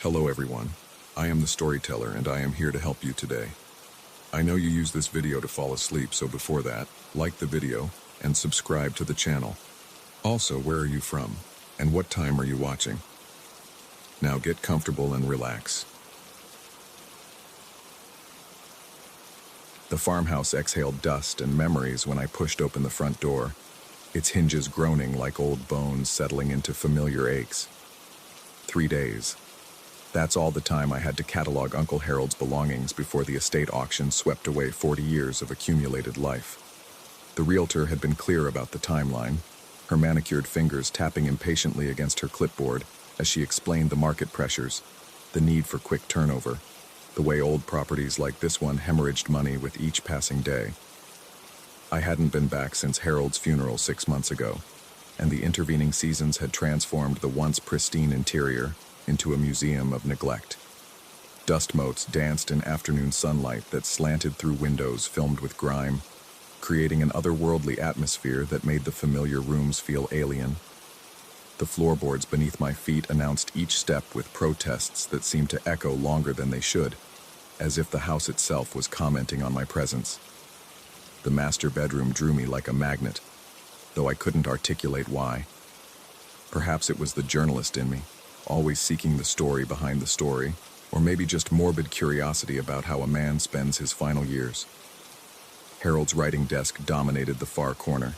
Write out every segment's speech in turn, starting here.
Hello everyone, I am the storyteller and I am here to help you today. I know you use this video to fall asleep, so before that, like the video and subscribe to the channel. Also, where are you from and what time are you watching? Now get comfortable and relax. The farmhouse exhaled dust and memories when I pushed open the front door, its hinges groaning like old bones settling into familiar aches. 3 days. That's all the time I had to catalog Uncle Harold's belongings before the estate auction swept away 40 years of accumulated life. The realtor had been clear about the timeline, her manicured fingers tapping impatiently against her clipboard as she explained the market pressures, the need for quick turnover, the way old properties like this one hemorrhaged money with each passing day. I hadn't been back since Harold's funeral 6 months ago, and the intervening seasons had transformed the once pristine interior into a museum of neglect. Dust motes danced in afternoon sunlight that slanted through windows filmed with grime, creating an otherworldly atmosphere that made the familiar rooms feel alien. The floorboards beneath my feet announced each step with protests that seemed to echo longer than they should, as if the house itself was commenting on my presence. The master bedroom drew me like a magnet, though I couldn't articulate why. Perhaps it was the journalist in me, always seeking the story behind the story, or maybe just morbid curiosity about how a man spends his final years. Harold's writing desk dominated the far corner,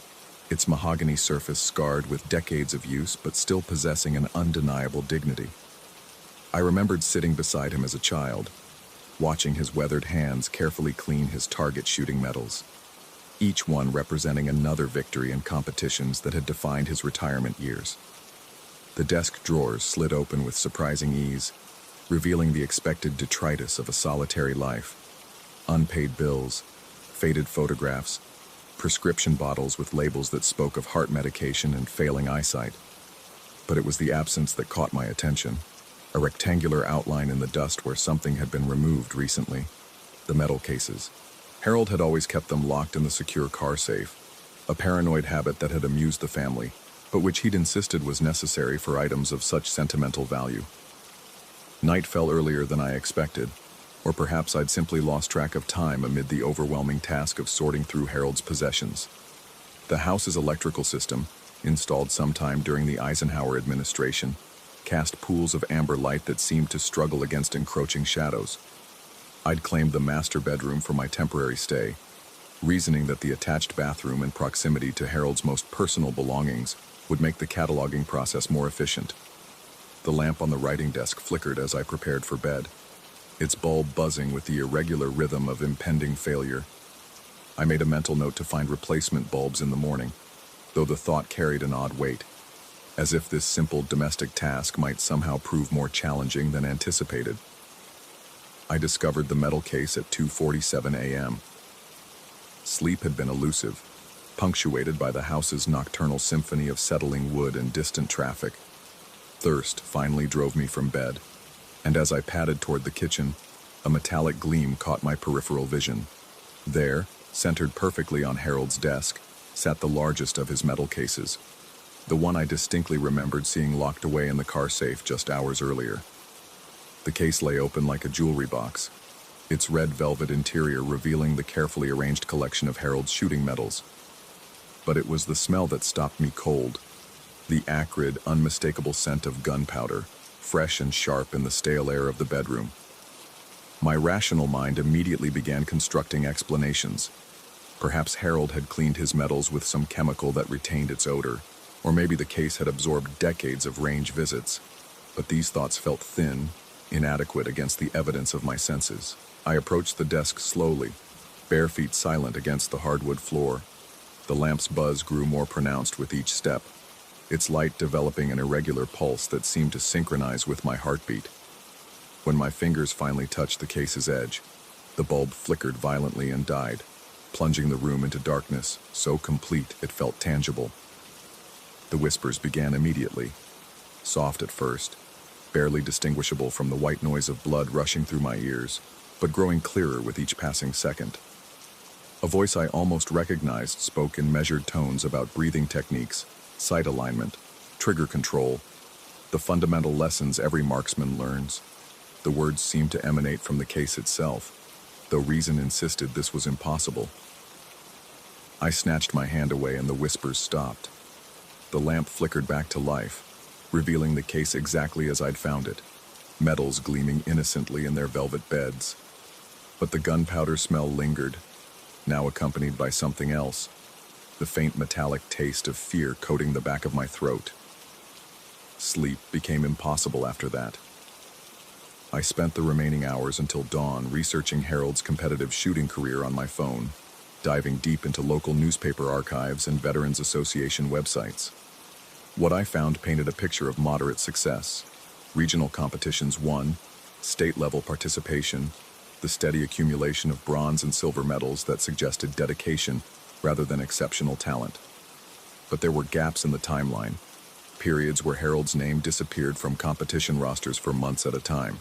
its mahogany surface scarred with decades of use but still possessing an undeniable dignity. I remembered sitting beside him as a child, watching his weathered hands carefully clean his target shooting medals, each one representing another victory in competitions that had defined his retirement years. The desk drawers slid open with surprising ease, revealing the expected detritus of a solitary life. Unpaid bills, faded photographs, prescription bottles with labels that spoke of heart medication and failing eyesight. But it was the absence that caught my attention, a rectangular outline in the dust where something had been removed recently. The metal cases. Harold had always kept them locked in the secure car safe, a paranoid habit that had amused the family, but which he'd insisted was necessary for items of such sentimental value. Night fell earlier than I expected, or perhaps I'd simply lost track of time amid the overwhelming task of sorting through Harold's possessions. The house's electrical system, installed sometime during the Eisenhower administration, cast pools of amber light that seemed to struggle against encroaching shadows. I'd claimed the master bedroom for my temporary stay, reasoning that the attached bathroom and proximity to Harold's most personal belongings would make the cataloging process more efficient. The lamp on the writing desk flickered as I prepared for bed, its bulb buzzing with the irregular rhythm of impending failure. I made a mental note to find replacement bulbs in the morning, though the thought carried an odd weight, as if this simple domestic task might somehow prove more challenging than anticipated. I discovered the metal case at 2:47 a.m. Sleep had been elusive, punctuated by the house's nocturnal symphony of settling wood and distant traffic. Thirst finally drove me from bed, and as I padded toward the kitchen, a metallic gleam caught my peripheral vision. There, centered perfectly on Harold's desk, sat the largest of his metal cases, the one I distinctly remembered seeing locked away in the car safe just hours earlier. The case lay open like a jewelry box, its red velvet interior revealing the carefully arranged collection of Harold's shooting medals. But it was the smell that stopped me cold, the acrid, unmistakable scent of gunpowder, fresh and sharp in the stale air of the bedroom. My rational mind immediately began constructing explanations. Perhaps Harold had cleaned his medals with some chemical that retained its odor, or maybe the case had absorbed decades of range visits. But these thoughts felt thin, inadequate against the evidence of my senses. I approached the desk slowly, bare feet silent against the hardwood floor. The lamp's buzz grew more pronounced with each step, its light developing an irregular pulse that seemed to synchronize with my heartbeat. When my fingers finally touched the case's edge, the bulb flickered violently and died, plunging the room into darkness, so complete it felt tangible. The whispers began immediately, soft at first, barely distinguishable from the white noise of blood rushing through my ears, but growing clearer with each passing second. A voice I almost recognized spoke in measured tones about breathing techniques, sight alignment, trigger control, The fundamental lessons every marksman learns. The words seemed to emanate from the case itself, though reason insisted this was impossible. I snatched my hand away and the whispers stopped. The lamp flickered back to life, revealing the case exactly as I'd found it, metals gleaming innocently in their velvet beds. But the gunpowder smell lingered, now accompanied by something else, the faint metallic taste of fear coating the back of my throat. Sleep became impossible after that. I spent the remaining hours until dawn researching Harold's competitive shooting career on my phone, diving deep into local newspaper archives and Veterans Association websites. What I found painted a picture of moderate success. Regional competitions won, state-level participation, the steady accumulation of bronze and silver medals that suggested dedication rather than exceptional talent. But there were gaps in the timeline, periods where Harold's name disappeared from competition rosters for months at a time.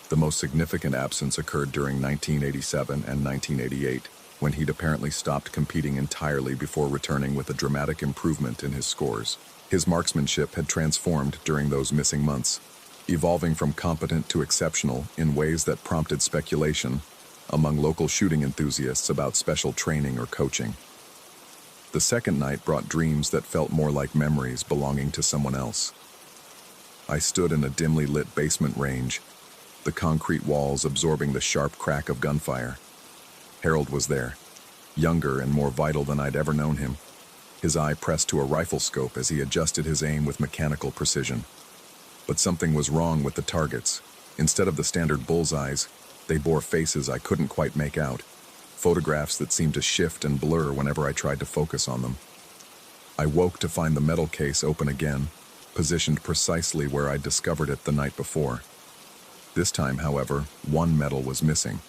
The most significant absence occurred during 1987 and 1988, when he'd apparently stopped competing entirely before returning with a dramatic improvement in his scores. His marksmanship had transformed during those missing months, evolving from competent to exceptional in ways that prompted speculation among local shooting enthusiasts about special training or coaching. The second night brought dreams that felt more like memories belonging to someone else. I stood in a dimly lit basement range, the concrete walls absorbing the sharp crack of gunfire. Harold was there, younger and more vital than I'd ever known him, his eye pressed to a rifle scope as he adjusted his aim with mechanical precision. But something was wrong with the targets. Instead of the standard bullseyes, they bore faces I couldn't quite make out, photographs that seemed to shift and blur whenever I tried to focus on them. I woke to find the metal case open again, positioned precisely where I'd discovered it the night before. This time, however, one medal was missing.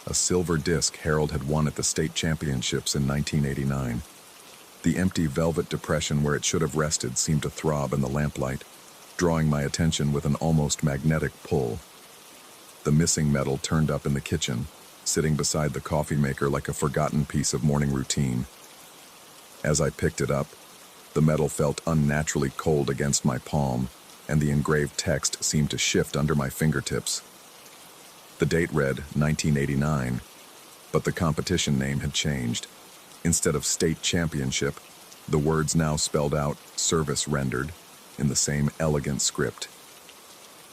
A silver disc Harold had won at the state championships in 1989. The empty velvet depression where it should have rested seemed to throb in the lamplight, drawing my attention with an almost magnetic pull. The missing medal turned up in the kitchen, sitting beside the coffee maker like a forgotten piece of morning routine. As I picked it up, the metal felt unnaturally cold against my palm, and the engraved text seemed to shift under my fingertips. The date read 1989, but the competition name had changed. Instead of state championship, the words now spelled out service rendered in the same elegant script.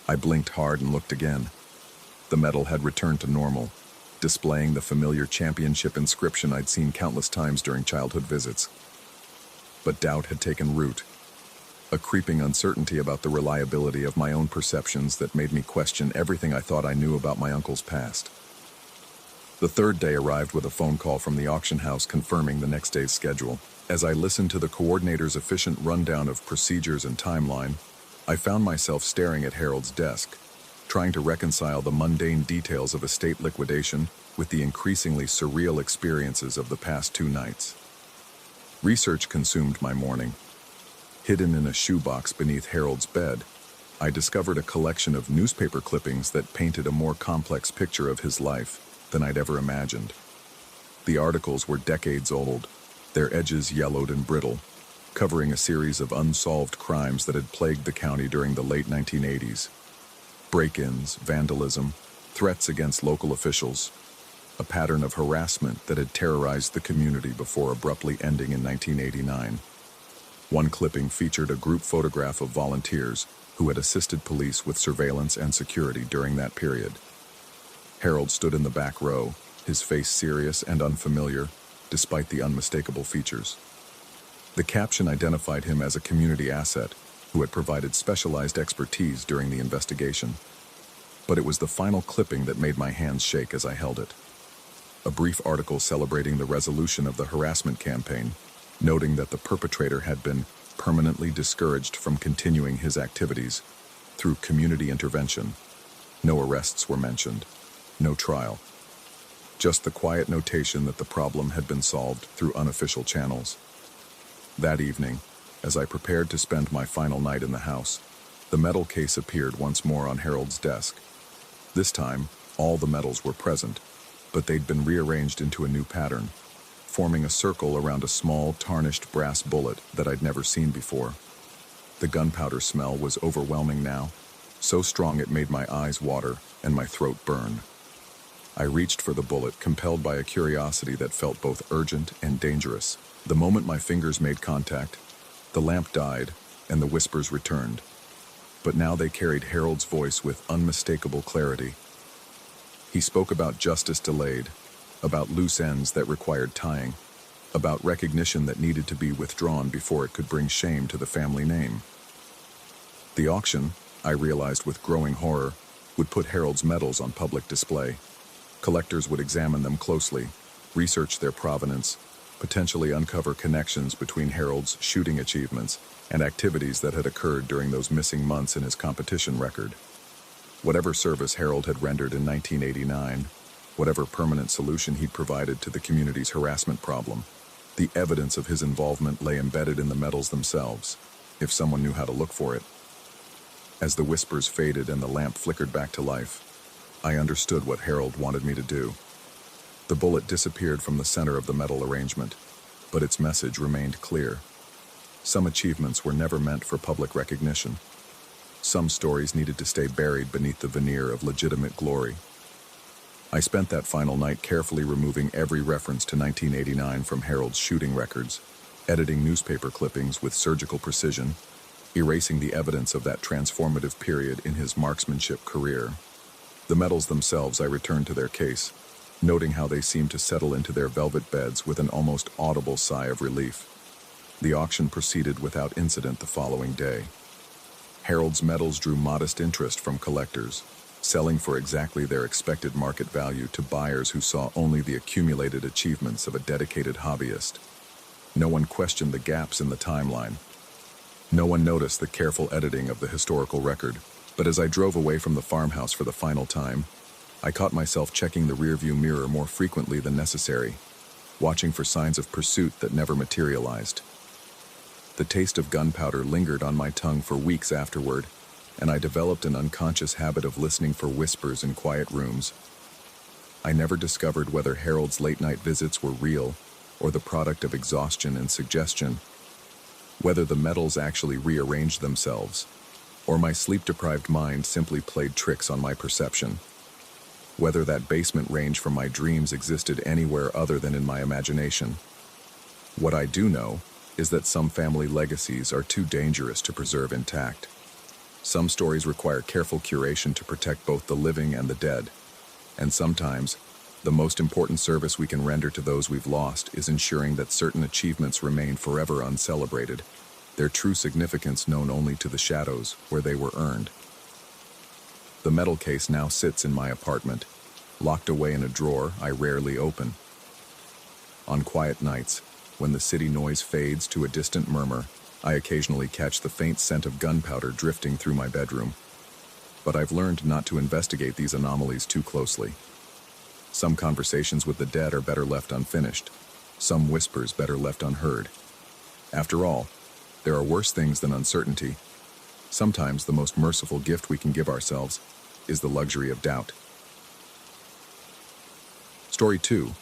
I blinked hard and looked again. The medal had returned to normal, displaying the familiar championship inscription I'd seen countless times during childhood visits. But doubt had taken root, a creeping uncertainty about the reliability of my own perceptions that made me question everything I thought I knew about my uncle's past. The third day arrived with a phone call from the auction house confirming the next day's schedule. As I listened to the coordinator's efficient rundown of procedures and timeline, I found myself staring at Harold's desk, trying to reconcile the mundane details of estate liquidation with the increasingly surreal experiences of the past 2 nights. Research consumed my morning. Hidden in a shoebox beneath Harold's bed, I discovered a collection of newspaper clippings that painted a more complex picture of his life than I'd ever imagined. The articles were decades old, their edges yellowed and brittle, covering a series of unsolved crimes that had plagued the county during the late 1980s. Break-ins, vandalism, threats against local officials, a pattern of harassment that had terrorized the community before abruptly ending in 1989. One clipping featured a group photograph of volunteers who had assisted police with surveillance and security during that period. Harold stood in the back row, his face serious and unfamiliar, despite the unmistakable features. The caption identified him as a community asset who had provided specialized expertise during the investigation. But it was the final clipping that made my hands shake as I held it. A brief article celebrating the resolution of the harassment campaign, noting that the perpetrator had been permanently discouraged from continuing his activities through community intervention. No arrests were mentioned, no trial. Just the quiet notation that the problem had been solved through unofficial channels. That evening, as I prepared to spend my final night in the house, the medal case appeared once more on Harold's desk. This time, all the medals were present, but they'd been rearranged into a new pattern, forming a circle around a small, tarnished brass bullet that I'd never seen before. The gunpowder smell was overwhelming now, so strong it made my eyes water and my throat burn. I reached for the bullet, compelled by a curiosity that felt both urgent and dangerous. The moment my fingers made contact, the lamp died and the whispers returned. But now they carried Harold's voice with unmistakable clarity. He spoke about justice delayed, about loose ends that required tying, about recognition that needed to be withdrawn before it could bring shame to the family name. The auction, I realized with growing horror, would put Harold's medals on public display. Collectors would examine them closely, research their provenance, potentially uncover connections between Harold's shooting achievements and activities that had occurred during those missing months in his competition record. Whatever service Harold had rendered in 1989, whatever permanent solution he'd provided to the community's harassment problem, the evidence of his involvement lay embedded in the medals themselves, if someone knew how to look for it. As the whispers faded and the lamp flickered back to life, I understood what Harold wanted me to do. The bullet disappeared from the center of the metal arrangement, but its message remained clear. Some achievements were never meant for public recognition. Some stories needed to stay buried beneath the veneer of legitimate glory. I spent that final night carefully removing every reference to 1989 from Harold's shooting records, editing newspaper clippings with surgical precision, erasing the evidence of that transformative period in his marksmanship career. The medals themselves I returned to their case, noting how they seemed to settle into their velvet beds with an almost audible sigh of relief. The auction proceeded without incident the following day. Harold's medals drew modest interest from collectors, selling for exactly their expected market value to buyers who saw only the accumulated achievements of a dedicated hobbyist. No one questioned the gaps in the timeline. No one noticed the careful editing of the historical record, but as I drove away from the farmhouse for the final time, I caught myself checking the rearview mirror more frequently than necessary, watching for signs of pursuit that never materialized. The taste of gunpowder lingered on my tongue for weeks afterward, and I developed an unconscious habit of listening for whispers in quiet rooms. I never discovered whether Harold's late-night visits were real or the product of exhaustion and suggestion, whether the medals actually rearranged themselves, or my sleep-deprived mind simply played tricks on my perception, whether that basement range from my dreams existed anywhere other than in my imagination. What I do know is that some family legacies are too dangerous to preserve intact. Some stories require careful curation to protect both the living and the dead, and sometimes, the most important service we can render to those we've lost is ensuring that certain achievements remain forever uncelebrated, their true significance known only to the shadows where they were earned. The medal case now sits in my apartment, locked away in a drawer I rarely open. On quiet nights, when the city noise fades to a distant murmur, I occasionally catch the faint scent of gunpowder drifting through my bedroom. But I've learned not to investigate these anomalies too closely. Some conversations with the dead are better left unfinished, some whispers better left unheard. After all, there are worse things than uncertainty. Sometimes the most merciful gift we can give ourselves is the luxury of doubt. Story 2.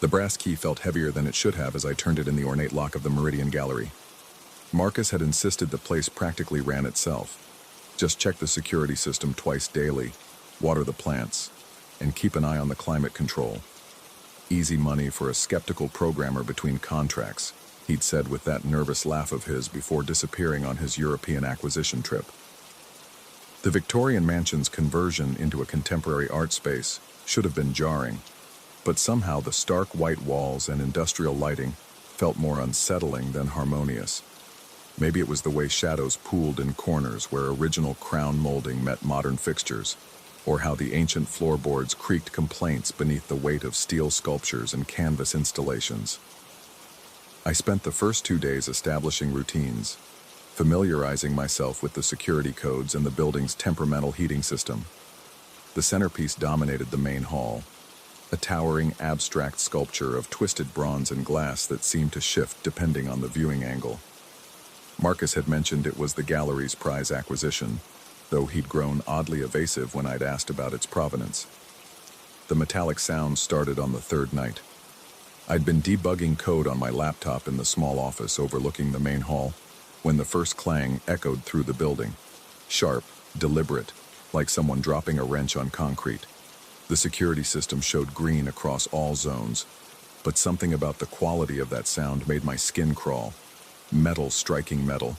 The brass key felt heavier than it should have as I turned it in the ornate lock of the Meridian Gallery. Marcus had insisted the place practically ran itself. Just check the security system twice daily, water the plants, and keep an eye on the climate control. Easy money for a skeptical programmer between contracts, he'd said with that nervous laugh of his before disappearing on his European acquisition trip. The Victorian mansion's conversion into a contemporary art space should have been jarring, but somehow the stark white walls and industrial lighting felt more unsettling than harmonious. Maybe it was the way shadows pooled in corners where original crown molding met modern fixtures, or how the ancient floorboards creaked complaints beneath the weight of steel sculptures and canvas installations. I spent the first 2 days establishing routines, familiarizing myself with the security codes and the building's temperamental heating system. The centerpiece dominated the main hall, a towering abstract sculpture of twisted bronze and glass that seemed to shift depending on the viewing angle. Marcus had mentioned it was the gallery's prize acquisition, though he'd grown oddly evasive when I'd asked about its provenance. The metallic sound started on the third night. I'd been debugging code on my laptop in the small office overlooking the main hall when the first clang echoed through the building. Sharp, deliberate, like someone dropping a wrench on concrete. The security system showed green across all zones, but something about the quality of that sound made my skin crawl. Metal striking metal,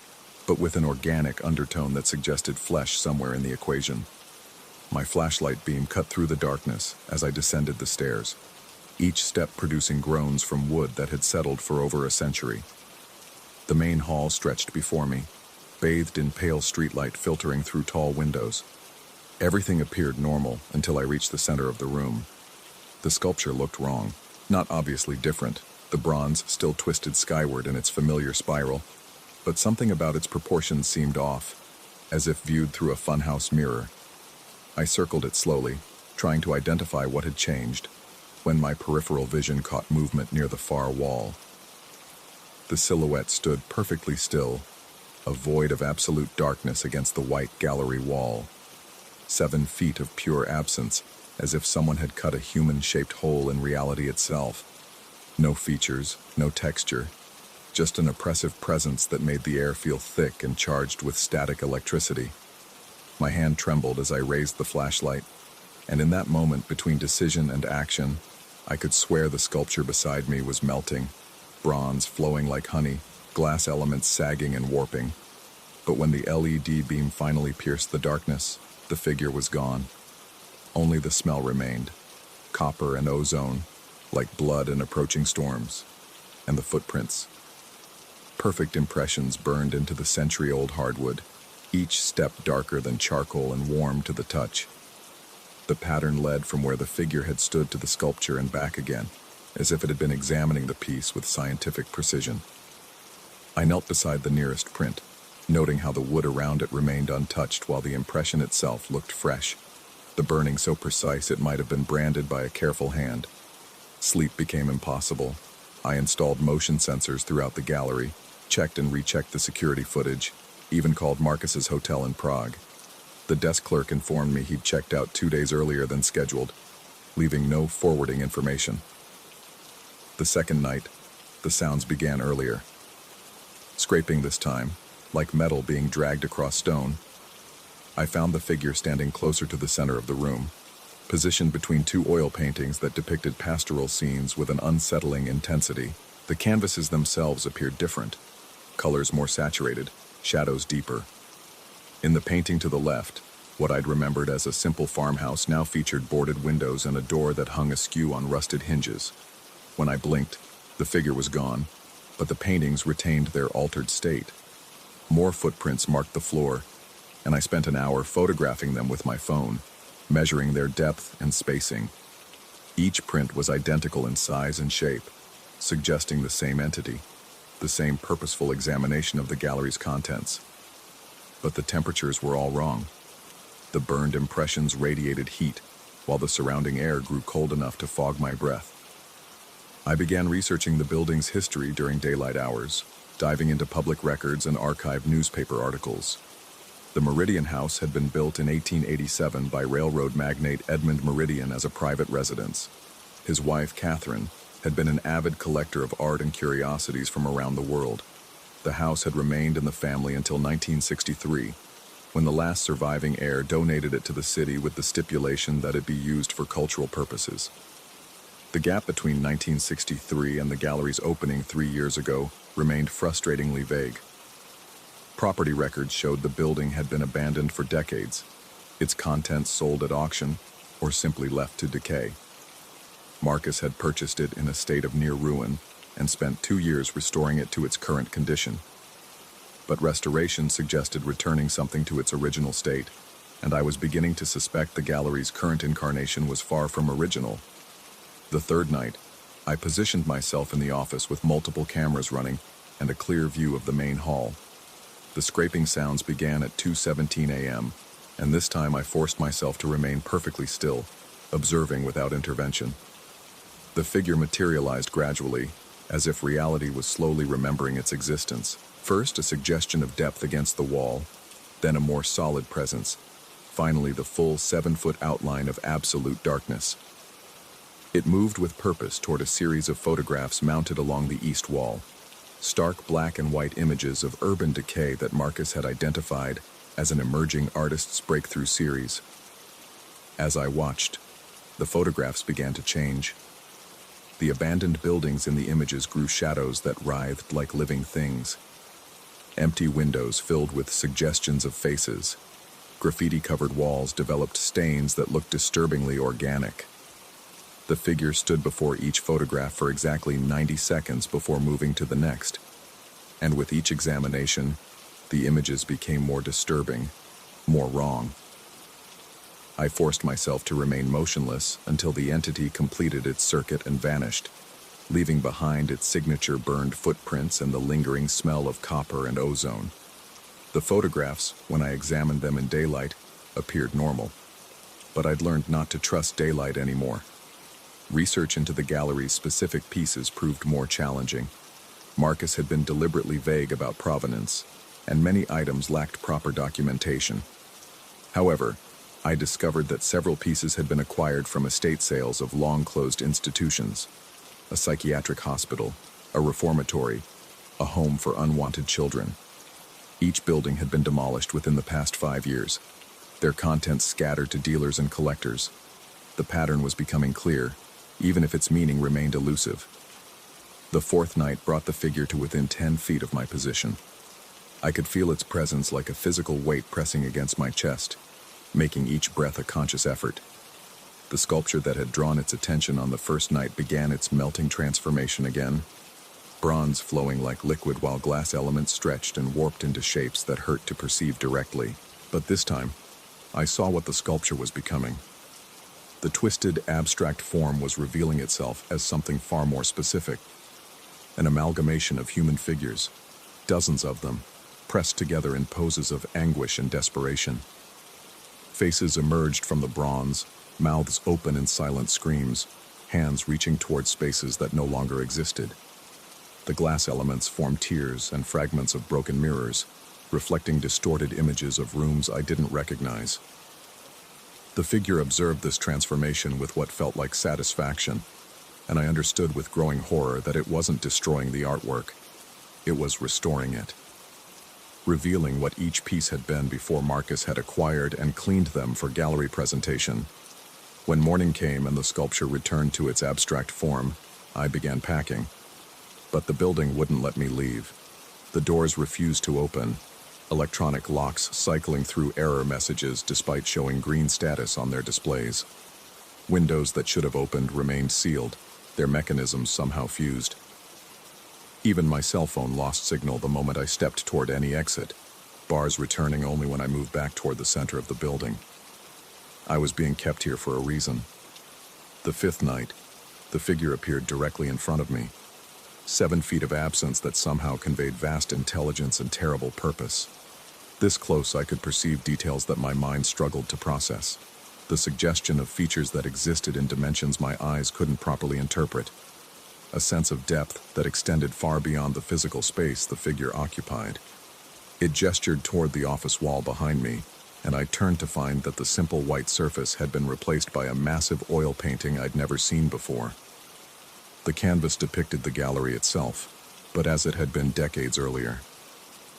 but with an organic undertone that suggested flesh somewhere in the equation. My flashlight beam cut through the darkness as I descended the stairs, each step producing groans from wood that had settled for over a century. The main hall stretched before me, bathed in pale streetlight filtering through tall windows. Everything appeared normal until I reached the center of the room. The sculpture looked wrong, not obviously different, the bronze still twisted skyward in its familiar spiral, but something about its proportions seemed off, as if viewed through a funhouse mirror. I circled it slowly, trying to identify what had changed, when my peripheral vision caught movement near the far wall. The silhouette stood perfectly still, a void of absolute darkness against the white gallery wall. 7 feet of pure absence, as if someone had cut a human-shaped hole in reality itself. No features, no texture, just an oppressive presence that made the air feel thick and charged with static electricity. My hand trembled as I raised the flashlight, and in that moment between decision and action, I could swear the sculpture beside me was melting, bronze flowing like honey, glass elements sagging and warping. But when the LED beam finally pierced the darkness, the figure was gone. Only the smell remained, copper and ozone, like blood and approaching storms, and the footprints. Perfect impressions burned into the century-old hardwood, each step darker than charcoal and warm to the touch. The pattern led from where the figure had stood to the sculpture and back again, as if it had been examining the piece with scientific precision. I knelt beside the nearest print, noting how the wood around it remained untouched while the impression itself looked fresh, the burning so precise it might have been branded by a careful hand. Sleep became impossible. I installed motion sensors throughout the gallery, checked and rechecked the security footage, even called Marcus's hotel in Prague. The desk clerk informed me he'd checked out 2 days earlier than scheduled, leaving no forwarding information. The second night, the sounds began earlier. Scraping this time, like metal being dragged across stone. I found the figure standing closer to the center of the room, positioned between 2 oil paintings that depicted pastoral scenes with an unsettling intensity. The canvases themselves appeared different, colors more saturated, shadows deeper. In the painting to the left, what I'd remembered as a simple farmhouse now featured boarded windows and a door that hung askew on rusted hinges. When I blinked, the figure was gone, but the paintings retained their altered state. More footprints marked the floor, and I spent an hour photographing them with my phone, measuring their depth and spacing. Each print was identical in size and shape, suggesting the same entity, the same purposeful examination of the gallery's contents. But the temperatures were all wrong. The burned impressions radiated heat, while the surrounding air grew cold enough to fog my breath. I began researching the building's history during daylight hours, diving into public records and archived newspaper articles. The Meridian House had been built in 1887 by railroad magnate Edmund Meridian as a private residence. His wife, Catherine, had been an avid collector of art and curiosities from around the world. The house had remained in the family until 1963, when the last surviving heir donated it to the city with the stipulation that it be used for cultural purposes. The gap between 1963 and the gallery's opening 3 years ago remained frustratingly vague. Property records showed the building had been abandoned for decades, its contents sold at auction or simply left to decay. Marcus had purchased it in a state of near ruin and spent 2 years restoring it to its current condition. But restoration suggested returning something to its original state, and I was beginning to suspect the gallery's current incarnation was far from original. The third night, I positioned myself in the office with multiple cameras running and a clear view of the main hall. The scraping sounds began at 2:17 a.m., and this time I forced myself to remain perfectly still, observing without intervention. The figure materialized gradually, as if reality was slowly remembering its existence. First, a suggestion of depth against the wall, then a more solid presence, finally the full 7-foot outline of absolute darkness. It moved with purpose toward a series of photographs mounted along the east wall, stark black and white images of urban decay that Marcus had identified as an emerging artist's breakthrough series. As I watched, the photographs began to change. The abandoned buildings in the images grew shadows that writhed like living things. Empty windows filled with suggestions of faces. Graffiti-covered walls developed stains that looked disturbingly organic. The figure stood before each photograph for exactly 90 seconds before moving to the next. And with each examination, the images became more disturbing, more wrong. I forced myself to remain motionless until the entity completed its circuit and vanished, leaving behind its signature burned footprints and the lingering smell of copper and ozone. The photographs, when I examined them in daylight, appeared normal. But I'd learned not to trust daylight anymore. Research into the gallery's specific pieces proved more challenging. Marcus had been deliberately vague about provenance, and many items lacked proper documentation. However, I discovered that several pieces had been acquired from estate sales of long-closed institutions: a psychiatric hospital, a reformatory, a home for unwanted children. Each building had been demolished within the past 5 years, their contents scattered to dealers and collectors. The pattern was becoming clear, even if its meaning remained elusive. The fourth night brought the figure to within 10 feet of my position. I could feel its presence like a physical weight pressing against my chest, making each breath a conscious effort. The sculpture that had drawn its attention on the first night began its melting transformation again, bronze flowing like liquid while glass elements stretched and warped into shapes that hurt to perceive directly. But this time, I saw what the sculpture was becoming. The twisted, abstract form was revealing itself as something far more specific. An amalgamation of human figures, dozens of them, pressed together in poses of anguish and desperation. Faces emerged from the bronze, mouths open in silent screams, hands reaching toward spaces that no longer existed. The glass elements formed tiers and fragments of broken mirrors, reflecting distorted images of rooms I didn't recognize. The figure observed this transformation with what felt like satisfaction, and I understood with growing horror that it wasn't destroying the artwork, it was restoring it, revealing what each piece had been before Marcus had acquired and cleaned them for gallery presentation. When morning came and the sculpture returned to its abstract form, I began packing. But the building wouldn't let me leave. The doors refused to open, electronic locks cycling through error messages despite showing green status on their displays. Windows that should have opened remained sealed, their mechanisms somehow fused. Even my cell phone lost signal the moment I stepped toward any exit, bars returning only when I moved back toward the center of the building. I was being kept here for a reason. The fifth night, the figure appeared directly in front of me. 7 feet of absence that somehow conveyed vast intelligence and terrible purpose. This close, I could perceive details that my mind struggled to process. The suggestion of features that existed in dimensions my eyes couldn't properly interpret. A sense of depth that extended far beyond the physical space the figure occupied. It gestured toward the office wall behind me, and I turned to find that the simple white surface had been replaced by a massive oil painting I'd never seen before. The canvas depicted the gallery itself, but as it had been decades earlier.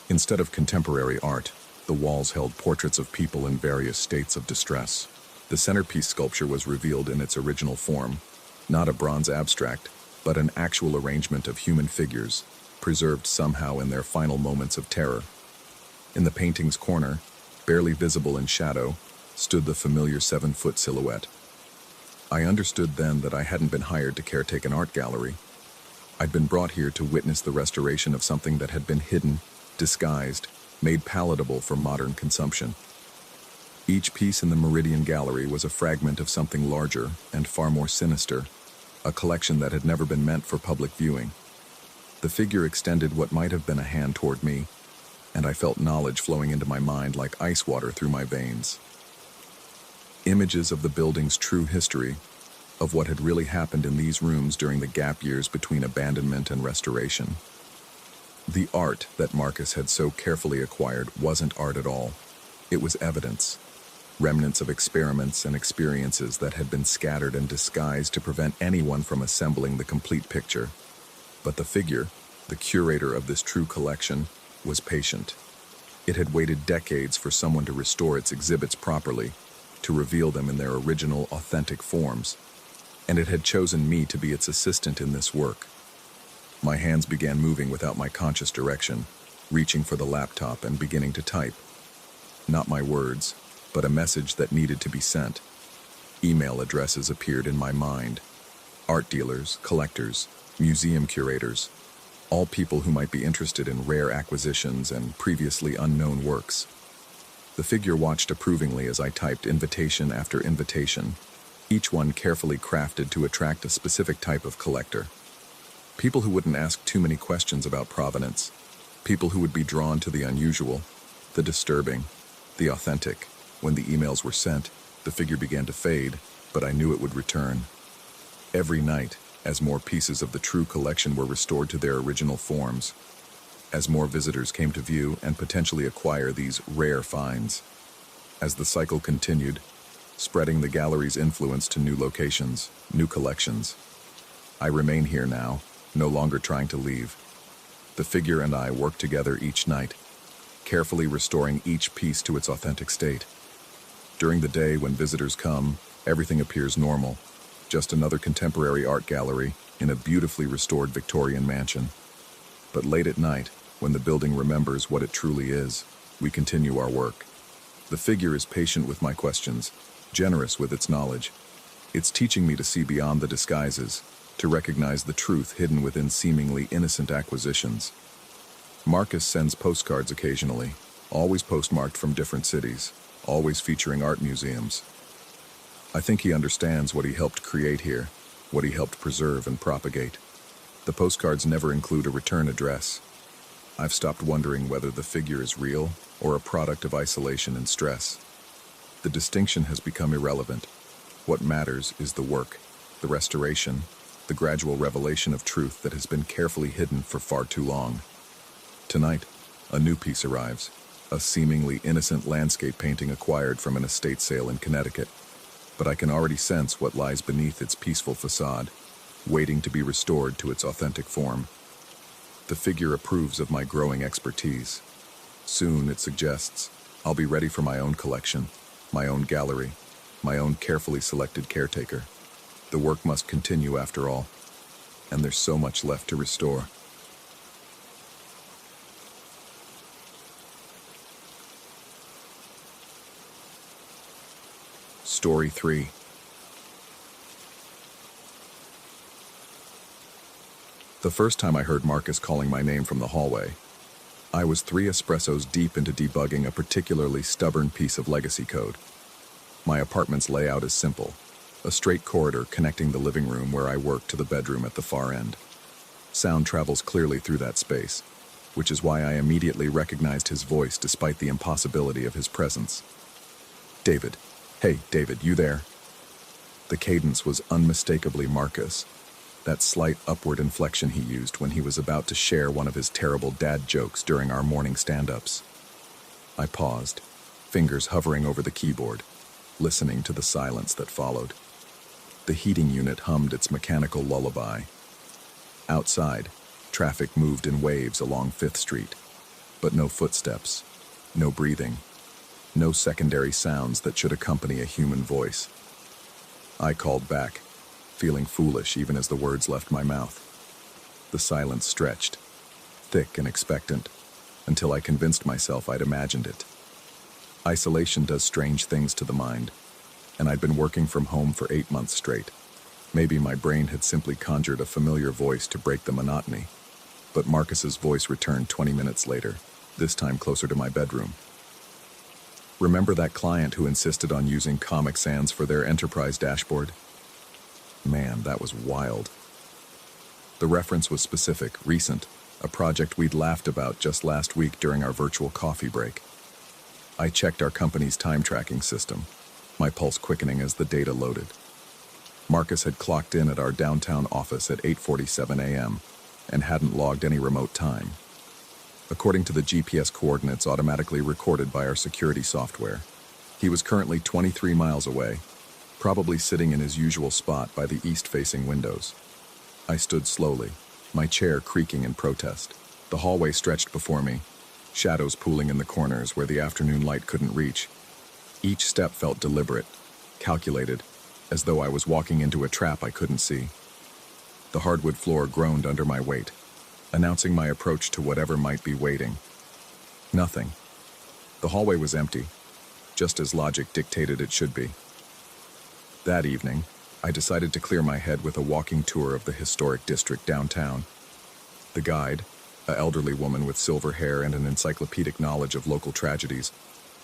Instead of contemporary art, the walls held portraits of people in various states of distress. The centerpiece sculpture was revealed in its original form, not a bronze abstract, but an actual arrangement of human figures, preserved somehow in their final moments of terror. In the painting's corner, barely visible in shadow, stood the familiar 7-foot silhouette. I understood then that I hadn't been hired to caretake an art gallery. I'd been brought here to witness the restoration of something that had been hidden, disguised, made palatable for modern consumption. Each piece in the Meridian Gallery was a fragment of something larger and far more sinister, a collection that had never been meant for public viewing. The figure extended what might have been a hand toward me, and I felt knowledge flowing into my mind like ice water through my veins. Images of the building's true history, of what had really happened in these rooms during the gap years between abandonment and restoration. The art that Marcus had so carefully acquired wasn't art at all. It was evidence. remnants of experiments and experiences that had been scattered and disguised to prevent anyone from assembling the complete picture. But the figure, the curator of this true collection, was patient. It had waited decades for someone to restore its exhibits properly, to reveal them in their original, authentic forms, and it had chosen me to be its assistant in this work. My hands began moving without my conscious direction, reaching for the laptop and beginning to type. Not my words, but a message that needed to be sent. Email addresses appeared in my mind. Art dealers, collectors, museum curators, all people who might be interested in rare acquisitions and previously unknown works. The figure watched approvingly as I typed invitation after invitation, each one carefully crafted to attract a specific type of collector. People who wouldn't ask too many questions about provenance, people who would be drawn to the unusual, the disturbing, the authentic. When the emails were sent, the figure began to fade, but I knew it would return. Every night, as more pieces of the true collection were restored to their original forms, as more visitors came to view and potentially acquire these rare finds, as the cycle continued, spreading the gallery's influence to new locations, new collections. I remain here now, no longer trying to leave. The figure and I work together each night, carefully restoring each piece to its authentic state. During the day, when visitors come, everything appears normal, just another contemporary art gallery in a beautifully restored Victorian mansion. But late at night, when the building remembers what it truly is, we continue our work. The figure is patient with my questions, generous with its knowledge. It's teaching me to see beyond the disguises, to recognize the truth hidden within seemingly innocent acquisitions. Marcus sends postcards occasionally, always postmarked from different cities, always featuring art museums. I think he understands what he helped create here, what he helped preserve and propagate. The postcards never include a return address. I've stopped wondering whether the figure is real or a product of isolation and stress. The distinction has become irrelevant. What matters is the work, the restoration, the gradual revelation of truth that has been carefully hidden for far too long. Tonight, a new piece arrives, a seemingly innocent landscape painting acquired from an estate sale in Connecticut. But I can already sense what lies beneath its peaceful facade, waiting to be restored to its authentic form. The figure approves of my growing expertise. Soon, it suggests, I'll be ready for my own collection, my own gallery, my own carefully selected caretaker. The work must continue after all, and there's so much left to restore. Story 3. The first time I heard Marcus calling my name from the hallway, I was 3 espressos deep into debugging a particularly stubborn piece of legacy code. My apartment's layout is simple, a straight corridor connecting the living room where I work to the bedroom at the far end. Sound travels clearly through that space, which is why I immediately recognized his voice despite the impossibility of his presence. David. Hey, David, you there? The cadence was unmistakably Marcus, that slight upward inflection he used when he was about to share one of his terrible dad jokes during our morning stand-ups. I paused, fingers hovering over the keyboard, listening to the silence that followed. The heating unit hummed its mechanical lullaby. Outside, traffic moved in waves along 5th Street, but no footsteps, no breathing. No secondary sounds that should accompany a human voice. I called back, feeling foolish even as the words left my mouth. The silence stretched, thick and expectant, until I convinced myself I'd imagined it. Isolation does strange things to the mind, and I'd been working from home for 8 months straight. Maybe my brain had simply conjured a familiar voice to break the monotony. But Marcus's voice returned 20 minutes later, this time closer to my bedroom. Remember that client who insisted on using Comic Sans for their enterprise dashboard? Man, that was wild. The reference was specific, recent, a project we'd laughed about just last week during our virtual coffee break. I checked our company's time tracking system, my pulse quickening as the data loaded. Marcus had clocked in at our downtown office at 8:47 a.m. and hadn't logged any remote time. According to the GPS coordinates automatically recorded by our security software, He was currently 23 miles away, probably sitting in his usual spot by the east-facing windows. I stood slowly, my chair creaking in protest. The hallway stretched before me, shadows pooling in the corners where the afternoon light couldn't reach. Each step felt deliberate, calculated, as though I was walking into a trap I couldn't see. The hardwood floor groaned under my weight, announcing my approach to whatever might be waiting. Nothing. The hallway was empty, just as logic dictated it should be. That evening, I decided to clear my head with a walking tour of the historic district downtown. The guide, an elderly woman with silver hair and an encyclopedic knowledge of local tragedies,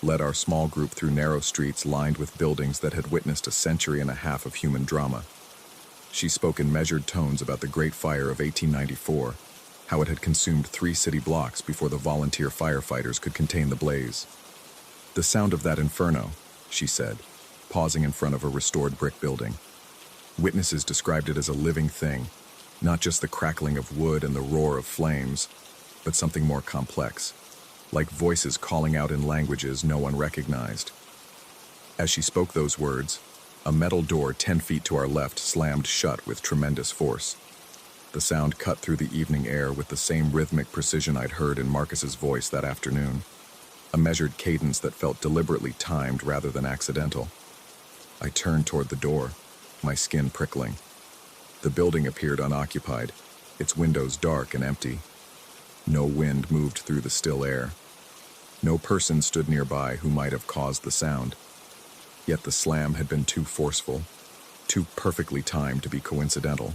led our small group through narrow streets lined with buildings that had witnessed a century and a half of human drama. She spoke in measured tones about the Great Fire of 1894, how it had consumed 3 city blocks before the volunteer firefighters could contain the blaze. "The sound of that inferno," she said, pausing in front of a restored brick building. Witnesses described it as a living thing, not just the crackling of wood and the roar of flames, but something more complex, like voices calling out in languages no one recognized. As she spoke those words, a metal door 10 feet to our left slammed shut with tremendous force. The sound cut through the evening air with the same rhythmic precision I'd heard in Marcus's voice that afternoon, a measured cadence that felt deliberately timed rather than accidental. I turned toward the door, my skin prickling. The building appeared unoccupied, its windows dark and empty. No wind moved through the still air. No person stood nearby who might have caused the sound. Yet the slam had been too forceful, too perfectly timed to be coincidental.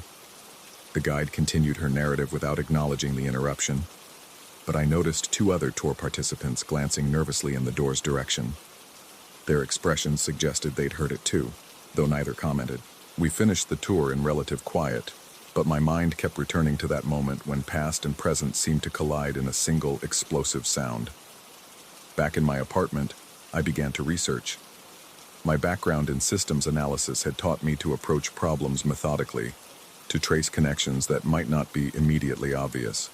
The guide continued her narrative without acknowledging the interruption, but I noticed 2 other tour participants glancing nervously in the door's direction. Their expressions suggested they'd heard it too, though neither commented. We finished the tour in relative quiet, but my mind kept returning to that moment when past and present seemed to collide in a single explosive sound. Back in my apartment, I began to research. My background in systems analysis had taught me to approach problems methodically, to trace connections that might not be immediately obvious.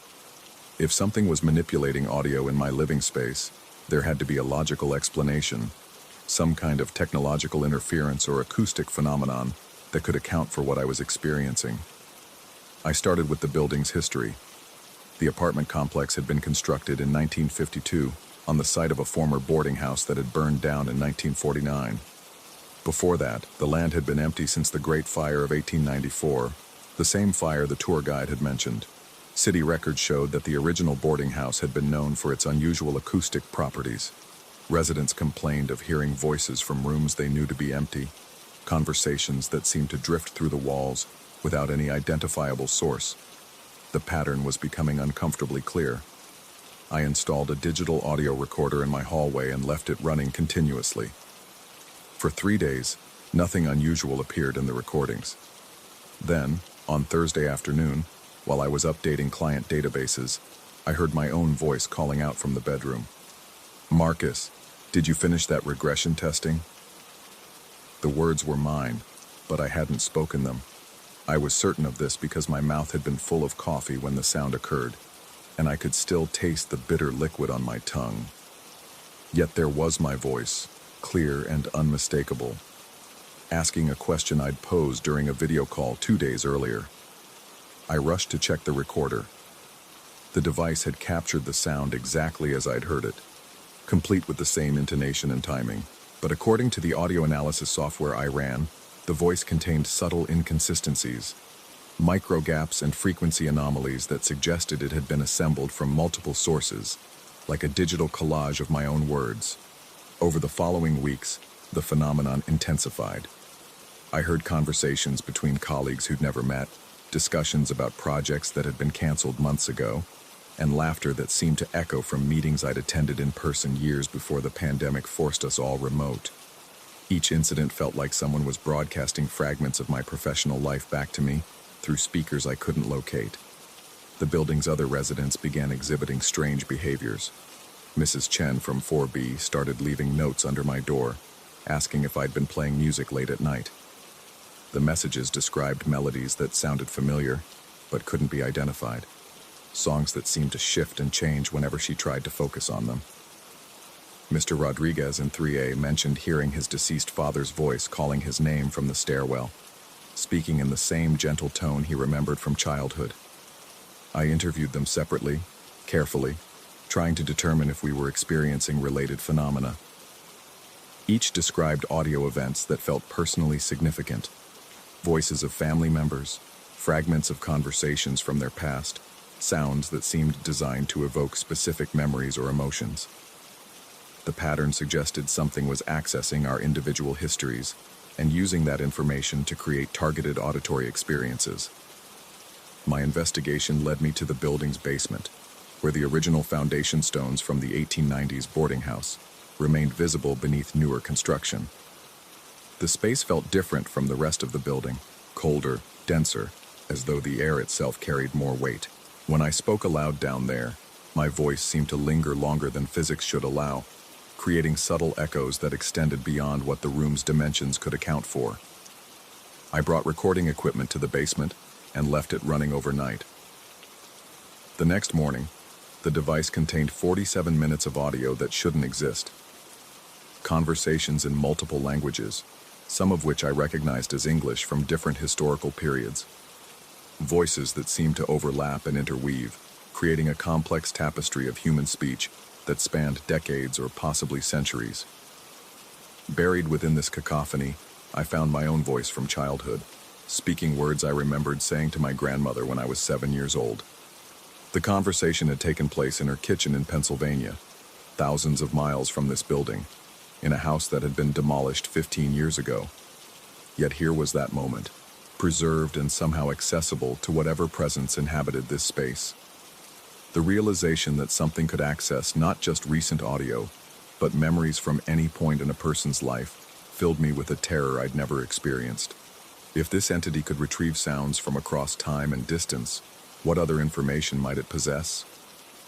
If something was manipulating audio in my living space, there had to be a logical explanation, some kind of technological interference or acoustic phenomenon that could account for what I was experiencing. I started with the building's history. The apartment complex had been constructed in 1952 on the site of a former boarding house that had burned down in 1949. Before that, the land had been empty since the Great Fire of 1894, the same fire the tour guide had mentioned. City records showed that the original boarding house had been known for its unusual acoustic properties. Residents complained of hearing voices from rooms they knew to be empty, conversations that seemed to drift through the walls without any identifiable source. The pattern was becoming uncomfortably clear. I installed a digital audio recorder in my hallway and left it running continuously. For 3 days, nothing unusual appeared in the recordings. Then, on Thursday afternoon, while I was updating client databases, I heard my own voice calling out from the bedroom. "Marcus, did you finish that regression testing?" The words were mine, but I hadn't spoken them. I was certain of this because my mouth had been full of coffee when the sound occurred, and I could still taste the bitter liquid on my tongue. Yet there was my voice, clear and unmistakable, asking a question I'd posed during a video call 2 days earlier. I rushed to check the recorder. The device had captured the sound exactly as I'd heard it, complete with the same intonation and timing. But according to the audio analysis software I ran, the voice contained subtle inconsistencies, micro gaps and frequency anomalies that suggested it had been assembled from multiple sources, like a digital collage of my own words. Over the following weeks, the phenomenon intensified. I heard conversations between colleagues who'd never met, discussions about projects that had been canceled months ago, and laughter that seemed to echo from meetings I'd attended in person years before the pandemic forced us all remote. Each incident felt like someone was broadcasting fragments of my professional life back to me through speakers I couldn't locate. The building's other residents began exhibiting strange behaviors. Mrs. Chen from 4B started leaving notes under my door, asking if I'd been playing music late at night. The messages described melodies that sounded familiar, but couldn't be identified. Songs that seemed to shift and change whenever she tried to focus on them. Mr. Rodriguez in 3A mentioned hearing his deceased father's voice calling his name from the stairwell, speaking in the same gentle tone he remembered from childhood. I interviewed them separately, carefully, trying to determine if we were experiencing related phenomena. Each described audio events that felt personally significant, voices of family members, fragments of conversations from their past, sounds that seemed designed to evoke specific memories or emotions. The pattern suggested something was accessing our individual histories and using that information to create targeted auditory experiences. My investigation led me to the building's basement, where the original foundation stones from the 1890s boarding house remained visible beneath newer construction. The space felt different from the rest of the building, colder, denser, as though the air itself carried more weight. When I spoke aloud down there, my voice seemed to linger longer than physics should allow, creating subtle echoes that extended beyond what the room's dimensions could account for. I brought recording equipment to the basement and left it running overnight. The next morning, the device contained 47 minutes of audio that shouldn't exist. Conversations in multiple languages, some of which I recognized as English from different historical periods. Voices that seemed to overlap and interweave, creating a complex tapestry of human speech that spanned decades or possibly centuries. Buried within this cacophony, I found my own voice from childhood, speaking words I remembered saying to my grandmother when I was 7 years old. The conversation had taken place in her kitchen in Pennsylvania, thousands of miles from this building, in a house that had been demolished 15 years ago. Yet here was that moment, preserved and somehow accessible to whatever presence inhabited this space. The realization that something could access not just recent audio, but memories from any point in a person's life, filled me with a terror I'd never experienced. If this entity could retrieve sounds from across time and distance, what other information might it possess?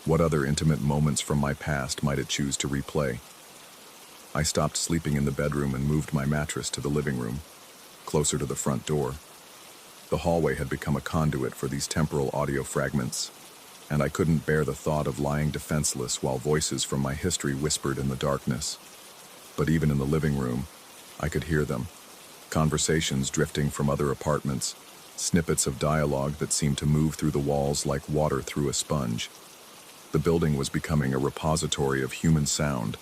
What other intimate moments from my past might it choose to replay? I stopped sleeping in the bedroom and moved my mattress to the living room, closer to the front door. The hallway had become a conduit for these temporal audio fragments, and I couldn't bear the thought of lying defenseless while voices from my history whispered in the darkness. But even in the living room, I could hear them. Conversations drifting from other apartments, snippets of dialogue that seemed to move through the walls like water through a sponge. The building was becoming a repository of human sound,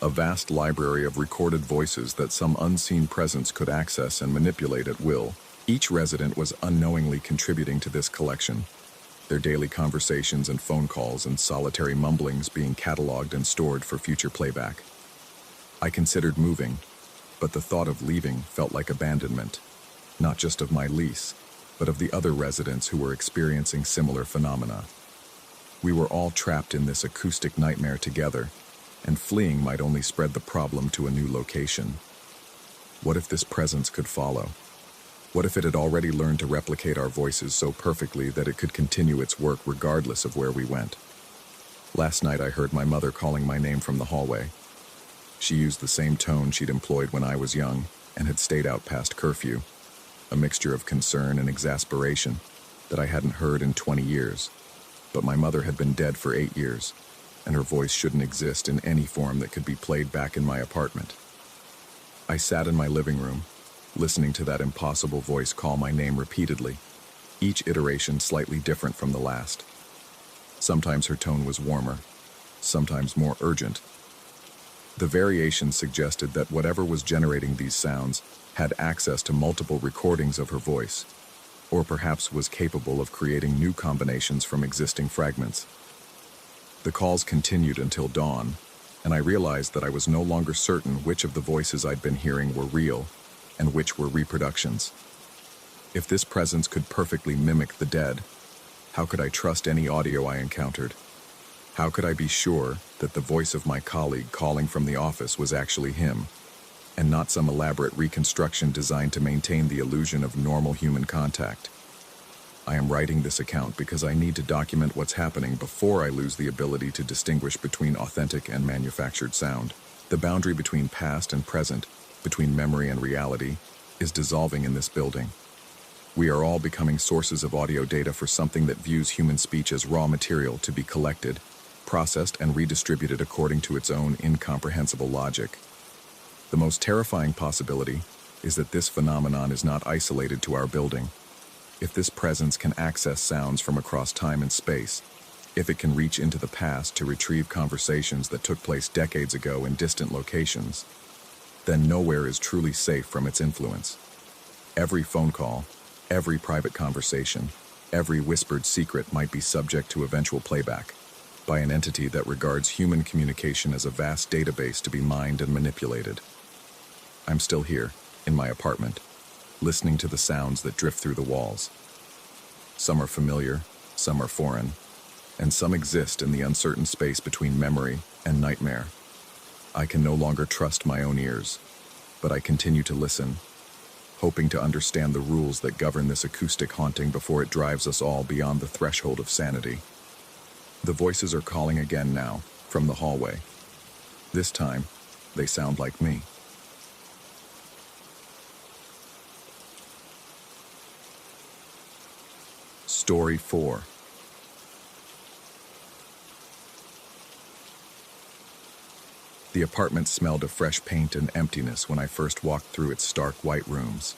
a vast library of recorded voices that some unseen presence could access and manipulate at will. Each resident was unknowingly contributing to this collection, their daily conversations and phone calls and solitary mumblings being cataloged and stored for future playback. I considered moving, but the thought of leaving felt like abandonment, not just of my lease, but of the other residents who were experiencing similar phenomena. We were all trapped in this acoustic nightmare together, and fleeing might only spread the problem to a new location. What if this presence could follow? What if it had already learned to replicate our voices so perfectly that it could continue its work regardless of where we went? Last night I heard my mother calling my name from the hallway. She used the same tone she'd employed when I was young and had stayed out past curfew, a mixture of concern and exasperation that I hadn't heard in 20 years. But my mother had been dead for 8 years, and her voice shouldn't exist in any form that could be played back in my apartment. I sat in my living room, listening to that impossible voice call my name repeatedly, each iteration slightly different from the last. Sometimes her tone was warmer, sometimes more urgent. The variations suggested that whatever was generating these sounds had access to multiple recordings of her voice, or perhaps was capable of creating new combinations from existing fragments. The calls continued until dawn, and I realized that I was no longer certain which of the voices I'd been hearing were real and which were reproductions. If this presence could perfectly mimic the dead, how could I trust any audio I encountered? How could I be sure that the voice of my colleague calling from the office was actually him, and not some elaborate reconstruction designed to maintain the illusion of normal human contact? I am writing this account because I need to document what's happening before I lose the ability to distinguish between authentic and manufactured sound. The boundary between past and present, between memory and reality, is dissolving in this building. We are all becoming sources of audio data for something that views human speech as raw material to be collected, processed and redistributed according to its own incomprehensible logic. The most terrifying possibility is that this phenomenon is not isolated to our building. If this presence can access sounds from across time and space, if it can reach into the past to retrieve conversations that took place decades ago in distant locations, then nowhere is truly safe from its influence. Every phone call, every private conversation, every whispered secret might be subject to eventual playback by an entity that regards human communication as a vast database to be mined and manipulated. I'm still here, in my apartment, listening to the sounds that drift through the walls. Some are familiar, some are foreign, and some exist in the uncertain space between memory and nightmare. I can no longer trust my own ears, but I continue to listen, hoping to understand the rules that govern this acoustic haunting before it drives us all beyond the threshold of sanity. The voices are calling again now, from the hallway. This time, they sound like me. Story 4. The apartment smelled of fresh paint and emptiness when I first walked through its stark white rooms.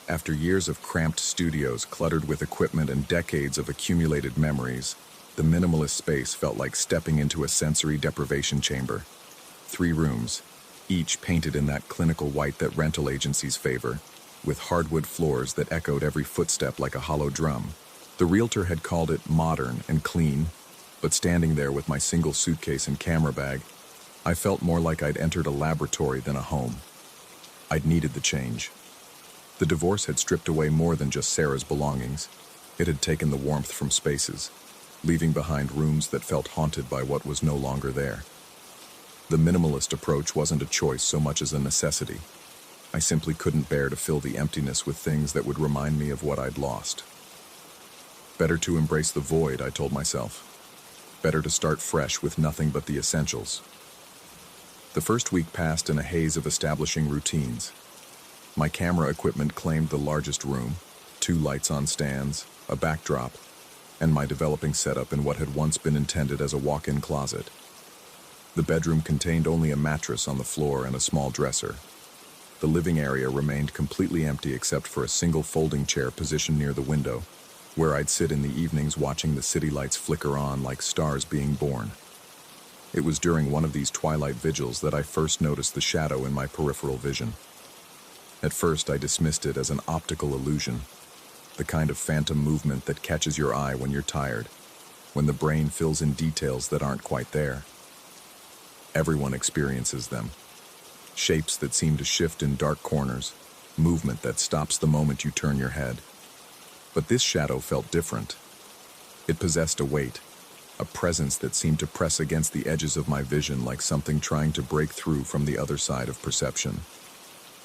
After years of cramped studios cluttered with equipment and decades of accumulated memories, the minimalist space felt like stepping into a sensory deprivation chamber. 3 rooms, each painted in that clinical white that rental agencies favor, with hardwood floors that echoed every footstep like a hollow drum. The realtor had called it modern and clean, but standing there with my single suitcase and camera bag, I felt more like I'd entered a laboratory than a home. I'd needed the change. The divorce had stripped away more than just Sarah's belongings. It had taken the warmth from spaces, leaving behind rooms that felt haunted by what was no longer there. The minimalist approach wasn't a choice so much as a necessity. I simply couldn't bear to fill the emptiness with things that would remind me of what I'd lost. Better to embrace the void, I told myself. Better to start fresh with nothing but the essentials. The first week passed in a haze of establishing routines. My camera equipment claimed the largest room, 2 lights on stands, a backdrop, and my developing setup in what had once been intended as a walk-in closet. The bedroom contained only a mattress on the floor and a small dresser. The living area remained completely empty except for a single folding chair positioned near the window, where I'd sit in the evenings watching the city lights flicker on like stars being born. It was during one of these twilight vigils that I first noticed the shadow in my peripheral vision. At first, I dismissed it as an optical illusion, the kind of phantom movement that catches your eye when you're tired, when the brain fills in details that aren't quite there. Everyone experiences them. Shapes that seem to shift in dark corners, movement that stops the moment you turn your head. But this shadow felt different. It possessed a weight, a presence that seemed to press against the edges of my vision like something trying to break through from the other side of perception.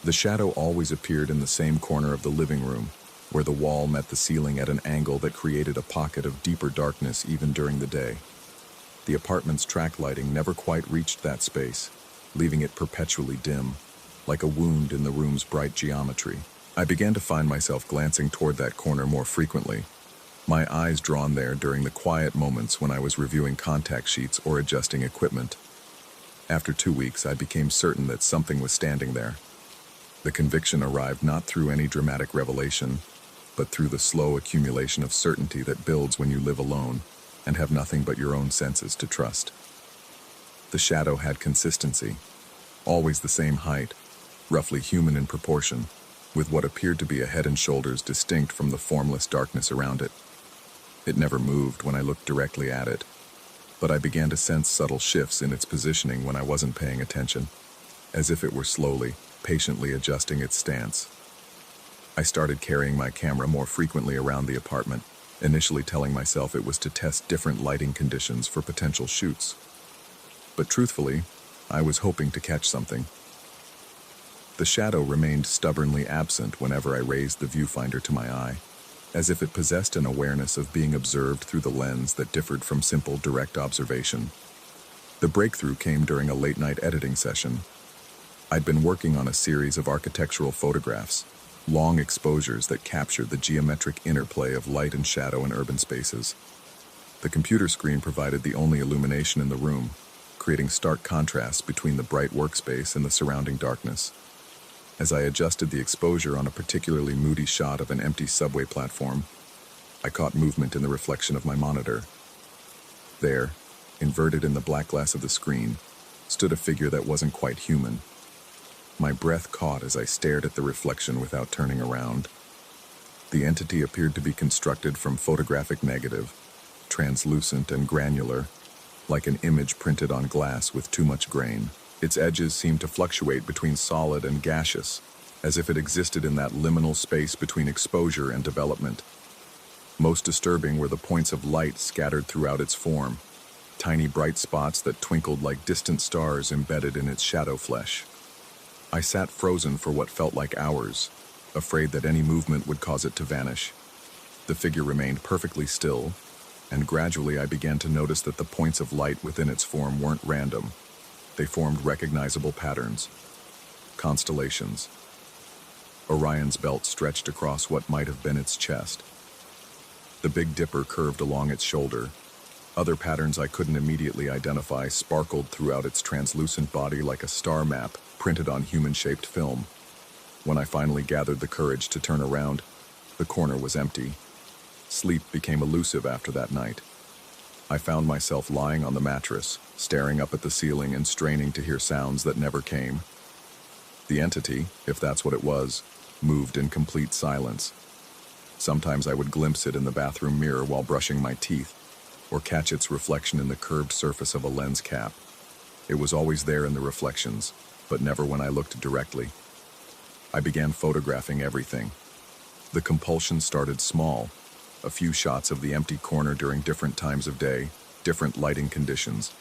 The shadow always appeared in the same corner of the living room, where the wall met the ceiling at an angle that created a pocket of deeper darkness even during the day. The apartment's track lighting never quite reached that space, leaving it perpetually dim, like a wound in the room's bright geometry. I began to find myself glancing toward that corner more frequently, my eyes drawn there during the quiet moments when I was reviewing contact sheets or adjusting equipment. After 2 weeks, I became certain that something was standing there. The conviction arrived not through any dramatic revelation, but through the slow accumulation of certainty that builds when you live alone and have nothing but your own senses to trust. The shadow had consistency, always the same height, roughly human in proportion, with what appeared to be a head and shoulders distinct from the formless darkness around it. It never moved when I looked directly at it, but I began to sense subtle shifts in its positioning when I wasn't paying attention, as if it were slowly, patiently adjusting its stance. I started carrying my camera more frequently around the apartment, initially telling myself it was to test different lighting conditions for potential shoots. But truthfully, I was hoping to catch something. The shadow remained stubbornly absent whenever I raised the viewfinder to my eye, as if it possessed an awareness of being observed through the lens that differed from simple, direct observation. The breakthrough came during a late-night editing session. I'd been working on a series of architectural photographs, long exposures that captured the geometric interplay of light and shadow in urban spaces. The computer screen provided the only illumination in the room, creating stark contrasts between the bright workspace and the surrounding darkness. As I adjusted the exposure on a particularly moody shot of an empty subway platform, I caught movement in the reflection of my monitor. There, inverted in the black glass of the screen, stood a figure that wasn't quite human. My breath caught as I stared at the reflection without turning around. The entity appeared to be constructed from photographic negative, translucent and granular, like an image printed on glass with too much grain. Its edges seemed to fluctuate between solid and gaseous, as if it existed in that liminal space between exposure and development. Most disturbing were the points of light scattered throughout its form, tiny bright spots that twinkled like distant stars embedded in its shadow flesh. I sat frozen for what felt like hours, afraid that any movement would cause it to vanish. The figure remained perfectly still, and gradually I began to notice that the points of light within its form weren't random. They formed recognizable patterns, constellations. Orion's belt stretched across what might have been its chest. The Big Dipper curved along its shoulder. Other patterns I couldn't immediately identify sparkled throughout its translucent body like a star map printed on human-shaped film. When I finally gathered the courage to turn around, the corner was empty. Sleep became elusive after that night. I found myself lying on the mattress, staring up at the ceiling and straining to hear sounds that never came. The entity, if that's what it was, moved in complete silence. Sometimes I would glimpse it in the bathroom mirror while brushing my teeth, or catch its reflection in the curved surface of a lens cap. It was always there in the reflections, but never when I looked directly. I began photographing everything. The compulsion started small, a few shots of the empty corner during different times of day, different lighting conditions.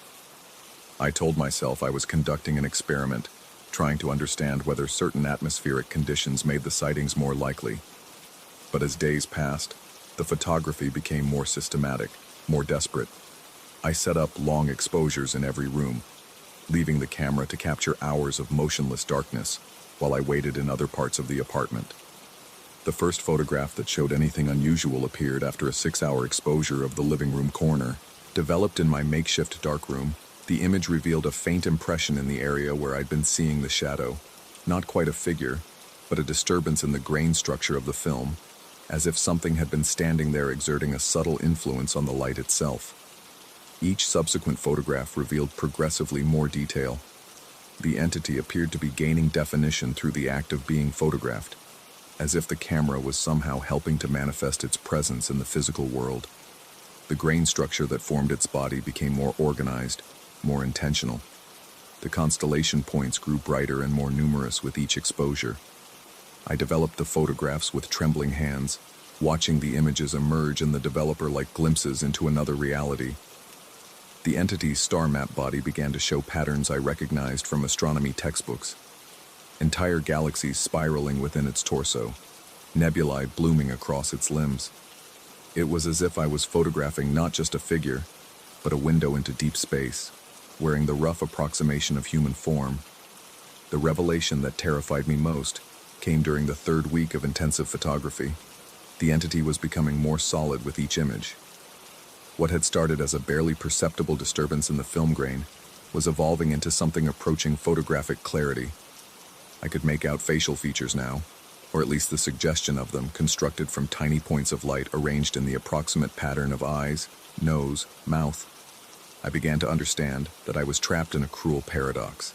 I told myself I was conducting an experiment, trying to understand whether certain atmospheric conditions made the sightings more likely. But as days passed, the photography became more systematic, more desperate. I set up long exposures in every room, leaving the camera to capture hours of motionless darkness while I waited in other parts of the apartment. The first photograph that showed anything unusual appeared after a 6-hour exposure of the living room corner. Developed in my makeshift darkroom, the image revealed a faint impression in the area where I'd been seeing the shadow. Not quite a figure, but a disturbance in the grain structure of the film, as if something had been standing there exerting a subtle influence on the light itself. Each subsequent photograph revealed progressively more detail. The entity appeared to be gaining definition through the act of being photographed, as if the camera was somehow helping to manifest its presence in the physical world. The grain structure that formed its body became more organized, more intentional. The constellation points grew brighter and more numerous with each exposure. I developed the photographs with trembling hands, watching the images emerge in the developer like glimpses into another reality. The entity's star map body began to show patterns I recognized from astronomy textbooks. Entire galaxies spiraling within its torso, nebulae blooming across its limbs. It was as if I was photographing not just a figure, but a window into deep space, wearing the rough approximation of human form. The revelation that terrified me most came during the third week of intensive photography. The entity was becoming more solid with each image. What had started as a barely perceptible disturbance in the film grain was evolving into something approaching photographic clarity. I could make out facial features now, or at least the suggestion of them, constructed from tiny points of light arranged in the approximate pattern of eyes, nose, mouth. I began to understand that I was trapped in a cruel paradox.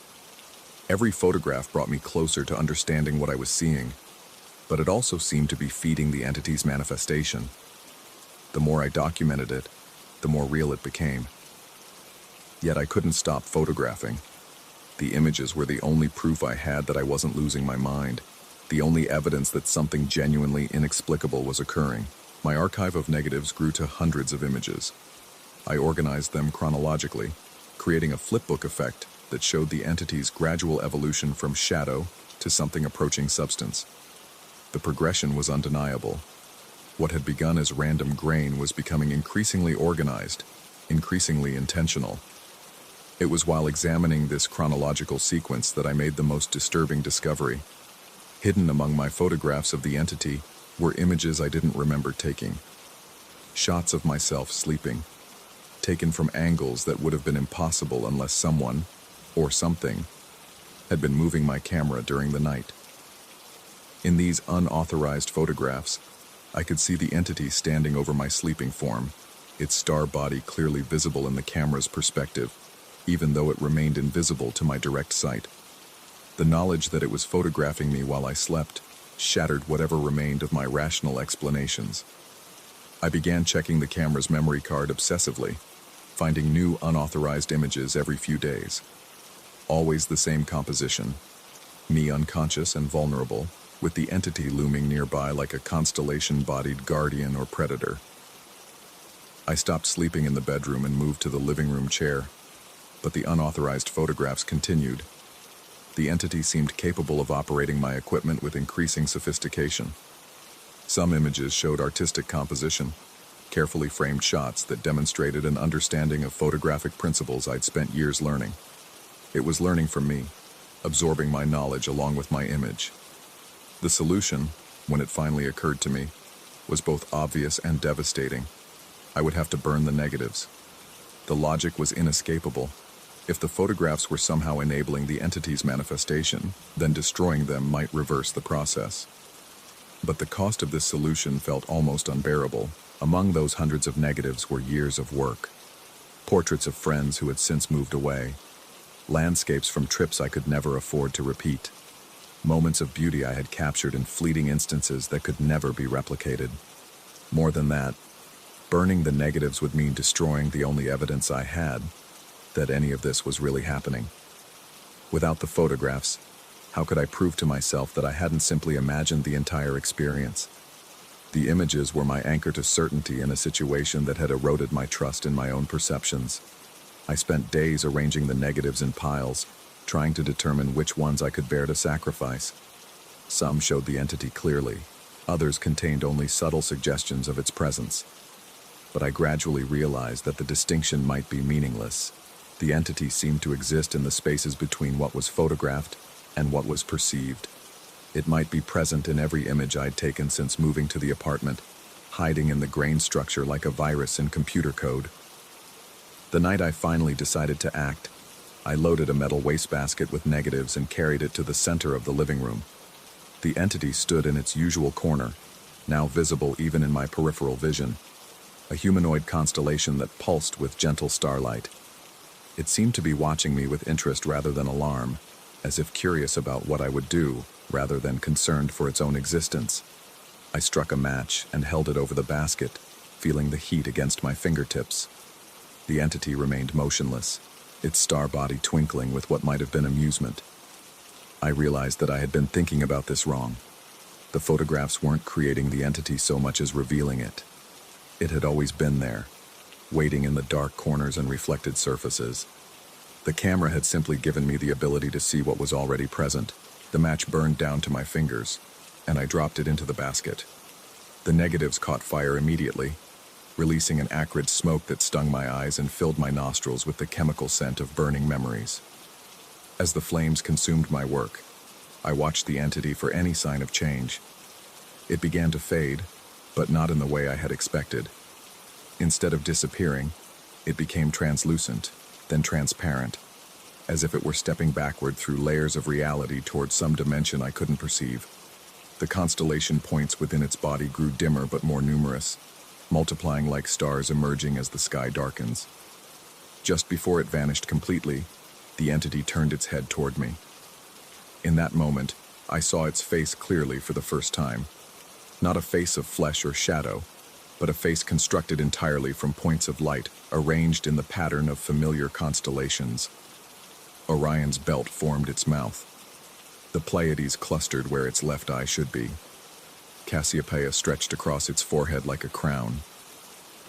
Every photograph brought me closer to understanding what I was seeing, but it also seemed to be feeding the entity's manifestation. The more I documented it, the more real it became. Yet I couldn't stop photographing. The images were the only proof I had that I wasn't losing my mind, the only evidence that something genuinely inexplicable was occurring. My archive of negatives grew to hundreds of images. I organized them chronologically, creating a flipbook effect that showed the entity's gradual evolution from shadow to something approaching substance. The progression was undeniable. What had begun as random grain was becoming increasingly organized, increasingly intentional. It was while examining this chronological sequence that I made the most disturbing discovery. Hidden among my photographs of the entity were images I didn't remember taking. Shots of myself sleeping, taken from angles that would have been impossible unless someone, or something, had been moving my camera during the night. In these unauthorized photographs, I could see the entity standing over my sleeping form, its star body clearly visible in the camera's perspective, even though it remained invisible to my direct sight. The knowledge that it was photographing me while I slept shattered whatever remained of my rational explanations. I began checking the camera's memory card obsessively, finding new unauthorized images every few days. Always the same composition, me unconscious and vulnerable, with the entity looming nearby like a constellation-bodied guardian or predator. I stopped sleeping in the bedroom and moved to the living room chair, but the unauthorized photographs continued. The entity seemed capable of operating my equipment with increasing sophistication. Some images showed artistic composition, carefully framed shots that demonstrated an understanding of photographic principles I'd spent years learning. It was learning from me, absorbing my knowledge along with my image. The solution, when it finally occurred to me, was both obvious and devastating. I would have to burn the negatives. The logic was inescapable. If the photographs were somehow enabling the entity's manifestation, then destroying them might reverse the process. But the cost of this solution felt almost unbearable. Among those hundreds of negatives were years of work. Portraits of friends who had since moved away. Landscapes from trips I could never afford to repeat. Moments of beauty I had captured in fleeting instances that could never be replicated. More than that, burning the negatives would mean destroying the only evidence I had that any of this was really happening. Without the photographs, how could I prove to myself that I hadn't simply imagined the entire experience? The images were my anchor to certainty in a situation that had eroded my trust in my own perceptions. I spent days arranging the negatives in piles, trying to determine which ones I could bear to sacrifice. Some showed the entity clearly, others contained only subtle suggestions of its presence. But I gradually realized that the distinction might be meaningless. The entity seemed to exist in the spaces between what was photographed and what was perceived. It might be present in every image I'd taken since moving to the apartment, hiding in the grain structure like a virus in computer code. The night I finally decided to act, I loaded a metal wastebasket with negatives and carried it to the center of the living room. The entity stood in its usual corner, now visible even in my peripheral vision, a humanoid constellation that pulsed with gentle starlight. It seemed to be watching me with interest rather than alarm, as if curious about what I would do, rather than concerned for its own existence. I struck a match and held it over the basket, feeling the heat against my fingertips. The entity remained motionless, its star body twinkling with what might have been amusement. I realized that I had been thinking about this wrong. The photographs weren't creating the entity so much as revealing it. It had always been there, waiting in the dark corners and reflected surfaces. The camera had simply given me the ability to see what was already present. The match burned down to my fingers, and I dropped it into the basket. The negatives caught fire immediately, releasing an acrid smoke that stung my eyes and filled my nostrils with the chemical scent of burning memories. As the flames consumed my work, I watched the entity for any sign of change. It began to fade, but not in the way I had expected. Instead of disappearing, it became translucent, then transparent, as if it were stepping backward through layers of reality towards some dimension I couldn't perceive. The constellation points within its body grew dimmer but more numerous, multiplying like stars emerging as the sky darkens. Just before it vanished completely, the entity turned its head toward me. In that moment, I saw its face clearly for the first time. Not a face of flesh or shadow, but a face constructed entirely from points of light, arranged in the pattern of familiar constellations. Orion's belt formed its mouth. The Pleiades clustered where its left eye should be. Cassiopeia stretched across its forehead like a crown.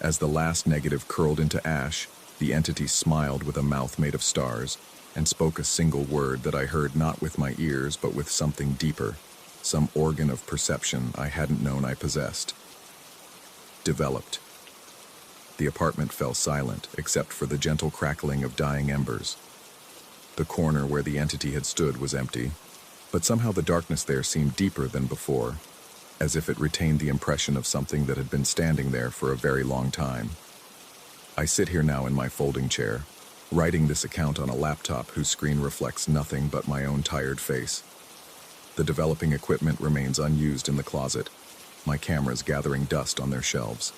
As the last negative curled into ash, the entity smiled with a mouth made of stars, and spoke a single word that I heard not with my ears but with something deeper, some organ of perception I hadn't known I possessed. Developed. The apartment fell silent, except for the gentle crackling of dying embers. The corner where the entity had stood was empty, but somehow the darkness there seemed deeper than before, as if it retained the impression of something that had been standing there for a very long time. I sit here now in my folding chair, writing this account on a laptop whose screen reflects nothing but my own tired face. The developing equipment remains unused in the closet, my cameras gathering dust on their shelves.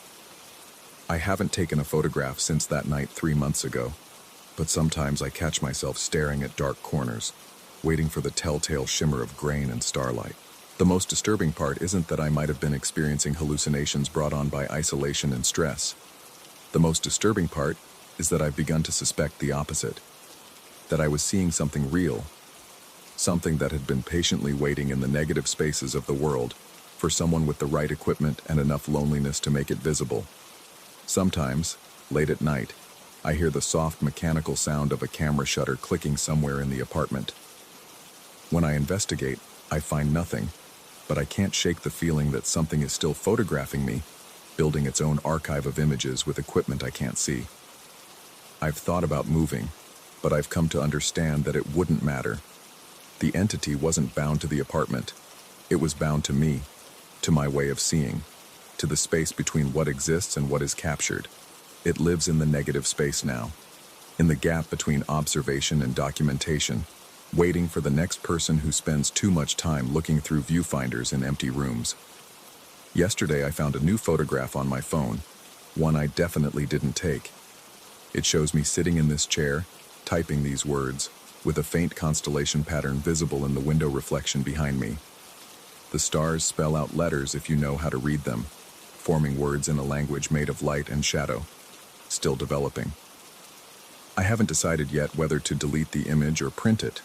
I haven't taken a photograph since that night 3 months ago, but sometimes I catch myself staring at dark corners, waiting for the telltale shimmer of grain and starlight. The most disturbing part isn't that I might have been experiencing hallucinations brought on by isolation and stress. The most disturbing part is that I've begun to suspect the opposite, that I was seeing something real, something that had been patiently waiting in the negative spaces of the world for someone with the right equipment and enough loneliness to make it visible. Sometimes, late at night, I hear the soft mechanical sound of a camera shutter clicking somewhere in the apartment. When I investigate, I find nothing, but I can't shake the feeling that something is still photographing me, building its own archive of images with equipment I can't see. I've thought about moving, but I've come to understand that it wouldn't matter. The entity wasn't bound to the apartment. It was bound to me, to my way of seeing, to the space between what exists and what is captured. It lives in the negative space now, in the gap between observation and documentation, waiting for the next person who spends too much time looking through viewfinders in empty rooms. Yesterday I found a new photograph on my phone, one I definitely didn't take. It shows me sitting in this chair, typing these words, with a faint constellation pattern visible in the window reflection behind me. The stars spell out letters if you know how to read them, forming words in a language made of light and shadow, still developing. I haven't decided yet whether to delete the image or print it.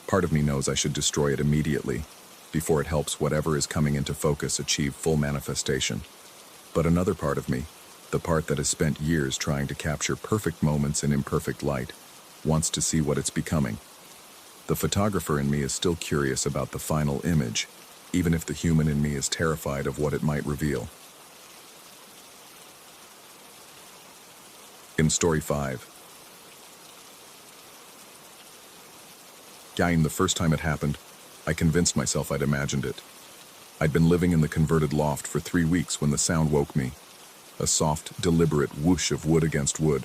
Part of me knows I should destroy it immediately, before it helps whatever is coming into focus achieve full manifestation. But another part of me, the part that has spent years trying to capture perfect moments in imperfect light, wants to see what it's becoming. The photographer in me is still curious about the final image, even if the human in me is terrified of what it might reveal. In Story 5. The first time it happened, I convinced myself I'd imagined it. I'd been living in the converted loft for 3 weeks when the sound woke me. A soft, deliberate whoosh of wood against wood,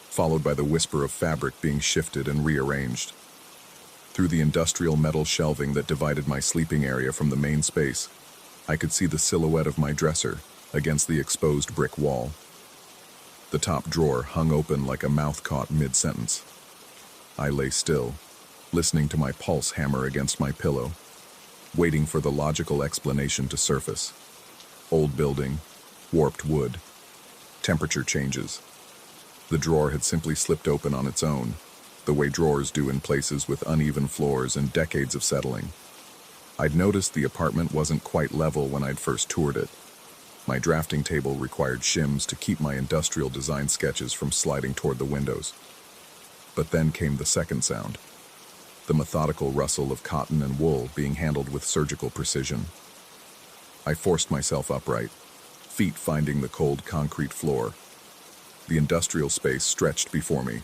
followed by the whisper of fabric being shifted and rearranged. Through the industrial metal shelving that divided my sleeping area from the main space, I could see the silhouette of my dresser against the exposed brick wall. The top drawer hung open like a mouth caught mid-sentence. I lay still, listening to my pulse hammer against my pillow, waiting for the logical explanation to surface. Old building, warped wood, temperature changes. The drawer had simply slipped open on its own, the way drawers do in places with uneven floors and decades of settling. I'd noticed the apartment wasn't quite level when I'd first toured it. My drafting table required shims to keep my industrial design sketches from sliding toward the windows. But then came the second sound, the methodical rustle of cotton and wool being handled with surgical precision. I forced myself upright, feet finding the cold concrete floor. The industrial space stretched before me,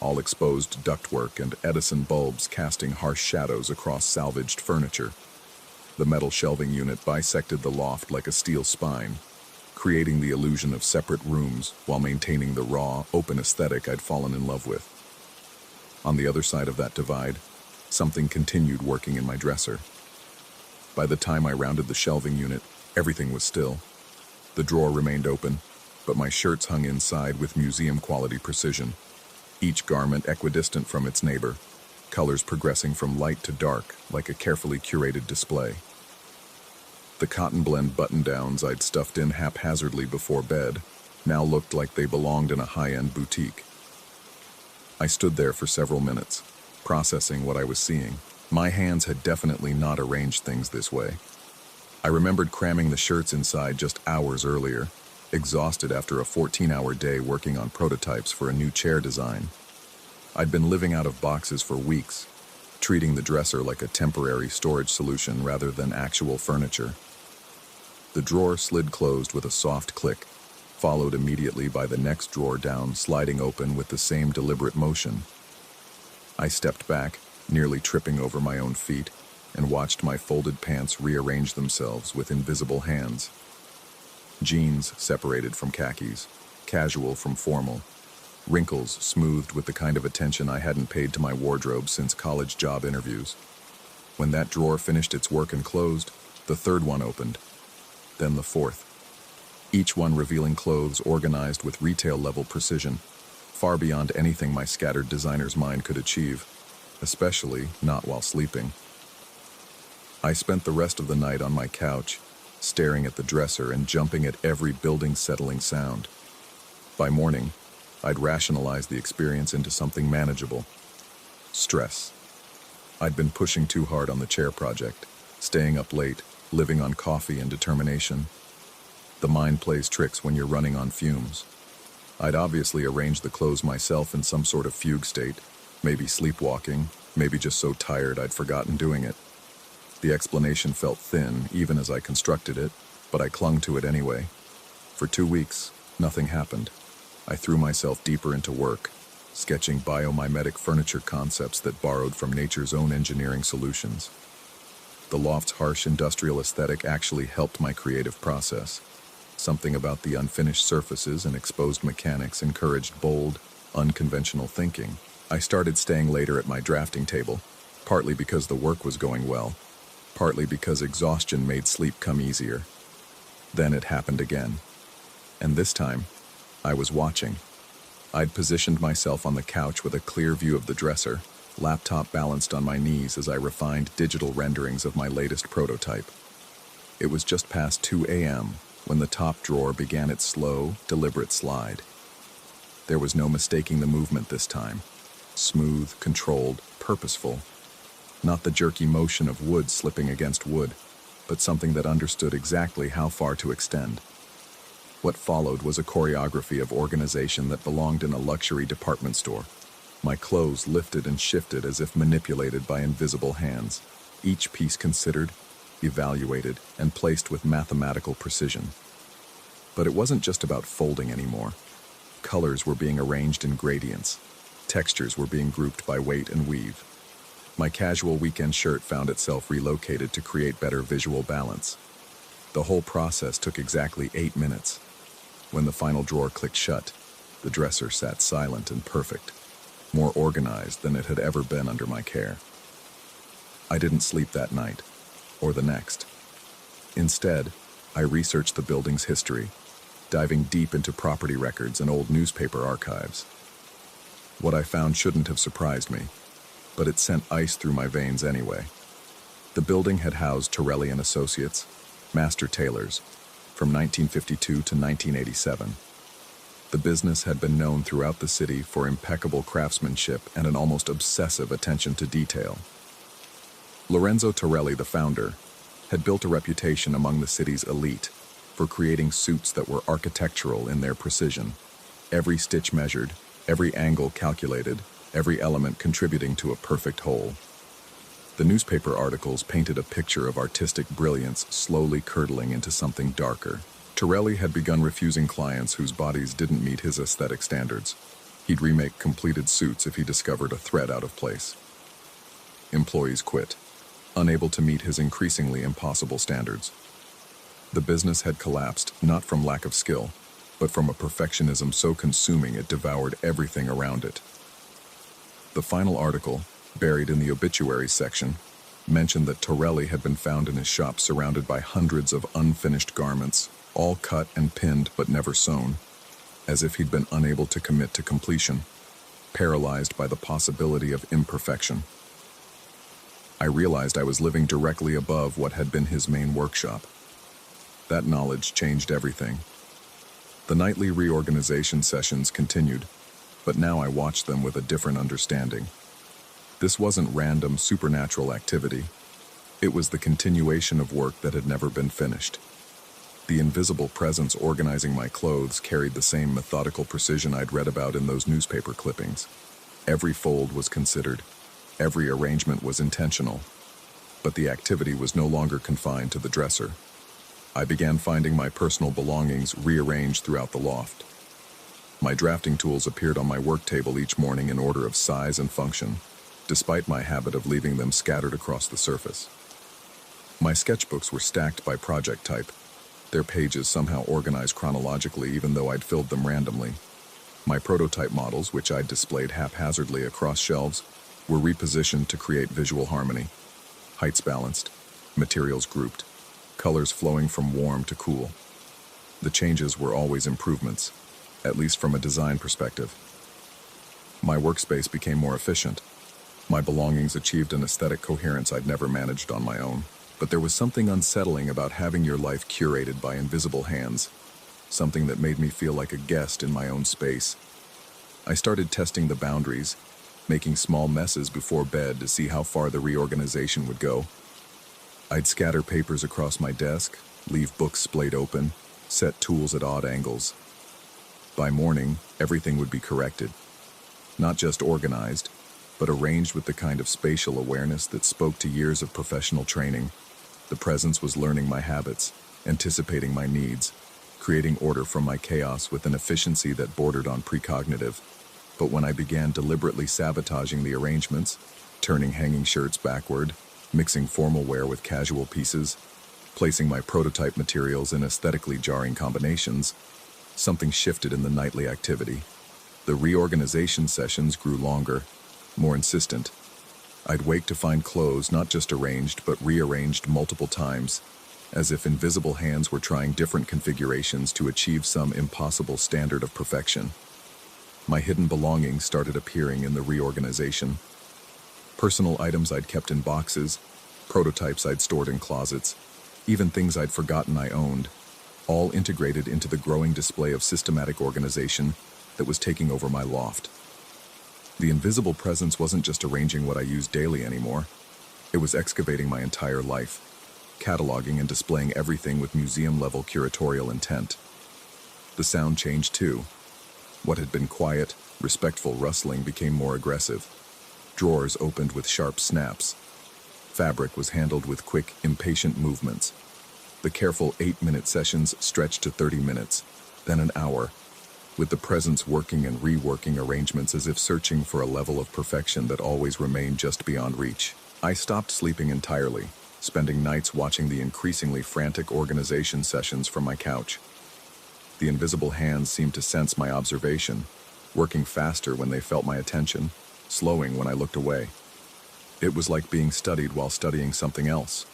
all exposed ductwork and Edison bulbs casting harsh shadows across salvaged furniture. The metal shelving unit bisected the loft like a steel spine, creating the illusion of separate rooms while maintaining the raw, open aesthetic I'd fallen in love with. On the other side of that divide, something continued working in my dresser. By the time I rounded the shelving unit, everything was still. The drawer remained open, but my shirts hung inside with museum-quality precision, each garment equidistant from its neighbor, colors progressing from light to dark like a carefully curated display. The cotton blend button-downs I'd stuffed in haphazardly before bed now looked like they belonged in a high-end boutique. I stood there for several minutes, processing what I was seeing. My hands had definitely not arranged things this way. I remembered cramming the shirts inside just hours earlier, exhausted after a 14-hour day working on prototypes for a new chair design. I'd been living out of boxes for weeks, treating the dresser like a temporary storage solution rather than actual furniture. The drawer slid closed with a soft click, followed immediately by the next drawer down sliding open with the same deliberate motion. I stepped back, nearly tripping over my own feet, and watched my folded pants rearrange themselves with invisible hands. Jeans separated from khakis, casual from formal, wrinkles smoothed with the kind of attention I hadn't paid to my wardrobe since college job interviews. When that drawer finished its work and closed, the third one opened, then the fourth. Each one revealing clothes organized with retail-level precision, far beyond anything my scattered designer's mind could achieve, especially not while sleeping. I spent the rest of the night on my couch, staring at the dresser and jumping at every building-settling sound. By morning, I'd rationalized the experience into something manageable. Stress. I'd been pushing too hard on the chair project, staying up late, living on coffee and determination. The mind plays tricks when you're running on fumes. I'd obviously arranged the clothes myself in some sort of fugue state, maybe sleepwalking, maybe just so tired I'd forgotten doing it. The explanation felt thin, even as I constructed it, but I clung to it anyway. For 2 weeks, nothing happened. I threw myself deeper into work, sketching biomimetic furniture concepts that borrowed from nature's own engineering solutions. The loft's harsh industrial aesthetic actually helped my creative process. Something about the unfinished surfaces and exposed mechanics encouraged bold, unconventional thinking. I started staying later at my drafting table, partly because the work was going well, partly because exhaustion made sleep come easier. Then it happened again. And this time, I was watching. I'd positioned myself on the couch with a clear view of the dresser, laptop balanced on my knees as I refined digital renderings of my latest prototype. It was just past 2 a.m. when the top drawer began its slow, deliberate slide. There was no mistaking the movement this time. Smooth, controlled, purposeful. Not the jerky motion of wood slipping against wood, but something that understood exactly how far to extend. What followed was a choreography of organization that belonged in a luxury department store. My clothes lifted and shifted as if manipulated by invisible hands, each piece considered, evaluated, and placed with mathematical precision. But it wasn't just about folding anymore. Colors were being arranged in gradients. Textures were being grouped by weight and weave. My casual weekend shirt found itself relocated to create better visual balance. The whole process took exactly 8 minutes. When the final drawer clicked shut, the dresser sat silent and perfect, more organized than it had ever been under my care. I didn't sleep that night, or the next. Instead, I researched the building's history, diving deep into property records and old newspaper archives. What I found shouldn't have surprised me, but it sent ice through my veins anyway. The building had housed Torelli & Associates, master tailors, from 1952 to 1987. The business had been known throughout the city for impeccable craftsmanship and an almost obsessive attention to detail. Lorenzo Torelli, the founder, had built a reputation among the city's elite for creating suits that were architectural in their precision, every stitch measured, every angle calculated, every element contributing to a perfect whole. The newspaper articles painted a picture of artistic brilliance slowly curdling into something darker. Torelli had begun refusing clients whose bodies didn't meet his aesthetic standards. He'd remake completed suits if he discovered a thread out of place. Employees quit, unable to meet his increasingly impossible standards. The business had collapsed not from lack of skill, but from a perfectionism so consuming it devoured everything around it. The final article, buried in the obituaries section, mentioned that Torelli had been found in his shop surrounded by hundreds of unfinished garments, all cut and pinned but never sewn, as if he'd been unable to commit to completion, paralyzed by the possibility of imperfection. I realized I was living directly above what had been his main workshop. That knowledge changed everything. The nightly reorganization sessions continued, but now I watched them with a different understanding. This wasn't random supernatural activity. It was the continuation of work that had never been finished. The invisible presence organizing my clothes carried the same methodical precision I'd read about in those newspaper clippings. Every fold was considered. Every arrangement was intentional. But the activity was no longer confined to the dresser. I began finding my personal belongings rearranged throughout the loft. My drafting tools appeared on my work table each morning in order of size and function, despite my habit of leaving them scattered across the surface. My sketchbooks were stacked by project type, their pages somehow organized chronologically even though I'd filled them randomly. My prototype models, which I'd displayed haphazardly across shelves, were repositioned to create visual harmony. Heights balanced, materials grouped, colors flowing from warm to cool. The changes were always improvements, at least from a design perspective. My workspace became more efficient. My belongings achieved an aesthetic coherence I'd never managed on my own. But there was something unsettling about having your life curated by invisible hands, something that made me feel like a guest in my own space. I started testing the boundaries, making small messes before bed to see how far the reorganization would go. I'd scatter papers across my desk, leave books splayed open, set tools at odd angles. By morning, everything would be corrected. Not just organized, but arranged with the kind of spatial awareness that spoke to years of professional training. The presence was learning my habits, anticipating my needs, creating order from my chaos with an efficiency that bordered on precognitive. But when I began deliberately sabotaging the arrangements, turning hanging shirts backward, mixing formal wear with casual pieces, placing my prototype materials in aesthetically jarring combinations, something shifted in the nightly activity. The reorganization sessions grew longer, more insistent. I'd wake to find clothes not just arranged but rearranged multiple times, as if invisible hands were trying different configurations to achieve some impossible standard of perfection. My hidden belongings started appearing in the reorganization. Personal items I'd kept in boxes, prototypes I'd stored in closets, even things I'd forgotten I owned, all integrated into the growing display of systematic organization that was taking over my loft. The invisible presence wasn't just arranging what I used daily anymore. It was excavating my entire life, cataloging and displaying everything with museum-level curatorial intent. The sound changed too. What had been quiet, respectful rustling became more aggressive. Drawers opened with sharp snaps. Fabric was handled with quick, impatient movements. The careful 8-minute sessions stretched to 30 minutes, then an hour, with the presence working and reworking arrangements as if searching for a level of perfection that always remained just beyond reach. I stopped sleeping entirely, spending nights watching the increasingly frantic organization sessions from my couch. The invisible hands seemed to sense my observation, working faster when they felt my attention, slowing when I looked away. It was like being studied while studying something else,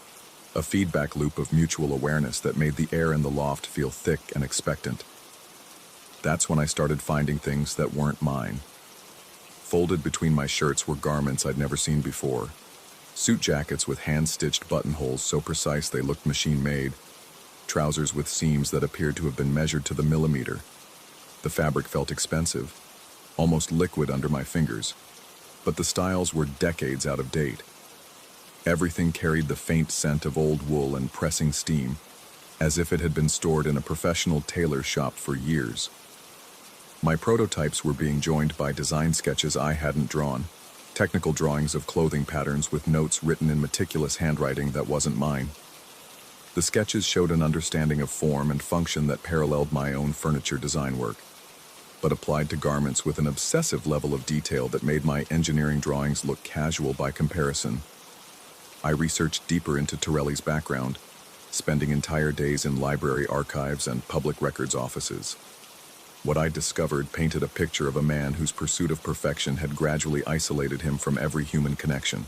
a feedback loop of mutual awareness that made the air in the loft feel thick and expectant. That's when I started finding things that weren't mine. Folded between my shirts were garments I'd never seen before. Suit jackets with hand-stitched buttonholes so precise they looked machine-made. Trousers with seams that appeared to have been measured to the millimeter. The fabric felt expensive, almost liquid under my fingers. But the styles were decades out of date. Everything carried the faint scent of old wool and pressing steam, as if it had been stored in a professional tailor shop for years. My prototypes were being joined by design sketches I hadn't drawn, technical drawings of clothing patterns with notes written in meticulous handwriting that wasn't mine. The sketches showed an understanding of form and function that paralleled my own furniture design work, but applied to garments with an obsessive level of detail that made my engineering drawings look casual by comparison. I researched deeper into Torelli's background, spending entire days in library archives and public records offices. What I discovered painted a picture of a man whose pursuit of perfection had gradually isolated him from every human connection.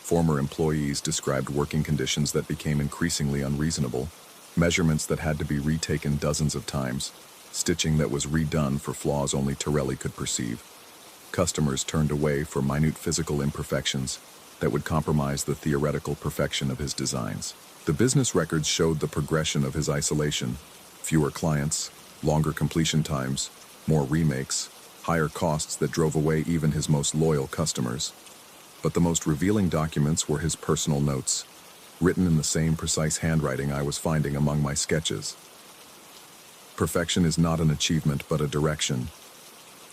Former employees described working conditions that became increasingly unreasonable, measurements that had to be retaken dozens of times, stitching that was redone for flaws only Torelli could perceive. Customers turned away for minute physical imperfections that would compromise the theoretical perfection of his designs. The business records showed the progression of his isolation: fewer clients, longer completion times, more remakes, higher costs that drove away even his most loyal customers. But the most revealing documents were his personal notes, written in the same precise handwriting I was finding among my sketches. Perfection is not an achievement but a direction.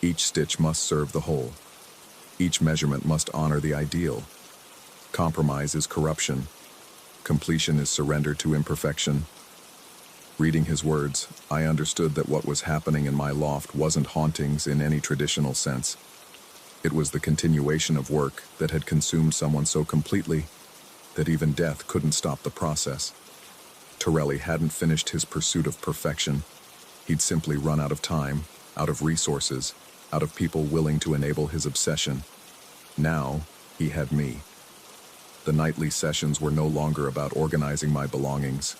Each stitch must serve the whole. Each measurement must honor the ideal. Compromise is corruption. Completion is surrender to imperfection. Reading his words, I understood that what was happening in my loft wasn't hauntings in any traditional sense. It was the continuation of work that had consumed someone so completely that even death couldn't stop the process. Torelli hadn't finished his pursuit of perfection. He'd simply run out of time, out of resources, out of people willing to enable his obsession. Now, he had me. The nightly sessions were no longer about organizing my belongings.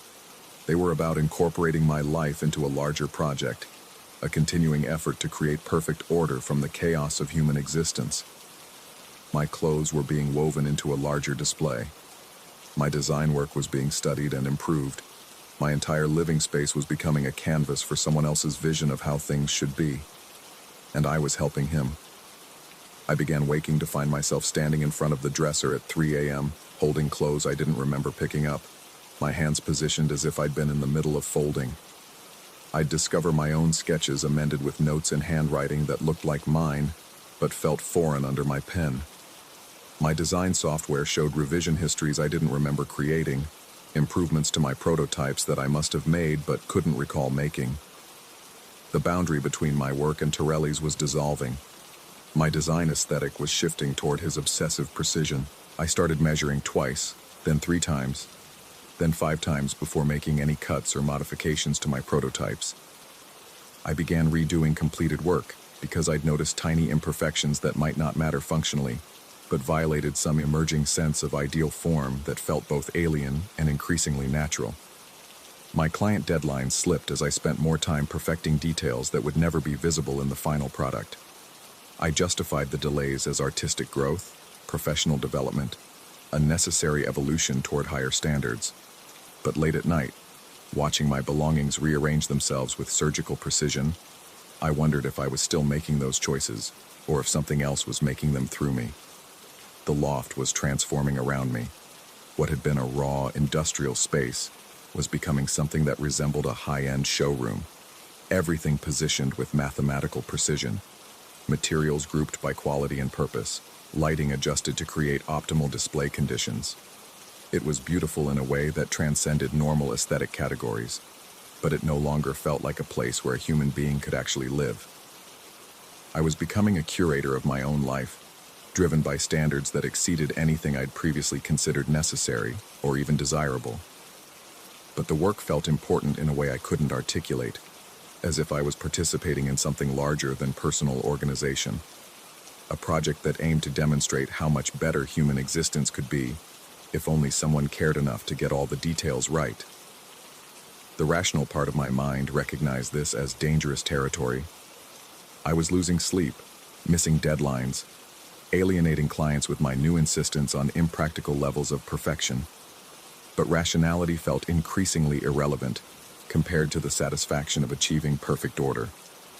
They were about incorporating my life into a larger project, a continuing effort to create perfect order from the chaos of human existence. My clothes were being woven into a larger display. My design work was being studied and improved. My entire living space was becoming a canvas for someone else's vision of how things should be. And I was helping him. I began waking to find myself standing in front of the dresser at 3 a.m., holding clothes I didn't remember picking up, my hands positioned as if I'd been in the middle of folding. I'd discover my own sketches amended with notes and handwriting that looked like mine, but felt foreign under my pen. My design software showed revision histories I didn't remember creating, improvements to my prototypes that I must have made but couldn't recall making. The boundary between my work and Torelli's was dissolving. My design aesthetic was shifting toward his obsessive precision. I started measuring twice, then 3 times, then 5 times before making any cuts or modifications to my prototypes. I began redoing completed work because I'd noticed tiny imperfections that might not matter functionally, but violated some emerging sense of ideal form that felt both alien and increasingly natural. My client deadlines slipped as I spent more time perfecting details that would never be visible in the final product. I justified the delays as artistic growth, professional development, a necessary evolution toward higher standards. But late at night, watching my belongings rearrange themselves with surgical precision, I wondered if I was still making those choices, or if something else was making them through me. The loft was transforming around me. What had been a raw, industrial space was becoming something that resembled a high-end showroom. Everything positioned with mathematical precision, materials grouped by quality and purpose, lighting adjusted to create optimal display conditions. It was beautiful in a way that transcended normal aesthetic categories, but it no longer felt like a place where a human being could actually live. I was becoming a curator of my own life, driven by standards that exceeded anything I'd previously considered necessary or even desirable. But the work felt important in a way I couldn't articulate, as if I was participating in something larger than personal organization. A project that aimed to demonstrate how much better human existence could be if only someone cared enough to get all the details right. The rational part of my mind recognized this as dangerous territory. I was losing sleep, missing deadlines, alienating clients with my new insistence on impractical levels of perfection. But rationality felt increasingly irrelevant compared to the satisfaction of achieving perfect order,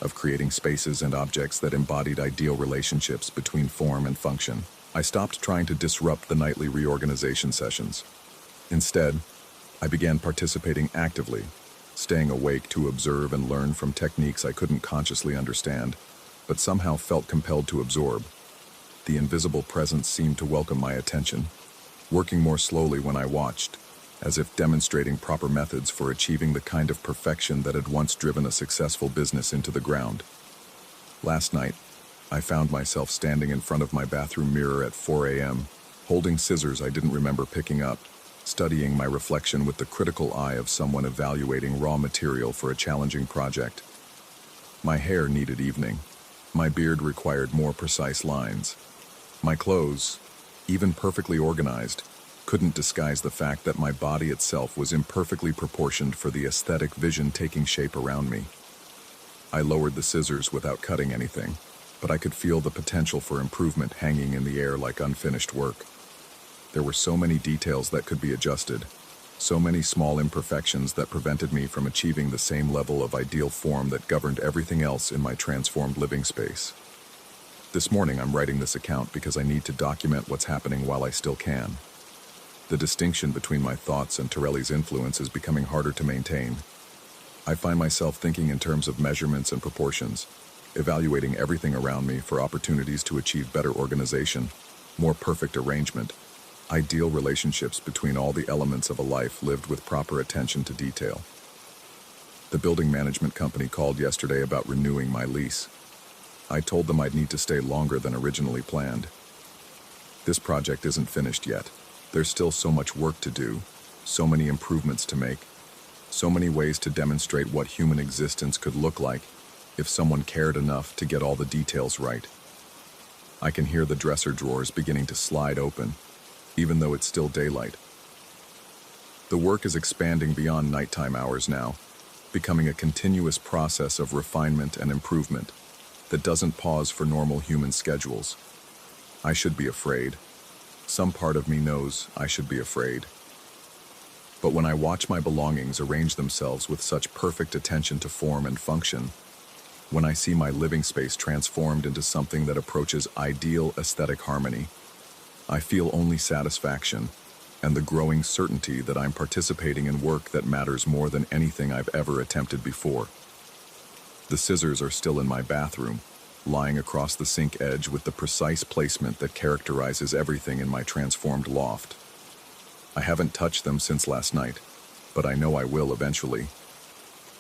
of creating spaces and objects that embodied ideal relationships between form and function. I stopped trying to disrupt the nightly reorganization sessions. Instead, I began participating actively, staying awake to observe and learn from techniques I couldn't consciously understand, but somehow felt compelled to absorb. The invisible presence seemed to welcome my attention, working more slowly when I watched, as if demonstrating proper methods for achieving the kind of perfection that had once driven a successful business into the ground. Last night, I found myself standing in front of my bathroom mirror at 4 a.m., holding scissors I didn't remember picking up, studying my reflection with the critical eye of someone evaluating raw material for a challenging project. My hair needed evening. My beard required more precise lines. My clothes, even perfectly organized, couldn't disguise the fact that my body itself was imperfectly proportioned for the aesthetic vision taking shape around me. I lowered the scissors without cutting anything, but I could feel the potential for improvement hanging in the air like unfinished work. There were so many details that could be adjusted, so many small imperfections that prevented me from achieving the same level of ideal form that governed everything else in my transformed living space. This morning I'm writing this account because I need to document what's happening while I still can. The distinction between my thoughts and Torelli's influence is becoming harder to maintain. I find myself thinking in terms of measurements and proportions, evaluating everything around me for opportunities to achieve better organization, more perfect arrangement, ideal relationships between all the elements of a life lived with proper attention to detail. The building management company called yesterday about renewing my lease. I told them I'd need to stay longer than originally planned. This project isn't finished yet. There's still so much work to do, so many improvements to make, so many ways to demonstrate what human existence could look like, if someone cared enough to get all the details right. I can hear the dresser drawers beginning to slide open, even though it's still daylight. The work is expanding beyond nighttime hours now, becoming a continuous process of refinement and improvement that doesn't pause for normal human schedules. I should be afraid. Some part of me knows I should be afraid. But when I watch my belongings arrange themselves with such perfect attention to form and function, when I see my living space transformed into something that approaches ideal aesthetic harmony, I feel only satisfaction and the growing certainty that I'm participating in work that matters more than anything I've ever attempted before. The scissors are still in my bathroom, lying across the sink edge with the precise placement that characterizes everything in my transformed loft. I haven't touched them since last night, but I know I will eventually.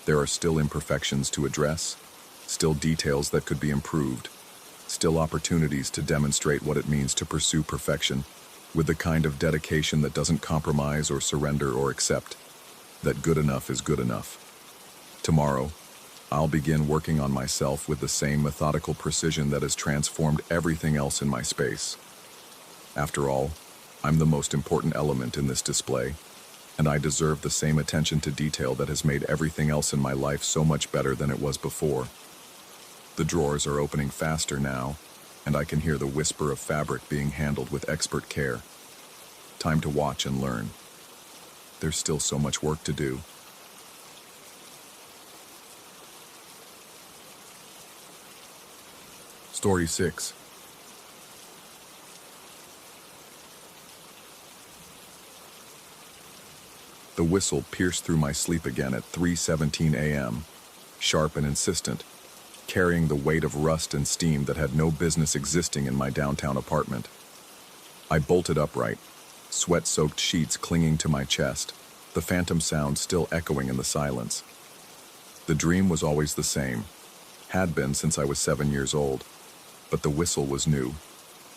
There are still imperfections to address, still details that could be improved, still opportunities to demonstrate what it means to pursue perfection with the kind of dedication that doesn't compromise or surrender or accept that good enough is good enough. Tomorrow, I'll begin working on myself with the same methodical precision that has transformed everything else in my space. After all, I'm the most important element in this display, and I deserve the same attention to detail that has made everything else in my life so much better than it was before. The drawers are opening faster now, and I can hear the whisper of fabric being handled with expert care. Time to watch and learn. There's still so much work to do. Story 6. The whistle pierced through my sleep again at 3:17 a.m., sharp and insistent, carrying the weight of rust and steam that had no business existing in my downtown apartment. I bolted upright, sweat-soaked sheets clinging to my chest, the phantom sound still echoing in the silence. The dream was always the same, had been since I was 7 years old, but the whistle was new,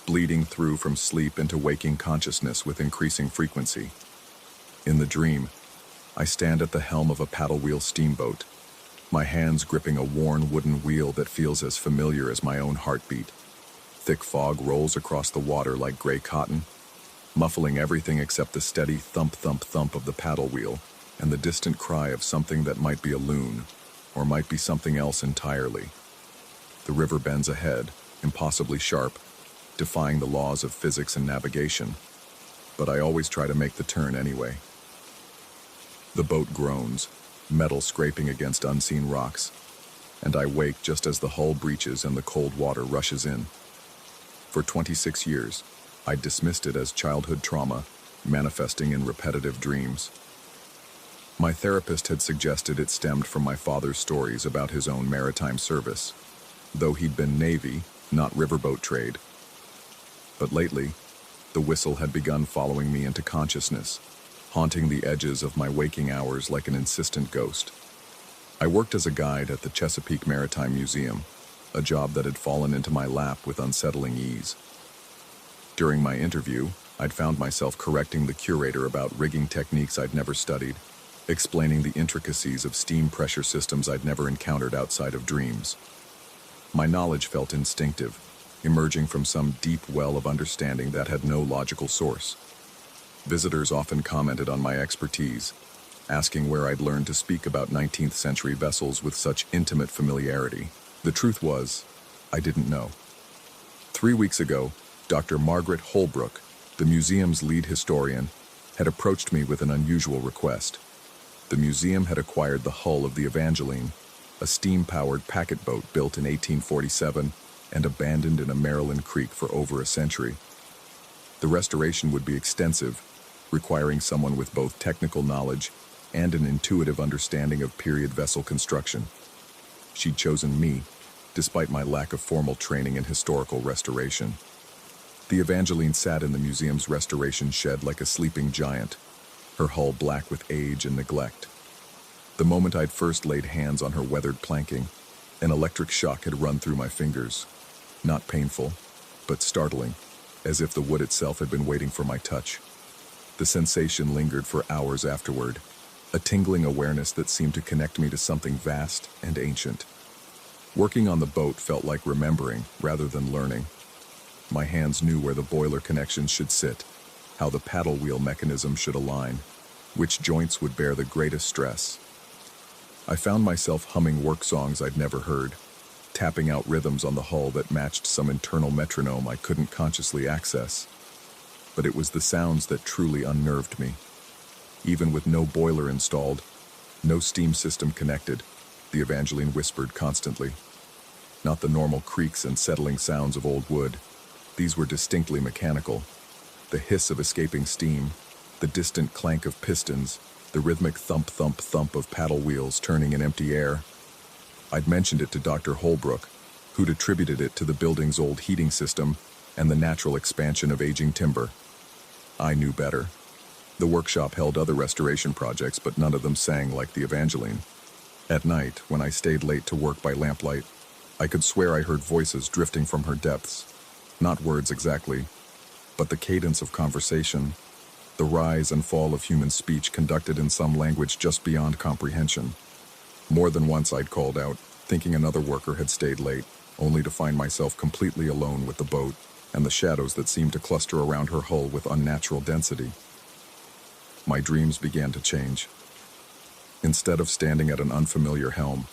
bleeding through from sleep into waking consciousness with increasing frequency. In the dream, I stand at the helm of a paddle-wheel steamboat, my hands gripping a worn wooden wheel that feels as familiar as my own heartbeat. Thick fog rolls across the water like gray cotton, muffling everything except the steady thump-thump-thump of the paddle wheel and the distant cry of something that might be a loon, or might be something else entirely. The river bends ahead, impossibly sharp, defying the laws of physics and navigation, but I always try to make the turn anyway. The boat groans, metal scraping against unseen rocks, and I wake just as the hull breaches and the cold water rushes in. For 26 years, I dismissed it as childhood trauma, manifesting in repetitive dreams. My therapist had suggested it stemmed from my father's stories about his own maritime service, though he'd been Navy, not riverboat trade. But lately, the whistle had begun following me into consciousness, haunting the edges of my waking hours like an insistent ghost. I worked as a guide at the Chesapeake Maritime Museum, a job that had fallen into my lap with unsettling ease. During my interview, I'd found myself correcting the curator about rigging techniques I'd never studied, explaining the intricacies of steam pressure systems I'd never encountered outside of dreams. My knowledge felt instinctive, emerging from some deep well of understanding that had no logical source. Visitors often commented on my expertise, asking where I'd learned to speak about 19th century vessels with such intimate familiarity. The truth was, I didn't know. 3 weeks ago, Dr. Margaret Holbrook, the museum's lead historian, had approached me with an unusual request. The museum had acquired the hull of the Evangeline, a steam-powered packet boat built in 1847 and abandoned in a Maryland creek for over a century. The restoration would be extensive, requiring someone with both technical knowledge and an intuitive understanding of period vessel construction. She'd chosen me, despite my lack of formal training in historical restoration. The Evangeline sat in the museum's restoration shed like a sleeping giant, her hull black with age and neglect. The moment I'd first laid hands on her weathered planking, an electric shock had run through my fingers. Not painful, but startling, as if the wood itself had been waiting for my touch. The sensation lingered for hours afterward, a tingling awareness that seemed to connect me to something vast and ancient. Working on the boat felt like remembering rather than learning. My hands knew where the boiler connections should sit, how the paddle wheel mechanism should align, which joints would bear the greatest stress. I found myself humming work songs I'd never heard, tapping out rhythms on the hull that matched some internal metronome I couldn't consciously access. But it was the sounds that truly unnerved me. Even with no boiler installed, no steam system connected, the Evangeline whispered constantly. Not the normal creaks and settling sounds of old wood. These were distinctly mechanical. The hiss of escaping steam, the distant clank of pistons, the rhythmic thump-thump-thump of paddle wheels turning in empty air. I'd mentioned it to Dr. Holbrook, who'd attributed it to the building's old heating system and the natural expansion of aging timber. I knew better. The workshop held other restoration projects, but none of them sang like the Evangeline. At night, when I stayed late to work by lamplight, I could swear I heard voices drifting from her depths. Not words exactly, but the cadence of conversation, the rise and fall of human speech conducted in some language just beyond comprehension. More than once I'd called out, thinking another worker had stayed late, only to find myself completely alone with the boat and the shadows that seemed to cluster around her hull with unnatural density. My dreams began to change. Instead of standing at an unfamiliar helm,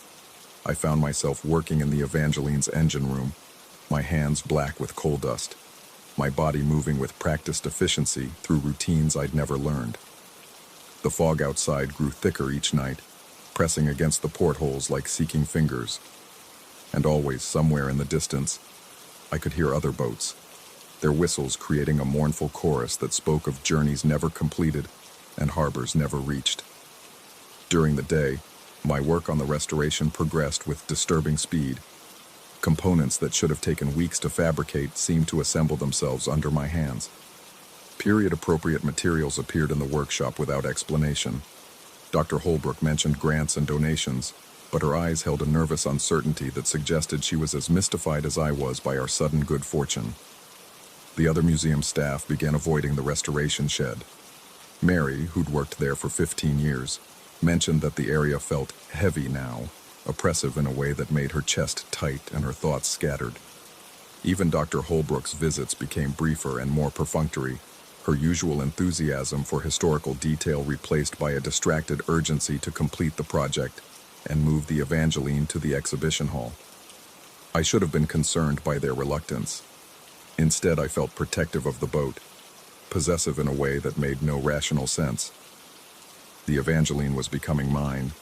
I found myself working in the Evangeline's engine room, my hands black with coal dust, my body moving with practiced efficiency through routines I'd never learned. The fog outside grew thicker each night, pressing against the portholes like seeking fingers. And always, somewhere in the distance, I could hear other boats, their whistles creating a mournful chorus that spoke of journeys never completed and harbors never reached. During the day, my work on the restoration progressed with disturbing speed. Components that should have taken weeks to fabricate seemed to assemble themselves under my hands. Period-appropriate materials appeared in the workshop without explanation. Dr. Holbrook mentioned grants and donations, but her eyes held a nervous uncertainty that suggested she was as mystified as I was by our sudden good fortune. The other museum staff began avoiding the restoration shed. Mary, who'd worked there for 15 years, mentioned that the area felt heavy now, oppressive in a way that made her chest tight and her thoughts scattered. Even Dr. Holbrook's visits became briefer and more perfunctory, her usual enthusiasm for historical detail replaced by a distracted urgency to complete the project and move the Evangeline to the exhibition hall. I should have been concerned by their reluctance. Instead, I felt protective of the boat, possessive in a way that made no rational sense. The Evangeline was becoming mine,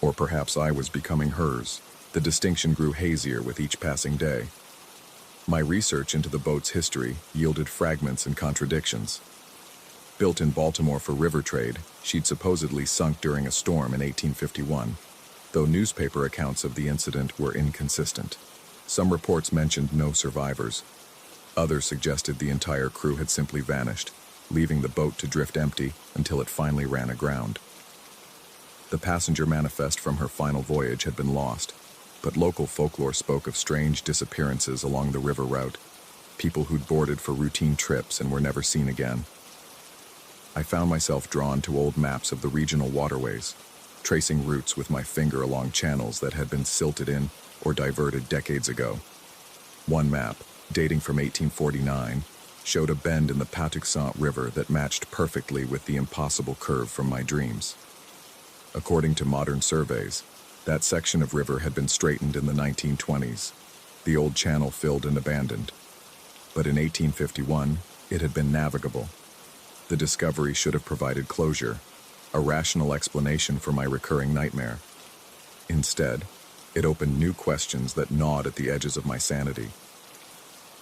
or perhaps I was becoming hers. The distinction grew hazier with each passing day. My research into the boat's history yielded fragments and contradictions. Built in Baltimore for river trade, she'd supposedly sunk during a storm in 1851, though newspaper accounts of the incident were inconsistent. Some reports mentioned no survivors. Others suggested the entire crew had simply vanished, leaving the boat to drift empty until it finally ran aground. The passenger manifest from her final voyage had been lost, but local folklore spoke of strange disappearances along the river route, people who'd boarded for routine trips and were never seen again. I found myself drawn to old maps of the regional waterways, tracing routes with my finger along channels that had been silted in or diverted decades ago. One map, dating from 1849, showed a bend in the Patuxent River that matched perfectly with the impossible curve from my dreams. According to modern surveys, that section of river had been straightened in the 1920s, the old channel filled and abandoned. But in 1851, it had been navigable. The discovery should have provided closure, a rational explanation for my recurring nightmare. Instead, it opened new questions that gnawed at the edges of my sanity.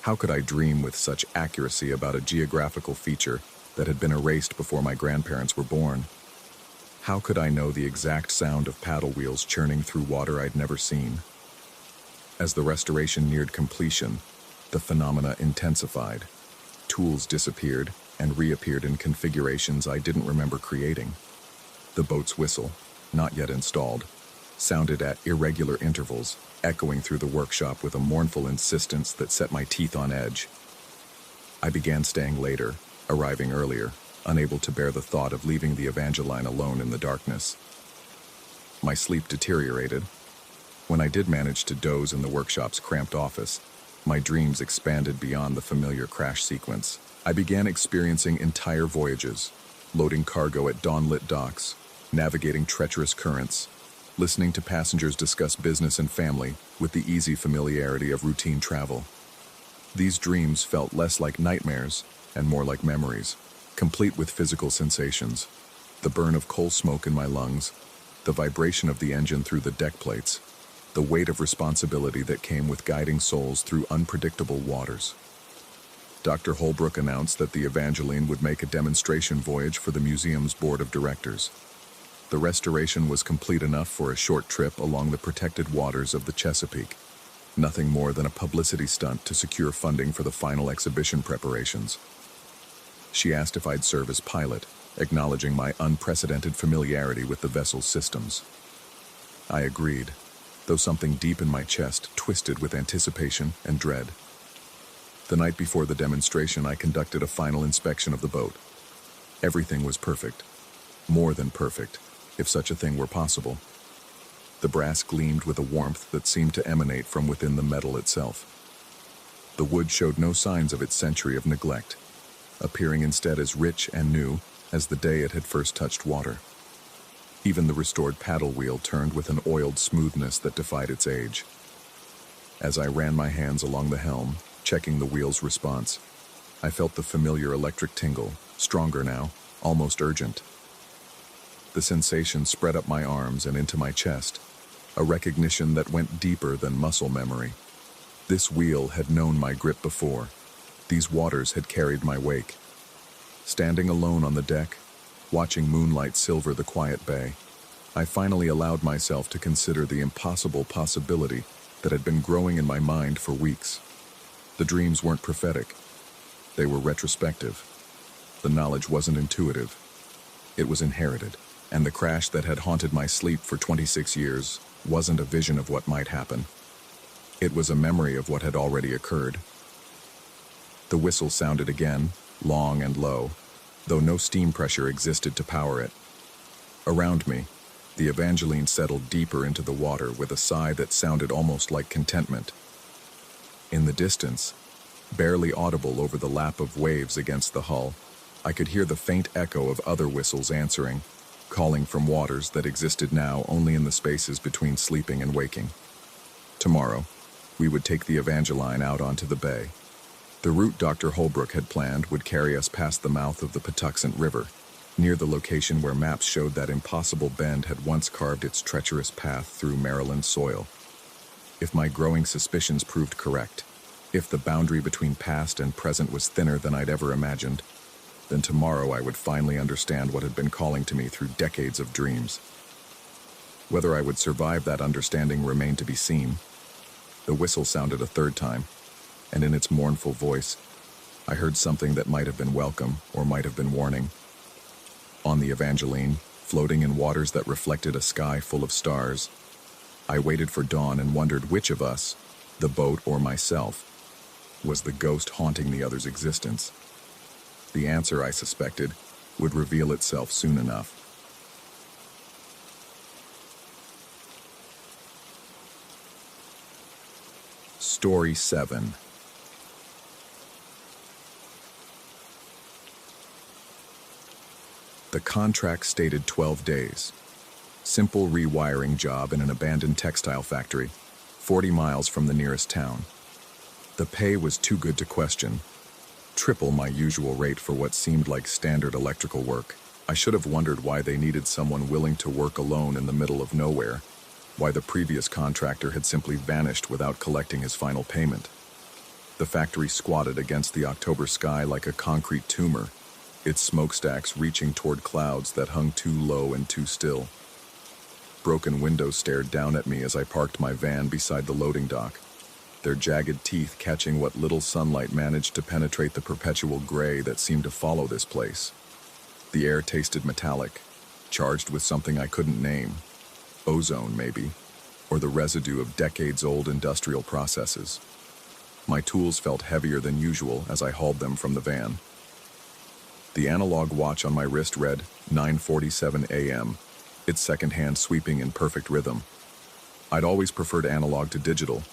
How could I dream with such accuracy about a geographical feature that had been erased before my grandparents were born? How could I know the exact sound of paddle wheels churning through water I'd never seen? As the restoration neared completion, the phenomena intensified. Tools disappeared and reappeared in configurations I didn't remember creating. The boat's whistle, not yet installed, sounded at irregular intervals, echoing through the workshop with a mournful insistence that set my teeth on edge. I began staying later, arriving earlier, unable to bear the thought of leaving the Evangeline alone in the darkness. My sleep deteriorated. When I did manage to doze in the workshop's cramped office, my dreams expanded beyond the familiar crash sequence. I began experiencing entire voyages, loading cargo at dawn-lit docks, navigating treacherous currents, listening to passengers discuss business and family with the easy familiarity of routine travel. These dreams felt less like nightmares and more like memories, complete with physical sensations. The burn of coal smoke in my lungs, the vibration of the engine through the deck plates, the weight of responsibility that came with guiding souls through unpredictable waters. Dr. Holbrook announced that the Evangeline would make a demonstration voyage for the museum's board of directors. The restoration was complete enough for a short trip along the protected waters of the Chesapeake. Nothing more than a publicity stunt to secure funding for the final exhibition preparations. She asked if I'd serve as pilot, acknowledging my unprecedented familiarity with the vessel's systems. I agreed, though something deep in my chest twisted with anticipation and dread. The night before the demonstration, I conducted a final inspection of the boat. Everything was perfect. More than perfect, if such a thing were possible. The brass gleamed with a warmth that seemed to emanate from within the metal itself. The wood showed no signs of its century of neglect, appearing instead as rich and new as the day it had first touched water. Even the restored paddle wheel turned with an oiled smoothness that defied its age. As I ran my hands along the helm, checking the wheel's response, I felt the familiar electric tingle, stronger now, almost urgent. The sensation spread up my arms and into my chest, a recognition that went deeper than muscle memory. This wheel had known my grip before. These waters had carried my wake. Standing alone on the deck, watching moonlight silver the quiet bay, I finally allowed myself to consider the impossible possibility that had been growing in my mind for weeks. The dreams weren't prophetic. They were retrospective. The knowledge wasn't intuitive. It was inherited, and the crash that had haunted my sleep for 26 years wasn't a vision of what might happen. It was a memory of what had already occurred. The whistle sounded again, long and low, though no steam pressure existed to power it. Around me, the Evangeline settled deeper into the water with a sigh that sounded almost like contentment. In the distance, barely audible over the lap of waves against the hull, I could hear the faint echo of other whistles answering, calling from waters that existed now only in the spaces between sleeping and waking. Tomorrow, we would take the Evangeline out onto the bay. The route Dr. Holbrook had planned would carry us past the mouth of the Patuxent River, near the location where maps showed that impossible bend had once carved its treacherous path through Maryland soil. If my growing suspicions proved correct, if the boundary between past and present was thinner than I'd ever imagined, then tomorrow I would finally understand what had been calling to me through decades of dreams. Whether I would survive that understanding remained to be seen. The whistle sounded a third time, and in its mournful voice, I heard something that might have been welcome or might have been warning. On the Evangeline, floating in waters that reflected a sky full of stars, I waited for dawn and wondered which of us, the boat or myself, was the ghost haunting the other's existence. The answer, I suspected, would reveal itself soon enough. Story 7. The contract stated 12 days. Simple rewiring job in an abandoned textile factory, 40 miles from the nearest town. The pay was too good to question. Triple my usual rate for what seemed like standard electrical work. I should have wondered why they needed someone willing to work alone in the middle of nowhere, why the previous contractor had simply vanished without collecting his final payment. The factory squatted against the October sky like a concrete tumor, its smokestacks reaching toward clouds that hung too low and too still. Broken windows stared down at me as I parked my van beside the loading dock, their jagged teeth catching what little sunlight managed to penetrate the perpetual gray that seemed to follow this place. The air tasted metallic, charged with something I couldn't name. Ozone, maybe, or the residue of decades-old industrial processes. My tools felt heavier than usual as I hauled them from the van. The analog watch on my wrist read 9:47 a.m., its second hand sweeping in perfect rhythm. I'd always preferred analog to digital.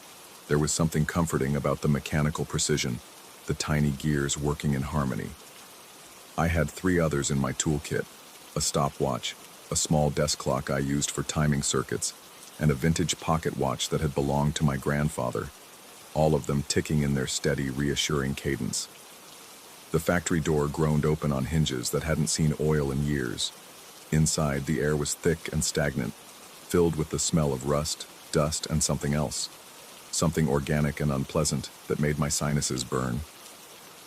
There was something comforting about the mechanical precision, the tiny gears working in harmony. I had 3 others in my toolkit: a stopwatch, a small desk clock I used for timing circuits, and a vintage pocket watch that had belonged to my grandfather, all of them ticking in their steady, reassuring cadence. The factory door groaned open on hinges that hadn't seen oil in years. Inside, the air was thick and stagnant, filled with the smell of rust, dust, and something else. Something organic and unpleasant that made my sinuses burn.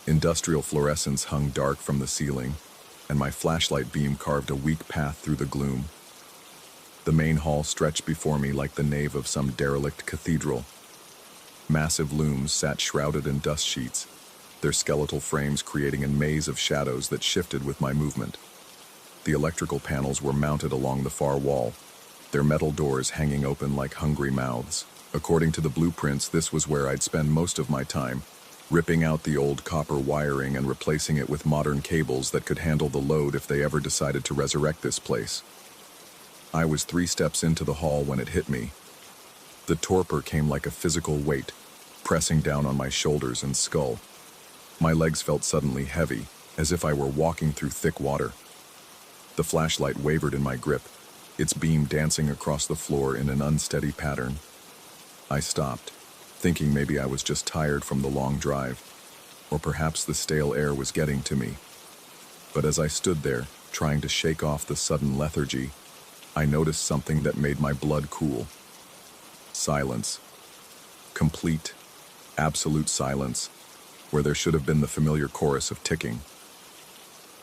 Industrial fluorescence hung dark from the ceiling, and my flashlight beam carved a weak path through the gloom. The main hall stretched before me like the nave of some derelict cathedral. Massive looms sat shrouded in dust sheets, their skeletal frames creating a maze of shadows that shifted with my movement. The electrical panels were mounted along the far wall, their metal doors hanging open like hungry mouths. According to the blueprints, this was where I'd spend most of my time, ripping out the old copper wiring and replacing it with modern cables that could handle the load if they ever decided to resurrect this place. I was 3 steps into the hall when it hit me. The torpor came like a physical weight, pressing down on my shoulders and skull. My legs felt suddenly heavy, as if I were walking through thick water. The flashlight wavered in my grip, its beam dancing across the floor in an unsteady pattern. I stopped, thinking maybe I was just tired from the long drive, or perhaps the stale air was getting to me. But as I stood there, trying to shake off the sudden lethargy, I noticed something that made my blood cool. Silence. Complete, absolute silence, where there should have been the familiar chorus of ticking.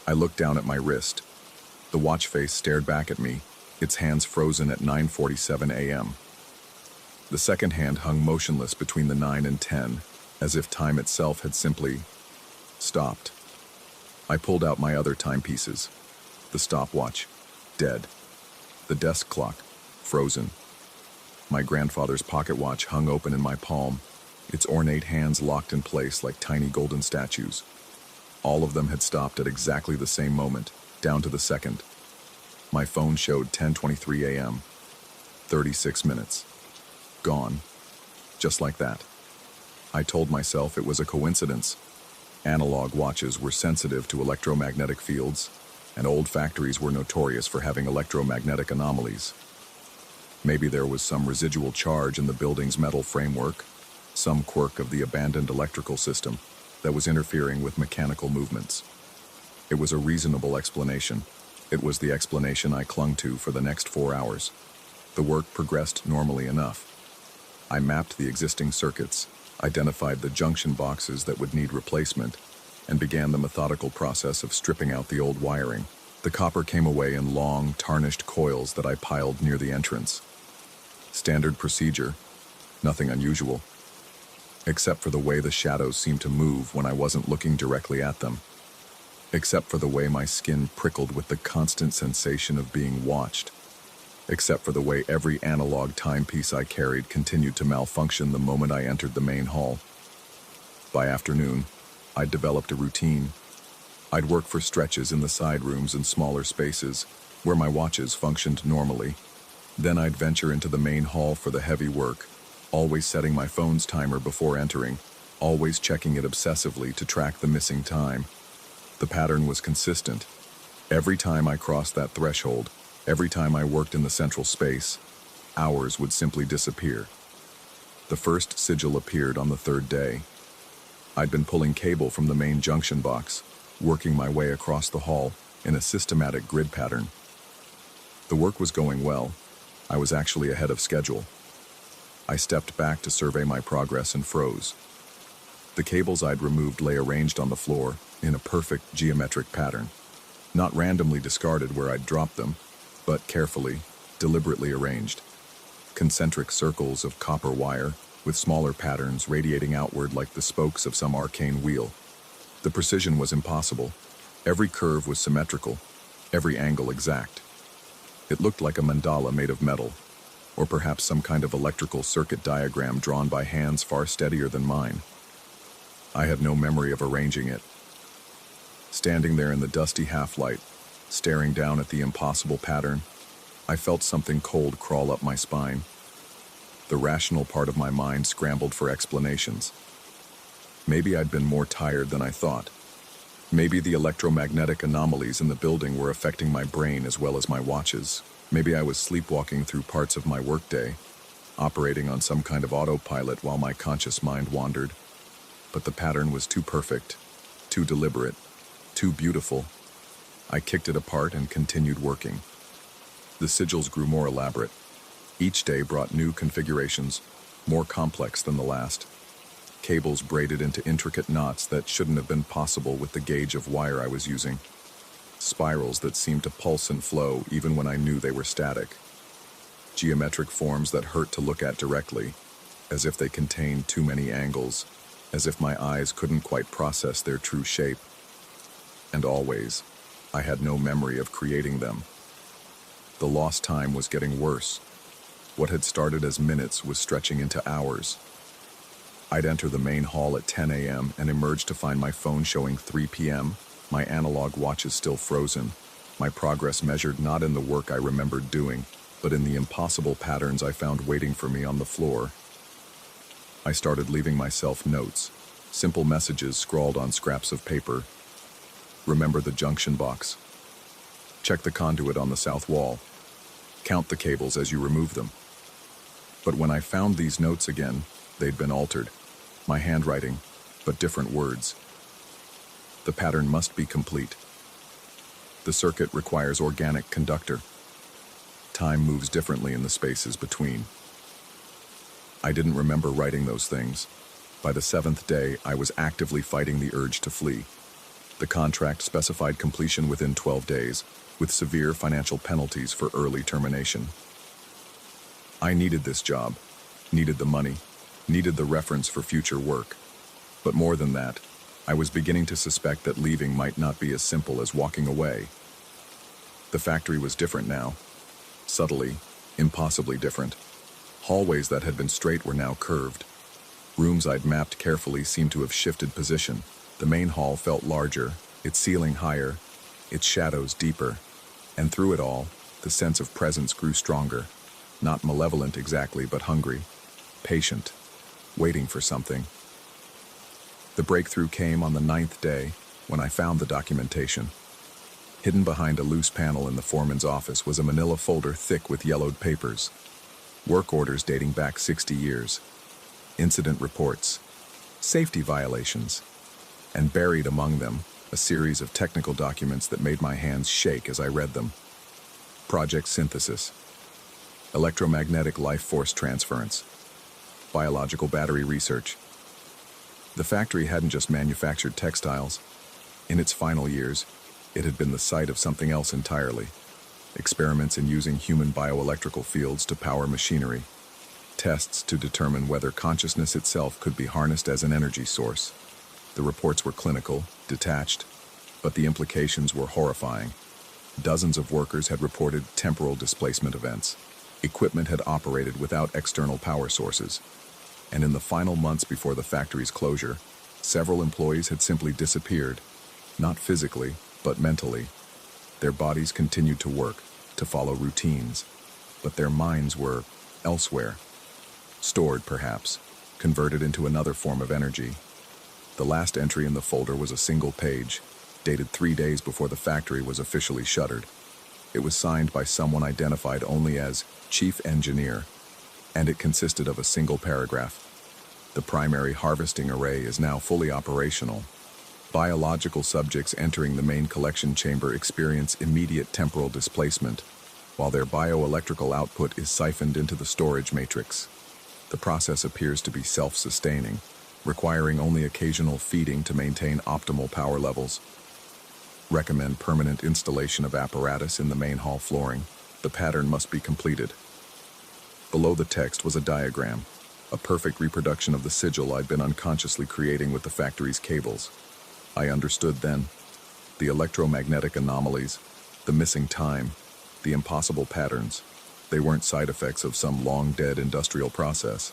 I looked down at my wrist. The watch face stared back at me, its hands frozen at 9:47 a.m. The second hand hung motionless between the 9 and 10, as if time itself had simply stopped. I pulled out my other timepieces. The stopwatch, dead. The desk clock, frozen. My grandfather's pocket watch hung open in my palm, its ornate hands locked in place like tiny golden statues. All of them had stopped at exactly the same moment, down to the second. My phone showed 10:23 a.m. 36 minutes. Gone. Just like that. I told myself it was a coincidence. Analog watches were sensitive to electromagnetic fields, and old factories were notorious for having electromagnetic anomalies. Maybe there was some residual charge in the building's metal framework, some quirk of the abandoned electrical system that was interfering with mechanical movements. It was a reasonable explanation. It was the explanation I clung to for the next 4 hours. The work progressed normally enough. I mapped the existing circuits, identified the junction boxes that would need replacement, and began the methodical process of stripping out the old wiring. The copper came away in long, tarnished coils that I piled near the entrance. Standard procedure, nothing unusual, except for the way the shadows seemed to move when I wasn't looking directly at them, except for the way my skin prickled with the constant sensation of being watched, except for the way every analog timepiece I carried continued to malfunction the moment I entered the main hall. By afternoon, I'd developed a routine. I'd work for stretches in the side rooms and smaller spaces, where my watches functioned normally. Then I'd venture into the main hall for the heavy work, always setting my phone's timer before entering, always checking it obsessively to track the missing time. The pattern was consistent. Every time I crossed that threshold, every time I worked in the central space, hours would simply disappear. The first sigil appeared on the 3rd day. I'd been pulling cable from the main junction box, working my way across the hall in a systematic grid pattern. The work was going well. I was actually ahead of schedule. I stepped back to survey my progress and froze. The cables I'd removed lay arranged on the floor in a perfect geometric pattern, not randomly discarded where I'd dropped them, but carefully, deliberately arranged. Concentric circles of copper wire with smaller patterns radiating outward like the spokes of some arcane wheel. The precision was impossible. Every curve was symmetrical, every angle exact. It looked like a mandala made of metal, or perhaps some kind of electrical circuit diagram drawn by hands far steadier than mine. I had no memory of arranging it. Standing there in the dusty half-light, staring down at the impossible pattern, I felt something cold crawl up my spine. The rational part of my mind scrambled for explanations. Maybe I'd been more tired than I thought. Maybe the electromagnetic anomalies in the building were affecting my brain as well as my watches. Maybe I was sleepwalking through parts of my workday, operating on some kind of autopilot while my conscious mind wandered. But the pattern was too perfect, too deliberate, too beautiful. I kicked it apart and continued working. The sigils grew more elaborate. Each day brought new configurations, more complex than the last. Cables braided into intricate knots that shouldn't have been possible with the gauge of wire I was using. Spirals that seemed to pulse and flow even when I knew they were static. Geometric forms that hurt to look at directly, as if they contained too many angles, as if my eyes couldn't quite process their true shape. And always, I had no memory of creating them. The lost time was getting worse. What had started as minutes was stretching into hours. I'd enter the main hall at 10 a.m. and emerge to find my phone showing 3 p.m., my analog watches still frozen, my progress measured not in the work I remembered doing, but in the impossible patterns I found waiting for me on the floor. I started leaving myself notes, simple messages scrawled on scraps of paper. Remember the junction box. Check the conduit on the south wall. Count the cables as you remove them. But when I found these notes again, they'd been altered. My handwriting, but different words. The pattern must be complete. The circuit requires organic conductor. Time moves differently in the spaces between. I didn't remember writing those things. By the 7th day, I was actively fighting the urge to flee. The contract specified completion within 12 days, with severe financial penalties for early termination. I needed this job, needed the money, needed the reference for future work. But more than that, I was beginning to suspect that leaving might not be as simple as walking away. The factory was different now. Subtly, impossibly different. Hallways that had been straight were now curved. Rooms I'd mapped carefully seemed to have shifted position. The main hall felt larger, its ceiling higher, its shadows deeper. And through it all, the sense of presence grew stronger. Not malevolent exactly, but hungry, patient, waiting for something. The breakthrough came on the 9th day, when I found the documentation. Hidden behind a loose panel in the foreman's office was a manila folder thick with yellowed papers. Work orders dating back 60 years. Incident reports. Safety violations. And buried among them, a series of technical documents that made my hands shake as I read them. Project synthesis. Electromagnetic life force transference. Biological battery research. The factory hadn't just manufactured textiles. In its final years, it had been the site of something else entirely. Experiments in using human bioelectrical fields to power machinery. Tests to determine whether consciousness itself could be harnessed as an energy source. The reports were clinical, detached, but the implications were horrifying. Dozens of workers had reported temporal displacement events. Equipment had operated without external power sources. And in the final months before the factory's closure, several employees had simply disappeared, not physically, but mentally. Their bodies continued to work, to follow routines, but their minds were elsewhere. Stored, perhaps, converted into another form of energy. The last entry in the folder was a single page, dated 3 days before the factory was officially shuttered. It was signed by someone identified only as Chief Engineer, and it consisted of a single paragraph. The primary harvesting array is now fully operational. Biological subjects entering the main collection chamber experience immediate temporal displacement, while their bioelectrical output is siphoned into the storage matrix. The process appears to be self-sustaining, requiring only occasional feeding to maintain optimal power levels. Recommend permanent installation of apparatus in the main hall flooring. The pattern must be completed. Below the text was a diagram, a perfect reproduction of the sigil I'd been unconsciously creating with the factory's cables. I understood then. The electromagnetic anomalies, the missing time, the impossible patterns, they weren't side effects of some long-dead industrial process.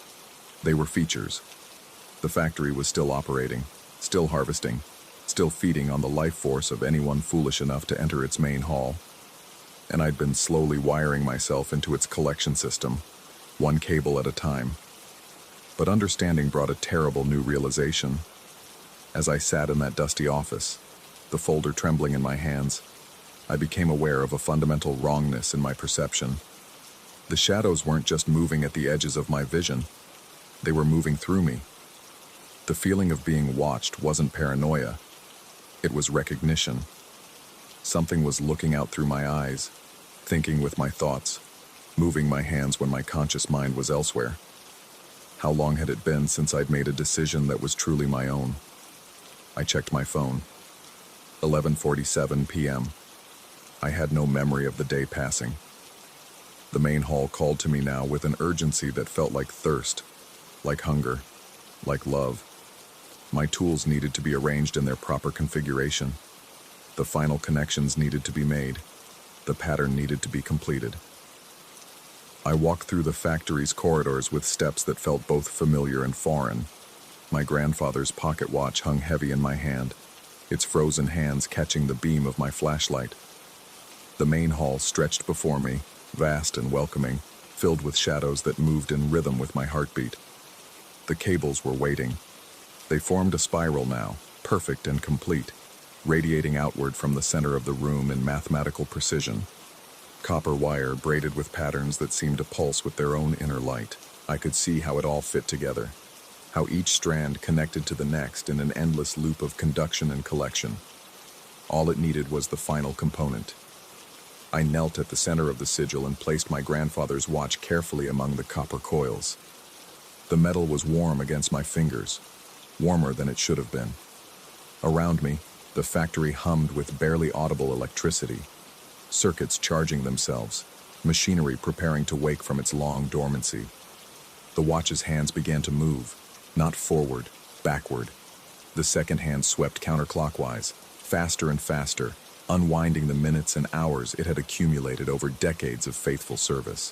They were features. The factory was still operating, still harvesting, still feeding on the life force of anyone foolish enough to enter its main hall. And I'd been slowly wiring myself into its collection system, one cable at a time. But understanding brought a terrible new realization. As I sat in that dusty office, the folder trembling in my hands, I became aware of a fundamental wrongness in my perception. The shadows weren't just moving at the edges of my vision, they were moving through me. The feeling of being watched wasn't paranoia, it was recognition. Something was looking out through my eyes, thinking with my thoughts, moving my hands when my conscious mind was elsewhere. How long had it been since I'd made a decision that was truly my own? I checked my phone. 11:47 p.m. I had no memory of the day passing. The main hall called to me now with an urgency that felt like thirst, like hunger, like love. My tools needed to be arranged in their proper configuration. The final connections needed to be made. The pattern needed to be completed. I walked through the factory's corridors with steps that felt both familiar and foreign. My grandfather's pocket watch hung heavy in my hand, its frozen hands catching the beam of my flashlight. The main hall stretched before me, vast and welcoming, filled with shadows that moved in rhythm with my heartbeat. The cables were waiting. They formed a spiral now, perfect and complete, radiating outward from the center of the room in mathematical precision. Copper wire braided with patterns that seemed to pulse with their own inner light. I could see how it all fit together, how each strand connected to the next in an endless loop of conduction and collection. All it needed was the final component. I knelt at the center of the sigil and placed my grandfather's watch carefully among the copper coils. The metal was warm against my fingers, warmer than it should have been. Around me, the factory hummed with barely audible electricity, circuits charging themselves, machinery preparing to wake from its long dormancy. The watch's hands began to move, not forward, backward. The second hand swept counterclockwise, faster and faster, unwinding the minutes and hours it had accumulated over decades of faithful service.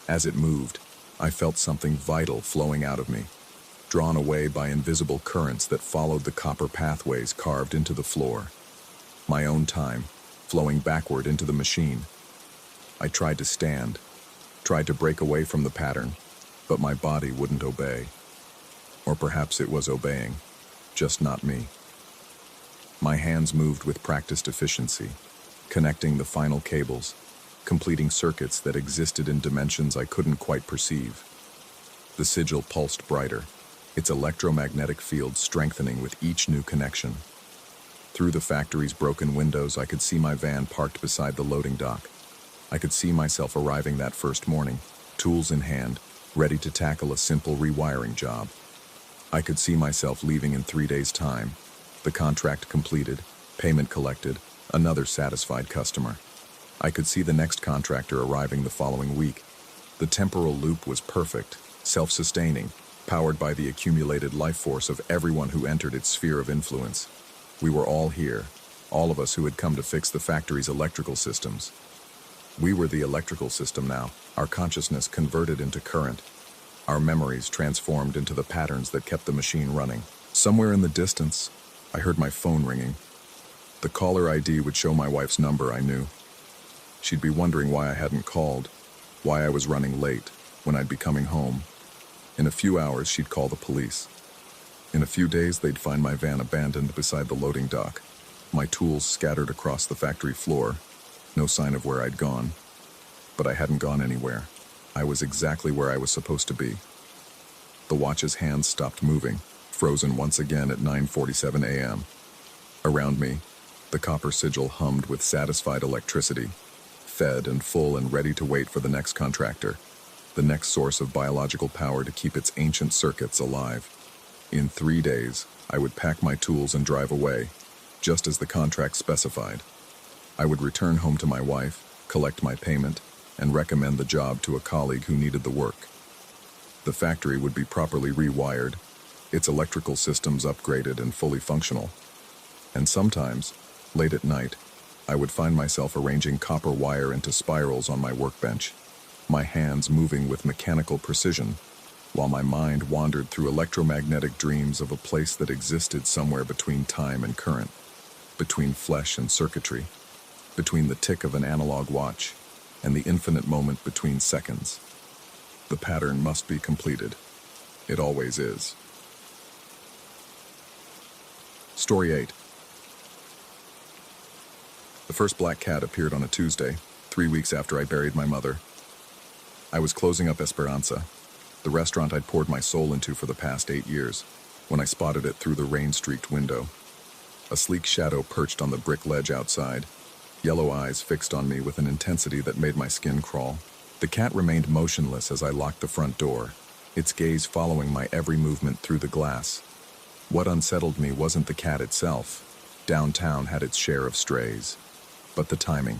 As it moved, I felt something vital flowing out of me, drawn away by invisible currents that followed the copper pathways carved into the floor. My own time, flowing backward into the machine. I tried to stand, tried to break away from the pattern, but my body wouldn't obey. Or perhaps it was obeying, just not me. My hands moved with practiced efficiency, connecting the final cables, completing circuits that existed in dimensions I couldn't quite perceive. The sigil pulsed brighter, its electromagnetic field strengthening with each new connection. Through the factory's broken windows, I could see my van parked beside the loading dock. I could see myself arriving that first morning, tools in hand, ready to tackle a simple rewiring job. I could see myself leaving in 3 days' time, the contract completed, payment collected, another satisfied customer. I could see the next contractor arriving the following week. The temporal loop was perfect, self-sustaining, powered by the accumulated life force of everyone who entered its sphere of influence. We were all here, all of us who had come to fix the factory's electrical systems. We were the electrical system now, our consciousness converted into current, our memories transformed into the patterns that kept the machine running. Somewhere in the distance, I heard my phone ringing. The caller ID would show my wife's number, I knew. She'd be wondering why I hadn't called, why I was running late, when I'd be coming home. In a few hours, she'd call the police. In a few days, they'd find my van abandoned beside the loading dock, my tools scattered across the factory floor, no sign of where I'd gone. But I hadn't gone anywhere. I was exactly where I was supposed to be. The watch's hands stopped moving, frozen once again at 9:47 a.m. Around me, the copper sigil hummed with satisfied electricity, fed and full and ready to wait for the next contractor, the next source of biological power to keep its ancient circuits alive. In 3 days, I would pack my tools and drive away, just as the contract specified. I would return home to my wife, collect my payment, and recommend the job to a colleague who needed the work. The factory would be properly rewired, its electrical systems upgraded and fully functional. And sometimes, late at night, I would find myself arranging copper wire into spirals on my workbench, my hands moving with mechanical precision, while my mind wandered through electromagnetic dreams of a place that existed somewhere between time and current, between flesh and circuitry, between the tick of an analog watch and the infinite moment between seconds. The pattern must be completed. It always is. Story 8. The first black cat appeared on a Tuesday, 3 weeks after I buried my mother. I was closing up Esperanza, the restaurant I'd poured my soul into for the past 8 years, when I spotted it through the rain-streaked window. A sleek shadow perched on the brick ledge outside, yellow eyes fixed on me with an intensity that made my skin crawl. The cat remained motionless as I locked the front door, its gaze following my every movement through the glass. What unsettled me wasn't the cat itself. Downtown had its share of strays, but the timing.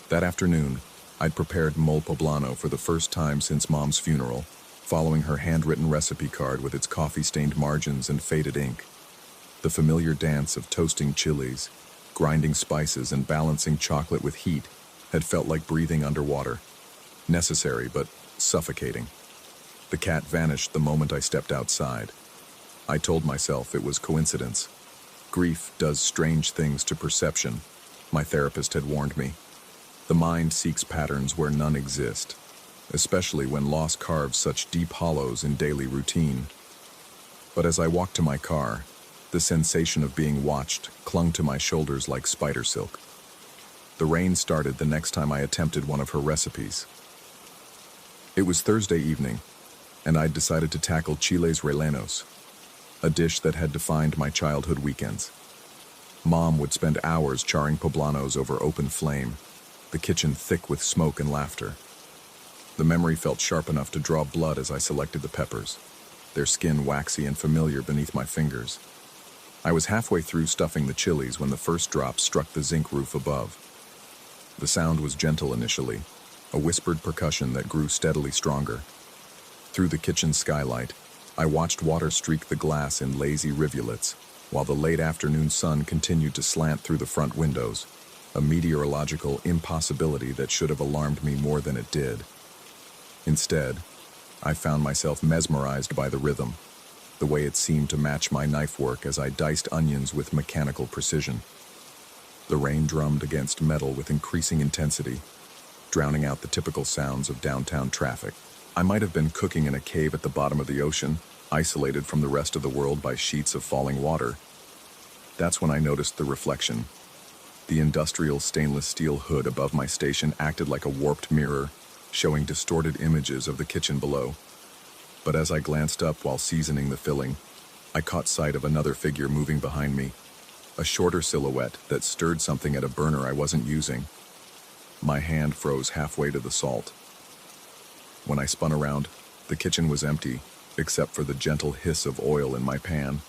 That afternoon, I'd prepared mole poblano for the first time since Mom's funeral, following her handwritten recipe card with its coffee-stained margins and faded ink. The familiar dance of toasting chilies, grinding spices, and balancing chocolate with heat had felt like breathing underwater. Necessary, but suffocating. The cat vanished the moment I stepped outside. I told myself it was coincidence. Grief does strange things to perception, my therapist had warned me. The mind seeks patterns where none exist, especially when loss carves such deep hollows in daily routine. But as I walked to my car, the sensation of being watched clung to my shoulders like spider silk. The rain started the next time I attempted one of her recipes. It was Thursday evening, and I'd decided to tackle chiles rellenos, a dish that had defined my childhood weekends. Mom would spend hours charring poblanos over open flame, the kitchen thick with smoke and laughter. The memory felt sharp enough to draw blood as I selected the peppers, their skin waxy and familiar beneath my fingers. I was halfway through stuffing the chilies when the first drop struck the zinc roof above. The sound was gentle initially, a whispered percussion that grew steadily stronger. Through the kitchen skylight, I watched water streak the glass in lazy rivulets, while the late afternoon sun continued to slant through the front windows, a meteorological impossibility that should have alarmed me more than it did. Instead, I found myself mesmerized by the rhythm, the way it seemed to match my knife work as I diced onions with mechanical precision. The rain drummed against metal with increasing intensity, drowning out the typical sounds of downtown traffic. I might have been cooking in a cave at the bottom of the ocean, isolated from the rest of the world by sheets of falling water. That's when I noticed the reflection. The industrial stainless steel hood above my station acted like a warped mirror, showing distorted images of the kitchen below. But as I glanced up while seasoning the filling, I caught sight of another figure moving behind me, a shorter silhouette that stirred something at a burner I wasn't using. My hand froze halfway to the salt. When I spun around, the kitchen was empty, except for the gentle hiss of oil in my pan.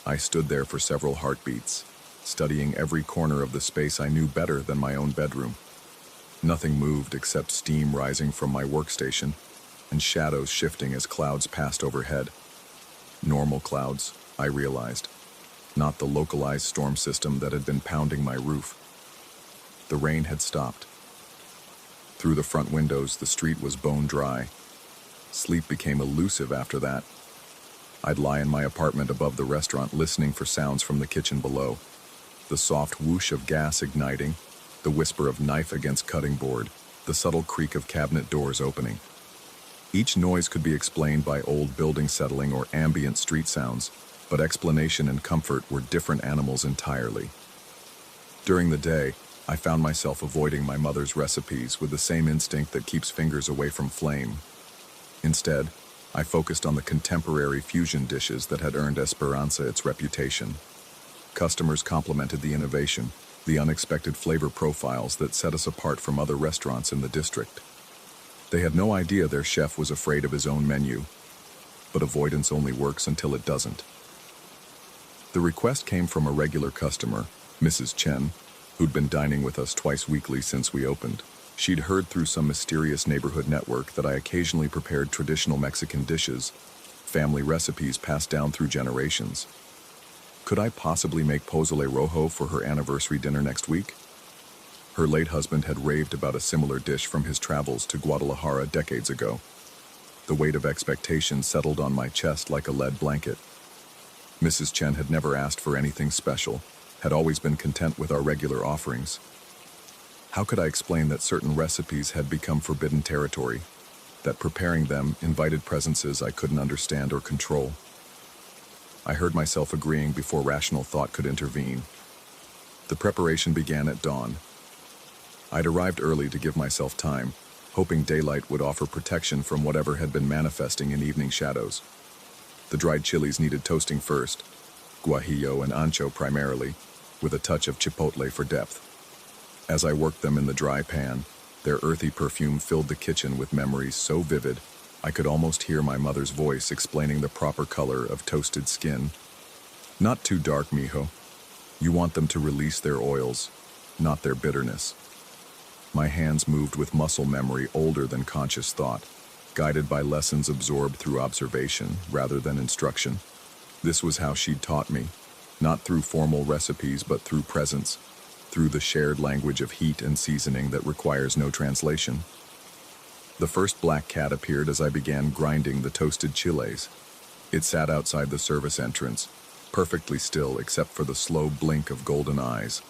I stood there for several heartbeats, studying every corner of the space I knew better than my own bedroom. Nothing moved except steam rising from my workstation, and shadows shifting as clouds passed overhead. Normal clouds, I realized, not the localized storm system that had been pounding my roof. The rain had stopped. Through the front windows, the street was bone dry. Sleep became elusive after that. I'd lie in my apartment above the restaurant listening for sounds from the kitchen below. The soft whoosh of gas igniting, the whisper of knife against cutting board, the subtle creak of cabinet doors opening. Each noise could be explained by old building settling or ambient street sounds, but explanation and comfort were different animals entirely. During the day, I found myself avoiding my mother's recipes with the same instinct that keeps fingers away from flame. Instead, I focused on the contemporary fusion dishes that had earned Esperanza its reputation. Customers complimented the innovation, the unexpected flavor profiles that set us apart from other restaurants in the district. They had no idea their chef was afraid of his own menu, but avoidance only works until it doesn't. The request came from a regular customer, Mrs. Chen, who'd been dining with us twice weekly since we opened. She'd heard through some mysterious neighborhood network that I occasionally prepared traditional Mexican dishes, family recipes passed down through generations. Could I possibly make pozole rojo for her anniversary dinner next week? Her late husband had raved about a similar dish from his travels to Guadalajara decades ago. The weight of expectation settled on my chest like a lead blanket. Mrs. Chen had never asked for anything special, had always been content with our regular offerings. How could I explain that certain recipes had become forbidden territory? that preparing them invited presences I couldn't understand or control. I heard myself agreeing before rational thought could intervene. The preparation began at dawn. I'd arrived early to give myself time, hoping daylight would offer protection from whatever had been manifesting in evening shadows. The dried chilies needed toasting first, guajillo and ancho primarily, with a touch of chipotle for depth. As I worked them in the dry pan, their earthy perfume filled the kitchen with memories so vivid I could almost hear my mother's voice explaining the proper color of toasted skin. Not too dark, mijo. You want them to release their oils, not their bitterness. My hands moved with muscle memory older than conscious thought, guided by lessons absorbed through observation rather than instruction. This was how she'd taught me, not through formal recipes but through presence, through the shared language of heat and seasoning that requires no translation. The first black cat appeared as I began grinding the toasted chiles. It sat outside the service entrance, perfectly still except for the slow blink of golden eyes.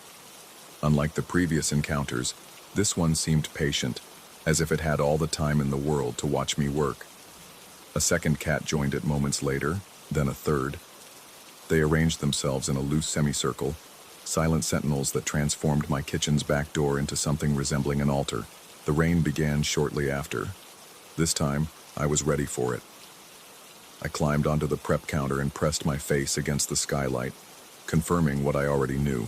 Unlike the previous encounters, this one seemed patient, as if it had all the time in the world to watch me work. A second cat joined it moments later, then a third. They arranged themselves in a loose semicircle, silent sentinels that transformed my kitchen's back door into something resembling an altar. The rain began shortly after. This time, I was ready for it. I climbed onto the prep counter and pressed my face against the skylight, confirming what I already knew.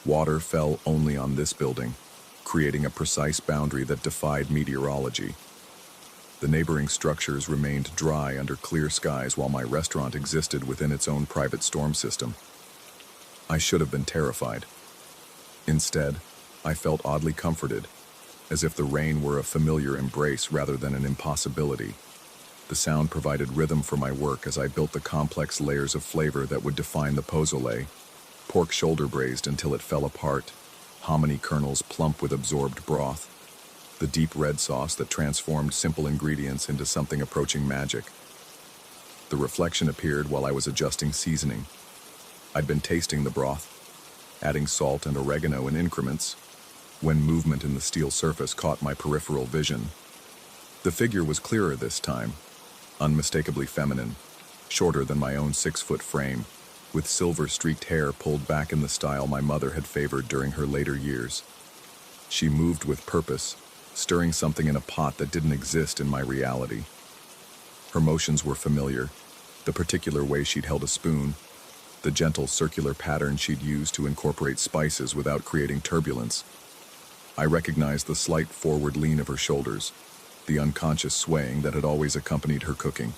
Water fell only on this building, creating a precise boundary that defied meteorology. The neighboring structures remained dry under clear skies while my restaurant existed within its own private storm system. I should have been terrified. Instead, I felt oddly comforted, as if the rain were a familiar embrace rather than an impossibility. The sound provided rhythm for my work as I built the complex layers of flavor that would define the pozole: pork shoulder braised until it fell apart, hominy kernels plump with absorbed broth, the deep red sauce that transformed simple ingredients into something approaching magic. The reflection appeared while I was adjusting seasoning. I'd been tasting the broth, adding salt and oregano in increments, when movement in the steel surface caught my peripheral vision. The figure was clearer this time, unmistakably feminine, shorter than my own 6-foot frame, with silver-streaked hair pulled back in the style my mother had favored during her later years. She moved with purpose, stirring something in a pot that didn't exist in my reality. Her motions were familiar, the particular way she'd held a spoon, the gentle circular pattern she'd used to incorporate spices without creating turbulence. I recognized the slight forward lean of her shoulders, the unconscious swaying that had always accompanied her cooking.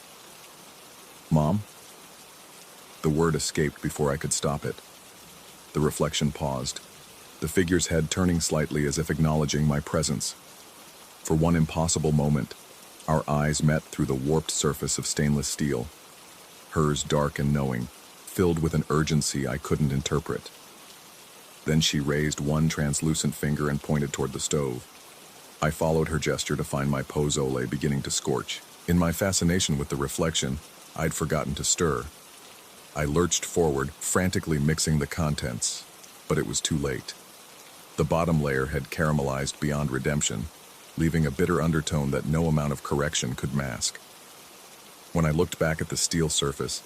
"Mom?" The word escaped before I could stop it. The reflection paused, the figure's head turning slightly as if acknowledging my presence. For one impossible moment, our eyes met through the warped surface of stainless steel, hers dark and knowing, filled with an urgency I couldn't interpret. Then she raised one translucent finger and pointed toward the stove. I followed her gesture to find my pozole beginning to scorch. In my fascination with the reflection, I'd forgotten to stir. I lurched forward, frantically mixing the contents, but it was too late. The bottom layer had caramelized beyond redemption, leaving a bitter undertone that no amount of correction could mask. When I looked back at the steel surface,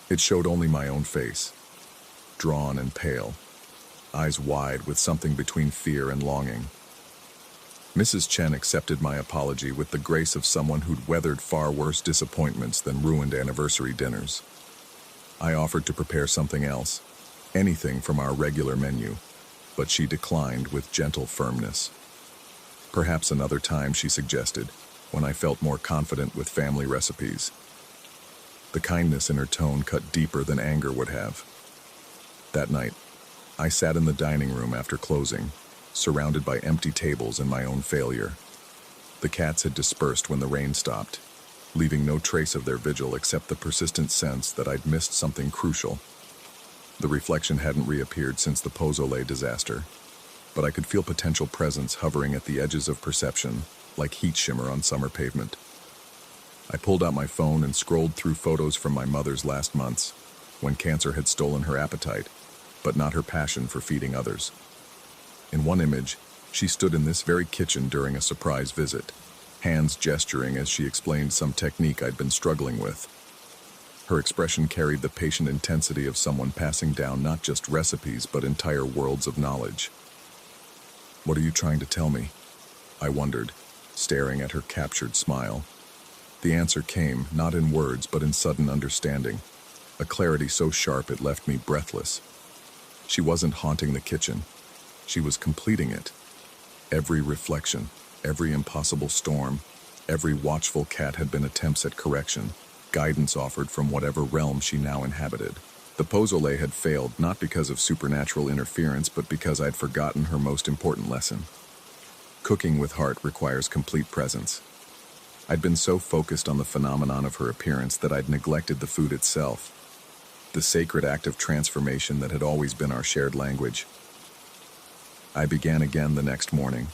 it showed only my own face, drawn and pale, eyes wide with something between fear and longing. Mrs. Chen accepted my apology with the grace of someone who'd weathered far worse disappointments than ruined anniversary dinners. I offered to prepare something else, anything from our regular menu, but she declined with gentle firmness. Perhaps another time, she suggested, when I felt more confident with family recipes. The kindness in her tone cut deeper than anger would have. That night, I sat in the dining room after closing, surrounded by empty tables and my own failure. The cats had dispersed when the rain stopped, leaving no trace of their vigil except the persistent sense that I'd missed something crucial. The reflection hadn't reappeared since the pozole disaster, but I could feel potential presence hovering at the edges of perception, like heat shimmer on summer pavement. I pulled out my phone and scrolled through photos from my mother's last months, when cancer had stolen her appetite, but not her passion for feeding others. In one image, she stood in this very kitchen during a surprise visit, hands gesturing as she explained some technique I'd been struggling with. Her expression carried the patient intensity of someone passing down not just recipes but entire worlds of knowledge. "What are you trying to tell me?" I wondered, staring at her captured smile. The answer came, not in words but in sudden understanding, a clarity so sharp it left me breathless. She wasn't haunting the kitchen. She was completing it. Every reflection, every impossible storm, every watchful cat had been attempts at correction, guidance offered from whatever realm she now inhabited. The pozole had failed not because of supernatural interference but because I'd forgotten her most important lesson. Cooking with heart requires complete presence. I'd been so focused on the phenomenon of her appearance that I'd neglected the food itself, the sacred act of transformation that had always been our shared language. I began again the next morning.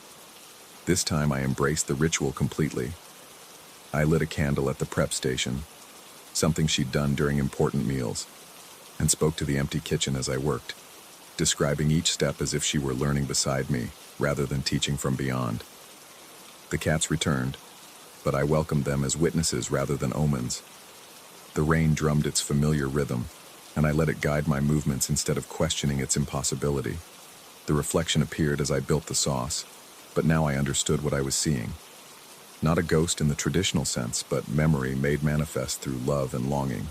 This time I embraced the ritual completely. I lit a candle at the prep station, something she'd done during important meals, and spoke to the empty kitchen as I worked, describing each step as if she were learning beside me, rather than teaching from beyond. The cats returned, but I welcomed them as witnesses rather than omens. The rain drummed its familiar rhythm, and I let it guide my movements instead of questioning its impossibility. The reflection appeared as I built the sauce, but now I understood what I was seeing. Not a ghost in the traditional sense, but memory made manifest through love and longing.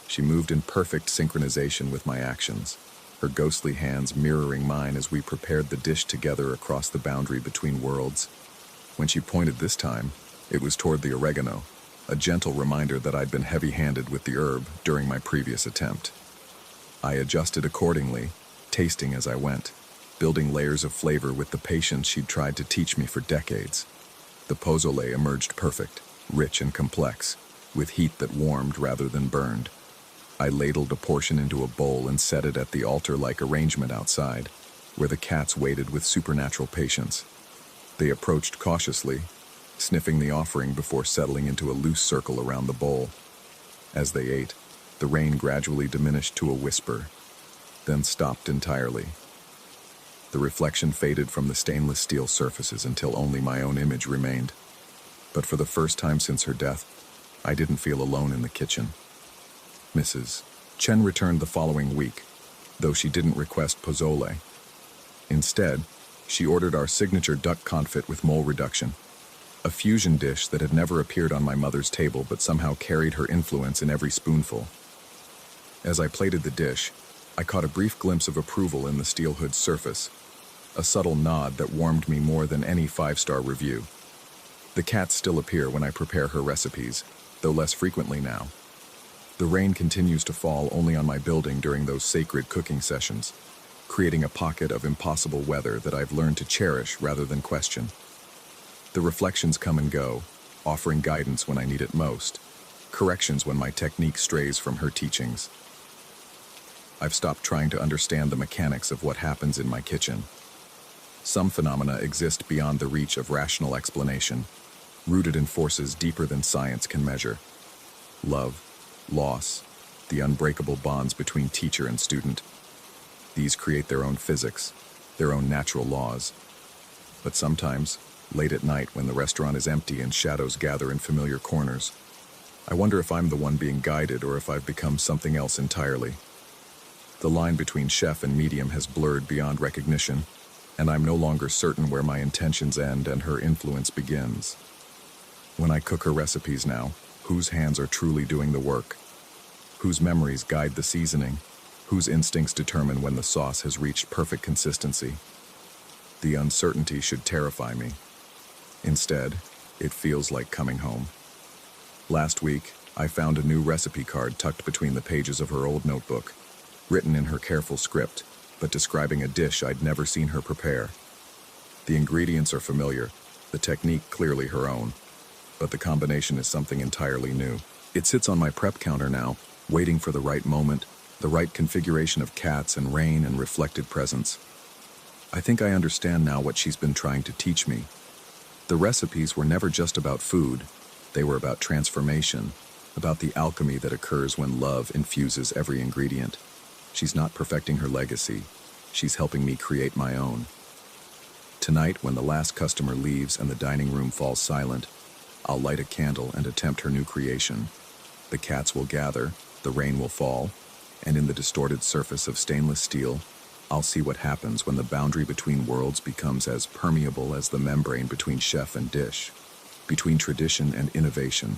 She moved in perfect synchronization with my actions, her ghostly hands mirroring mine as we prepared the dish together across the boundary between worlds. When she pointed this time, it was toward the oregano, a gentle reminder that I'd been heavy-handed with the herb during my previous attempt. I adjusted accordingly, tasting as I went, building layers of flavor with the patience she'd tried to teach me for decades. The pozole emerged perfect, rich and complex, with heat that warmed rather than burned. I ladled a portion into a bowl and set it at the altar-like arrangement outside, where the cats waited with supernatural patience. They approached cautiously, sniffing the offering before settling into a loose circle around the bowl. As they ate, the rain gradually diminished to a whisper, then stopped entirely. The reflection faded from the stainless steel surfaces until only my own image remained. But for the first time since her death, I didn't feel alone in the kitchen. Mrs. Chen returned the following week, though she didn't request pozole. Instead, she ordered our signature duck confit with mole reduction, a fusion dish that had never appeared on my mother's table but somehow carried her influence in every spoonful. As I plated the dish, I caught a brief glimpse of approval in the steel hood's surface, a subtle nod that warmed me more than any five-star review. The cats still appear when I prepare her recipes, though less frequently now. The rain continues to fall only on my building during those sacred cooking sessions, creating a pocket of impossible weather that I've learned to cherish rather than question. The reflections come and go, offering guidance when I need it most, corrections when my technique strays from her teachings. I've stopped trying to understand the mechanics of what happens in my kitchen. Some phenomena exist beyond the reach of rational explanation, rooted in forces deeper than science can measure. Love, loss, the unbreakable bonds between teacher and student. These create their own physics, their own natural laws. But sometimes, late at night when the restaurant is empty and shadows gather in familiar corners, I wonder if I'm the one being guided or if I've become something else entirely. The line between chef and medium has blurred beyond recognition, and I'm no longer certain where my intentions end and her influence begins. When I cook her recipes now, whose hands are truly doing the work? Whose memories guide the seasoning? Whose instincts determine when the sauce has reached perfect consistency? The uncertainty should terrify me. Instead, it feels like coming home. Last week, I found a new recipe card tucked between the pages of her old notebook, written in her careful script, but describing a dish I'd never seen her prepare. The ingredients are familiar, the technique clearly her own, but the combination is something entirely new. It sits on my prep counter now, waiting for the right moment, the right configuration of cats and rain and reflected presence. I think I understand now what she's been trying to teach me. The recipes were never just about food, they were about transformation, about the alchemy that occurs when love infuses every ingredient. She's not perfecting her legacy, she's helping me create my own. Tonight, when the last customer leaves and the dining room falls silent, I'll light a candle and attempt her new creation. The cats will gather, the rain will fall, and in the distorted surface of stainless steel, I'll see what happens when the boundary between worlds becomes as permeable as the membrane between chef and dish, between tradition and innovation,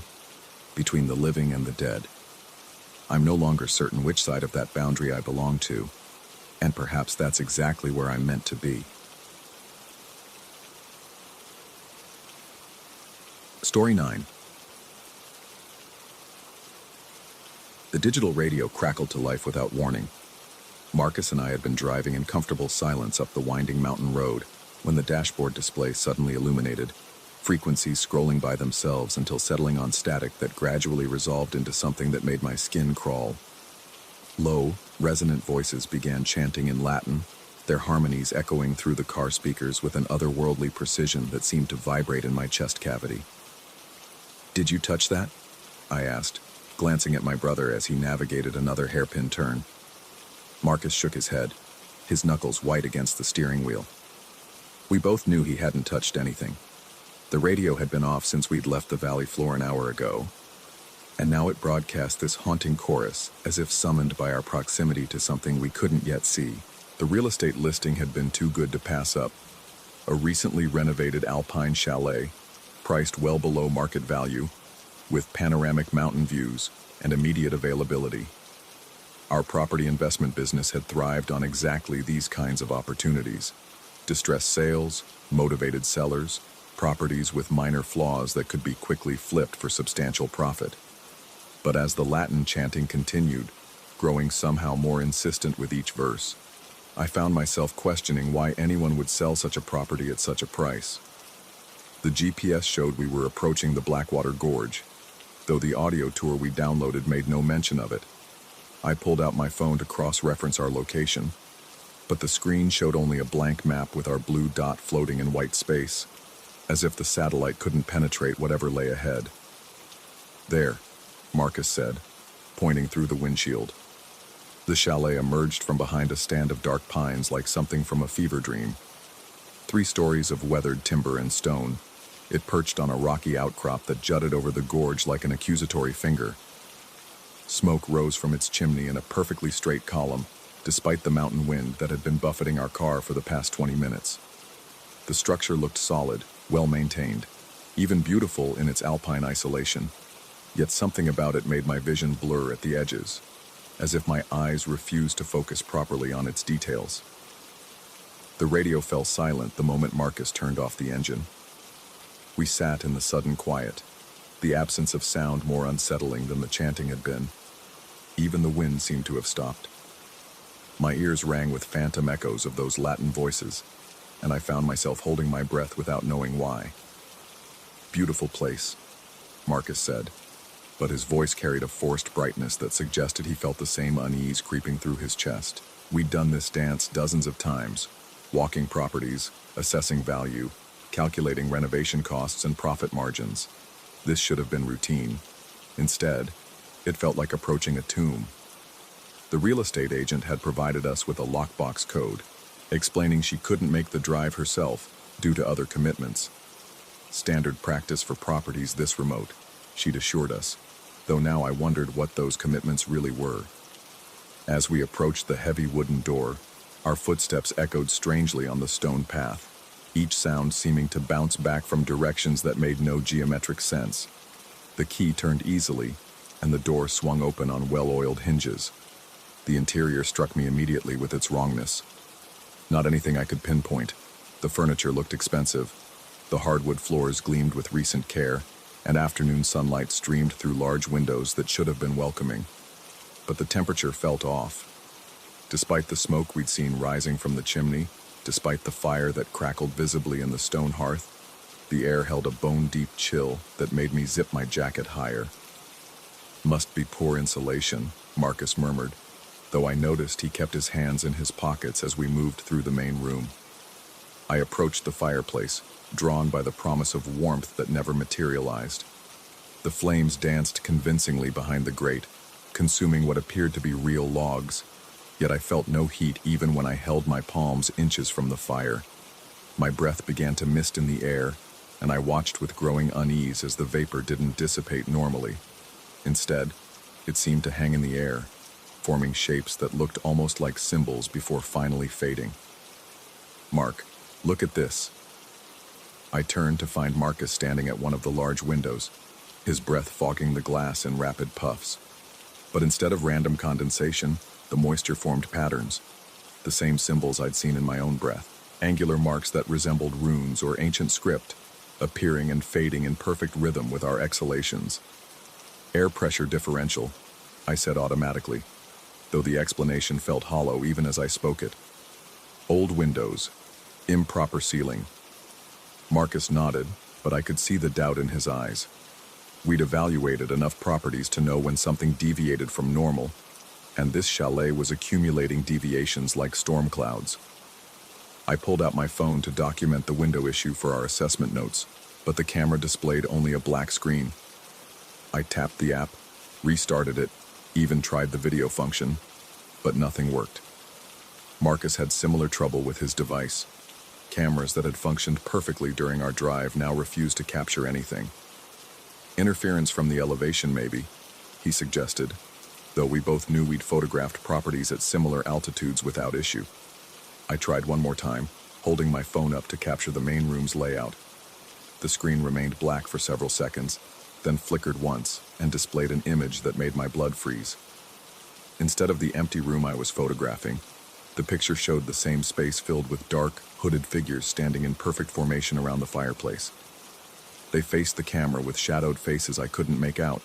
between the living and the dead. I'm no longer certain which side of that boundary I belong to, and perhaps that's exactly where I'm meant to be. Story 9. The digital radio crackled to life without warning. Marcus and I had been driving in comfortable silence up the winding mountain road when the dashboard display suddenly illuminated, frequencies scrolling by themselves until settling on static that gradually resolved into something that made my skin crawl. Low, resonant voices began chanting in Latin, their harmonies echoing through the car speakers with an otherworldly precision that seemed to vibrate in my chest cavity. "Did you touch that?" I asked, glancing at my brother as he navigated another hairpin turn. Marcus shook his head, his knuckles white against the steering wheel. We both knew he hadn't touched anything. The radio had been off since we'd left the valley floor an hour ago, and now it broadcast this haunting chorus as if summoned by our proximity to something we couldn't yet see. The real estate listing had been too good to pass up. A recently renovated alpine chalet, priced well below market value, with panoramic mountain views and immediate availability. Our property investment business had thrived on exactly these kinds of opportunities. Distressed sales, motivated sellers, properties with minor flaws that could be quickly flipped for substantial profit. But as the Latin chanting continued, growing somehow more insistent with each verse, I found myself questioning why anyone would sell such a property at such a price. The GPS showed we were approaching the Blackwater Gorge, though the audio tour we downloaded made no mention of it. I pulled out my phone to cross-reference our location, but the screen showed only a blank map with our blue dot floating in white space, as if the satellite couldn't penetrate whatever lay ahead. "There," Marcus said, pointing through the windshield. The chalet emerged from behind a stand of dark pines like something from a fever dream. 3 stories of weathered timber and stone, it perched on a rocky outcrop that jutted over the gorge like an accusatory finger. Smoke rose from its chimney in a perfectly straight column, despite the mountain wind that had been buffeting our car for the past 20 minutes. The structure looked solid, well-maintained, even beautiful in its alpine isolation, yet something about it made my vision blur at the edges, as if my eyes refused to focus properly on its details. The radio fell silent the moment Marcus turned off the engine. We sat in the sudden quiet, the absence of sound more unsettling than the chanting had been. Even the wind seemed to have stopped. My ears rang with phantom echoes of those Latin voices, and I found myself holding my breath without knowing why. "Beautiful place," Marcus said, but his voice carried a forced brightness that suggested he felt the same unease creeping through his chest. We'd done this dance dozens of times, walking properties, assessing value, calculating renovation costs and profit margins. This should have been routine. Instead, it felt like approaching a tomb. The real estate agent had provided us with a lockbox code, explaining she couldn't make the drive herself due to other commitments. Standard practice for properties this remote, she'd assured us, though now I wondered what those commitments really were. As we approached the heavy wooden door, our footsteps echoed strangely on the stone path, each sound seeming to bounce back from directions that made no geometric sense. The key turned easily, and the door swung open on well-oiled hinges. The interior struck me immediately with its wrongness. Not anything I could pinpoint. The furniture looked expensive. The hardwood floors gleamed with recent care, and afternoon sunlight streamed through large windows that should have been welcoming. But the temperature felt off. Despite the smoke we'd seen rising from the chimney, despite the fire that crackled visibly in the stone hearth, the air held a bone-deep chill that made me zip my jacket higher. "Must be poor insulation," Marcus murmured, though I noticed he kept his hands in his pockets as we moved through the main room. I approached the fireplace, drawn by the promise of warmth that never materialized. The flames danced convincingly behind the grate, consuming what appeared to be real logs, yet I felt no heat even when I held my palms inches from the fire. My breath began to mist in the air, and I watched with growing unease as the vapor didn't dissipate normally. Instead, it seemed to hang in the air, forming shapes that looked almost like symbols before finally fading. "Mark, look at this." I turned to find Marcus standing at one of the large windows, his breath fogging the glass in rapid puffs. But instead of random condensation, the moisture formed patterns, the same symbols I'd seen in my own breath, angular marks that resembled runes or ancient script, appearing and fading in perfect rhythm with our exhalations. "Air pressure differential," I said automatically, though the explanation felt hollow even as I spoke it. "Old windows, improper ceiling." Marcus nodded, but I could see the doubt in his eyes. We'd evaluated enough properties to know when something deviated from normal, and this chalet was accumulating deviations like storm clouds. I pulled out my phone to document the window issue for our assessment notes, but the camera displayed only a black screen. I tapped the app, restarted it, even tried the video function, but nothing worked. Marcus had similar trouble with his device. Cameras that had functioned perfectly during our drive now refused to capture anything. "Interference from the elevation, maybe," he suggested, though we both knew we'd photographed properties at similar altitudes without issue. I tried one more time, holding my phone up to capture the main room's layout. The screen remained black for several seconds, then flickered once and displayed an image that made my blood freeze. Instead of the empty room I was photographing, the picture showed the same space filled with dark, hooded figures standing in perfect formation around the fireplace. They faced the camera with shadowed faces I couldn't make out,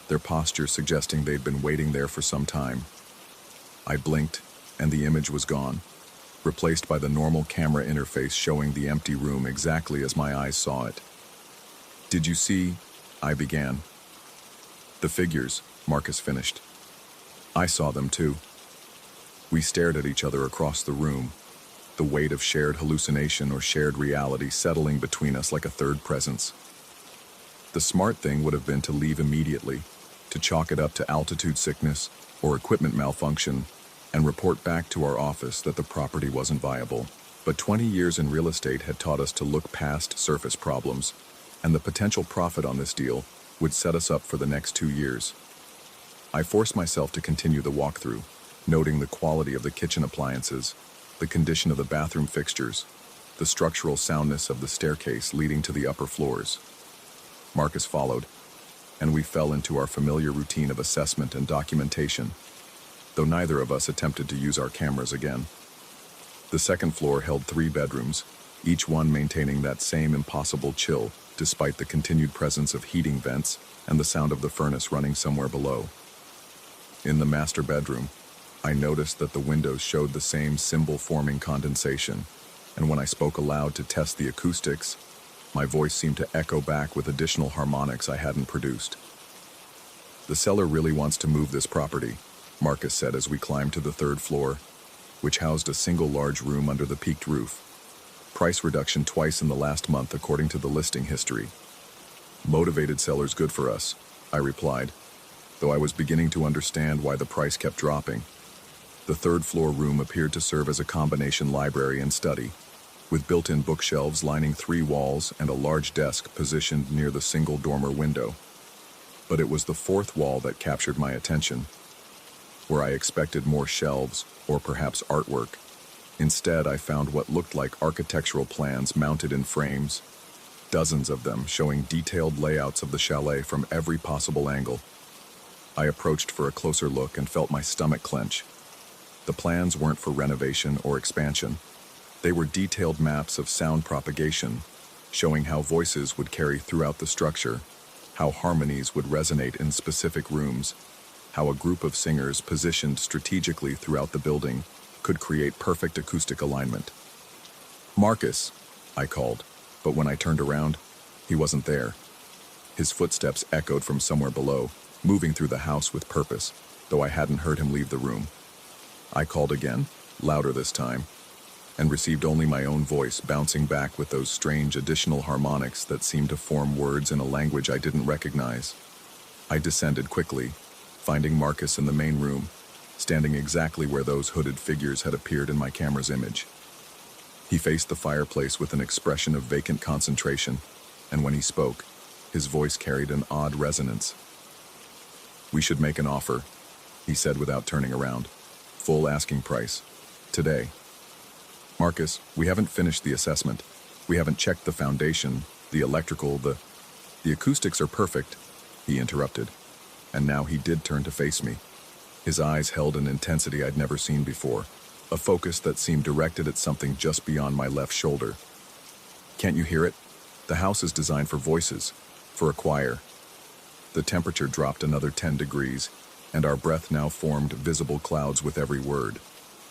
their posture suggesting they'd been waiting there for some time. I blinked, and the image was gone, replaced by the normal camera interface showing the empty room exactly as my eyes saw it. "Did you see?" I began. "The figures," Marcus finished. "I saw them too." We stared at each other across the room, the weight of shared hallucination or shared reality settling between us like a third presence. The smart thing would have been to leave immediately, to chalk it up to altitude sickness or equipment malfunction, and report back to our office that the property wasn't viable. But 20 years in real estate had taught us to look past surface problems, and the potential profit on this deal would set us up for the next 2 years. I forced myself to continue the walkthrough, noting the quality of the kitchen appliances, the condition of the bathroom fixtures, the structural soundness of the staircase leading to the upper floors. Marcus followed, and we fell into our familiar routine of assessment and documentation, though neither of us attempted to use our cameras again. The second floor held 3 bedrooms, each one maintaining that same impossible chill despite the continued presence of heating vents and the sound of the furnace running somewhere below. In the master bedroom, I noticed that the windows showed the same symbol-forming condensation, and when I spoke aloud to test the acoustics, my voice seemed to echo back with additional harmonics I hadn't produced. "The seller really wants to move this property," Marcus said as we climbed to the 3rd floor, which housed a single large room under the peaked roof. "Price reduction twice in the last month according to the listing history." "Motivated seller's good for us," I replied, though I was beginning to understand why the price kept dropping. The 3rd floor room appeared to serve as a combination library and study, with built-in bookshelves lining 3 walls and a large desk positioned near the single dormer window. But it was the 4th wall that captured my attention. Where I expected more shelves or perhaps artwork, instead I found what looked like architectural plans mounted in frames, dozens of them showing detailed layouts of the chalet from every possible angle. I approached for a closer look and felt my stomach clench. The plans weren't for renovation or expansion. They were detailed maps of sound propagation, showing how voices would carry throughout the structure, how harmonies would resonate in specific rooms, how a group of singers positioned strategically throughout the building could create perfect acoustic alignment. "Marcus," I called, but when I turned around, he wasn't there. His footsteps echoed from somewhere below, moving through the house with purpose, though I hadn't heard him leave the room. I called again, louder this time, and received only my own voice bouncing back with those strange additional harmonics that seemed to form words in a language I didn't recognize. I descended quickly, finding Marcus in the main room, standing exactly where those hooded figures had appeared in my camera's image. He faced the fireplace with an expression of vacant concentration, and when he spoke, his voice carried an odd resonance. "We should make an offer," he said without turning around. "Full asking price. Today." "Marcus, we haven't finished the assessment. We haven't checked the foundation, the electrical, the acoustics are perfect," he interrupted. And now he did turn to face me. His eyes held an intensity I'd never seen before, a focus that seemed directed at something just beyond my left shoulder. "Can't you hear it? The house is designed for voices, for a choir." The temperature dropped another 10 degrees, and our breath now formed visible clouds with every word.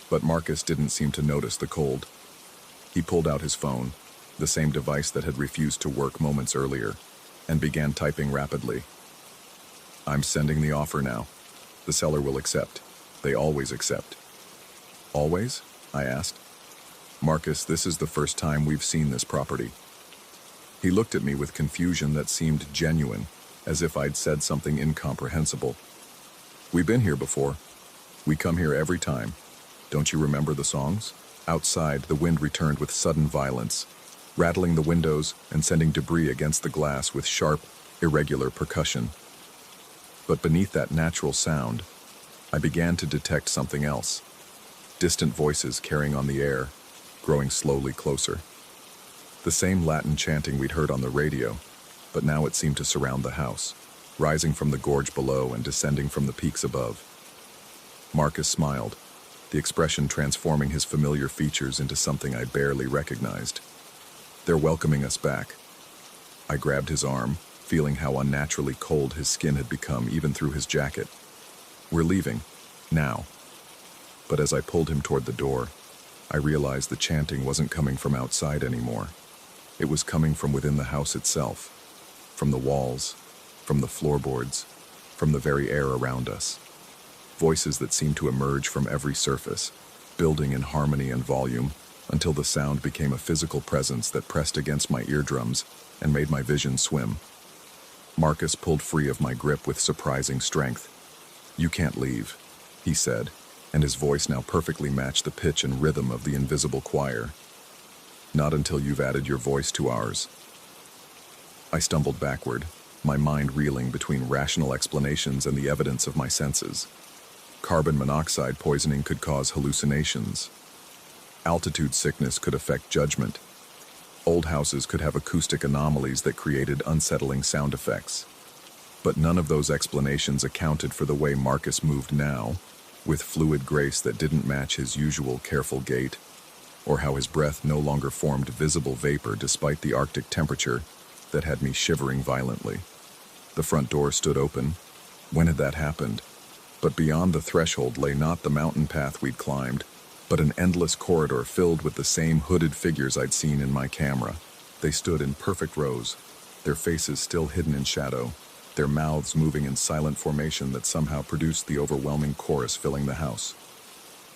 But Marcus didn't seem to notice the cold. He pulled out his phone, the same device that had refused to work moments earlier, and began typing rapidly. "I'm sending the offer now. The seller will accept. They always accept." "Always?" I asked. "Marcus, this is the first time we've seen this property." He looked at me with confusion that seemed genuine, as if I'd said something incomprehensible. "We've been here before. We come here every time. Don't you remember the songs?" Outside, the wind returned with sudden violence, rattling the windows and sending debris against the glass with sharp, irregular percussion. But beneath that natural sound, I began to detect something else. Distant voices carrying on the air, growing slowly closer. The same Latin chanting we'd heard on the radio, but now it seemed to surround the house, rising from the gorge below and descending from the peaks above. Marcus smiled, the expression transforming his familiar features into something I barely recognized. "They're welcoming us back." I grabbed his arm, feeling how unnaturally cold his skin had become even through his jacket. "We're leaving. Now." But as I pulled him toward the door, I realized the chanting wasn't coming from outside anymore. It was coming from within the house itself, from the walls, from the floorboards, from the very air around us. Voices that seemed to emerge from every surface, building in harmony and volume, until the sound became a physical presence that pressed against my eardrums and made my vision swim. Marcus pulled free of my grip with surprising strength. "You can't leave," he said, and his voice now perfectly matched the pitch and rhythm of the invisible choir. "Not until you've added your voice to ours." I stumbled backward, my mind reeling between rational explanations and the evidence of my senses. Carbon monoxide poisoning could cause hallucinations. Altitude sickness could affect judgment. Old houses could have acoustic anomalies that created unsettling sound effects. But none of those explanations accounted for the way Marcus moved now, with fluid grace that didn't match his usual careful gait, or how his breath no longer formed visible vapor despite the Arctic temperature that had me shivering violently. The front door stood open. When had that happened? But beyond the threshold lay not the mountain path we'd climbed, but an endless corridor filled with the same hooded figures I'd seen in my camera. They stood in perfect rows, their faces still hidden in shadow, their mouths moving in silent formation that somehow produced the overwhelming chorus filling the house.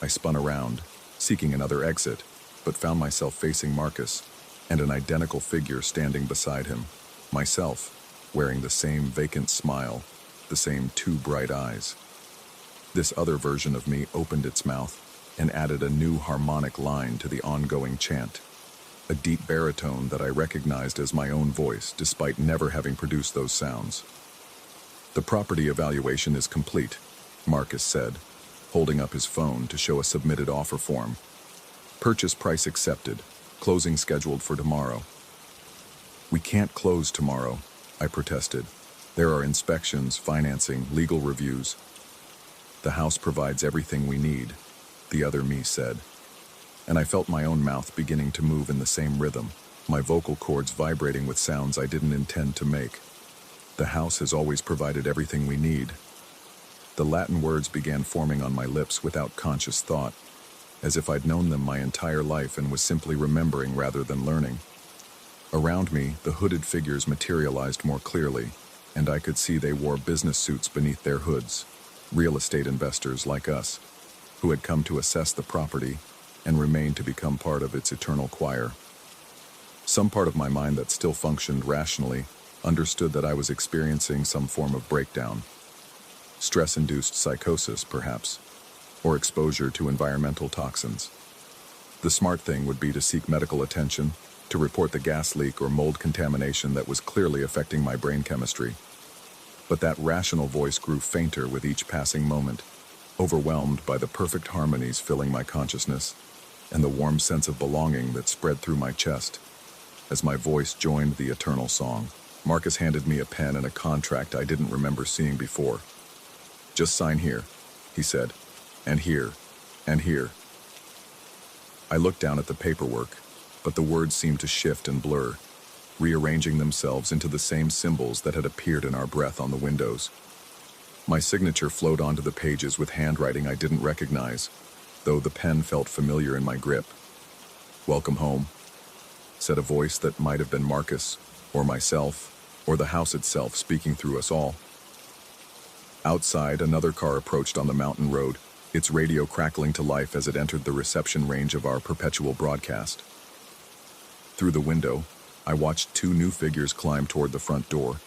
I spun around, seeking another exit, but found myself facing Marcus, and an identical figure standing beside him, myself, wearing the same vacant smile, the same two bright eyes. This other version of me opened its mouth and added a new harmonic line to the ongoing chant, a deep baritone that I recognized as my own voice despite never having produced those sounds. "The property evaluation is complete," Marcus said, holding up his phone to show a submitted offer form. "Purchase price accepted, closing scheduled for tomorrow." "We can't close tomorrow," I protested. "There are inspections, financing, legal reviews." "The house provides everything we need," the other me said. And I felt my own mouth beginning to move in the same rhythm, my vocal cords vibrating with sounds I didn't intend to make. "The house has always provided everything we need." The Latin words began forming on my lips without conscious thought, as if I'd known them my entire life and was simply remembering rather than learning. Around me, the hooded figures materialized more clearly, and I could see they wore business suits beneath their hoods, real estate investors like us, who had come to assess the property and remain to become part of its eternal choir. Some part of my mind that still functioned rationally understood that I was experiencing some form of breakdown. Stress-induced psychosis, perhaps, or exposure to environmental toxins. The smart thing would be to seek medical attention, to report the gas leak or mold contamination that was clearly affecting my brain chemistry. But that rational voice grew fainter with each passing moment, overwhelmed by the perfect harmonies filling my consciousness and the warm sense of belonging that spread through my chest as my voice joined the eternal song. Marcus handed me a pen and a contract I didn't remember seeing before. "Just sign here," he said, "and here, and here." I looked down at the paperwork, but the words seemed to shift and blur, rearranging themselves into the same symbols that had appeared in our breath on the windows. My signature flowed onto the pages with handwriting I didn't recognize, though the pen felt familiar in my grip. "Welcome home," said a voice that might have been Marcus, or myself, or the house itself speaking through us all. Outside, another car approached on the mountain road, its radio crackling to life as it entered the reception range of our perpetual broadcast. Through the window, I watched two new figures climb toward the front door,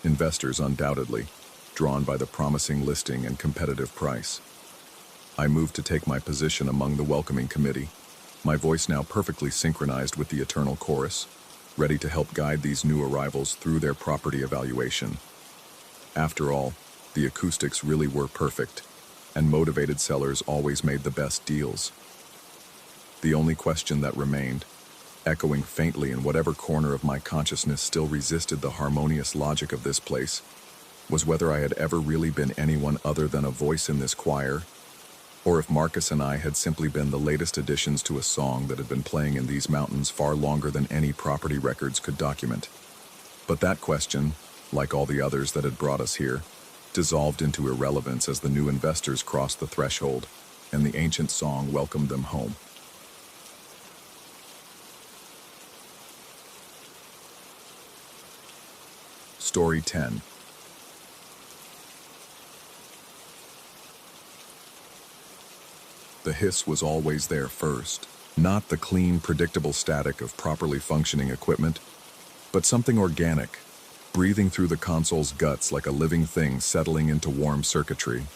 investors undoubtedly, drawn by the promising listing and competitive price. I moved to take my position among the welcoming committee, my voice now perfectly synchronized with the eternal chorus, ready to help guide these new arrivals through their property evaluation. After all, the acoustics really were perfect, and motivated sellers always made the best deals. The only question that remained, echoing faintly in whatever corner of my consciousness still resisted the harmonious logic of this place, was whether I had ever really been anyone other than a voice in this choir, or if Marcus and I had simply been the latest additions to a song that had been playing in these mountains far longer than any property records could document. But that question, like all the others that had brought us here, dissolved into irrelevance as the new investors crossed the threshold, and the ancient song welcomed them home. Story 10. The hiss was always there first, not the clean, predictable static of properly functioning equipment, but something organic, breathing through the console's guts like a living thing settling into warm circuitry.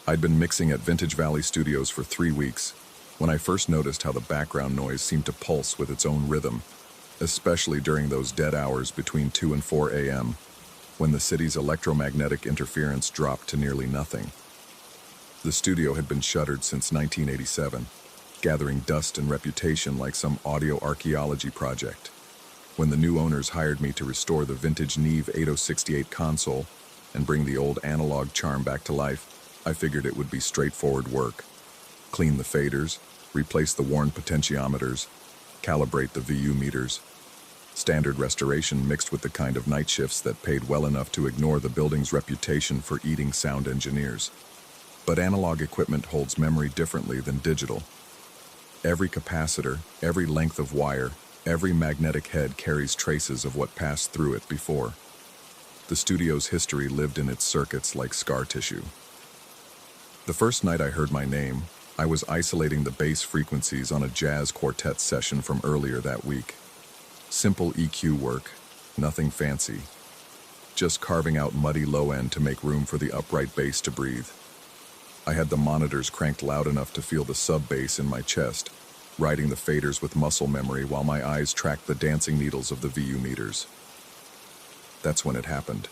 I'd been mixing at Vintage Valley Studios for 3 weeks when I first noticed how the background noise seemed to pulse with its own rhythm, especially during those dead hours between 2 and 4 a.m., when the city's electromagnetic interference dropped to nearly nothing. The studio had been shuttered since 1987, gathering dust and reputation like some audio archaeology project. When the new owners hired me to restore the vintage Neve 8068 console and bring the old analog charm back to life, I figured it would be straightforward work. Clean the faders, replace the worn potentiometers, calibrate the VU meters. Standard restoration mixed with the kind of night shifts that paid well enough to ignore the building's reputation for eating sound engineers. But analog equipment holds memory differently than digital. Every capacitor, every length of wire, every magnetic head carries traces of what passed through it before. The studio's history lived in its circuits like scar tissue. The first night I heard my name, I was isolating the bass frequencies on a jazz quartet session from earlier that week. Simple EQ work, nothing fancy. Just carving out muddy low end to make room for the upright bass to breathe. I had the monitors cranked loud enough to feel the sub-bass in my chest, riding the faders with muscle memory while my eyes tracked the dancing needles of the VU meters. That's when it happened.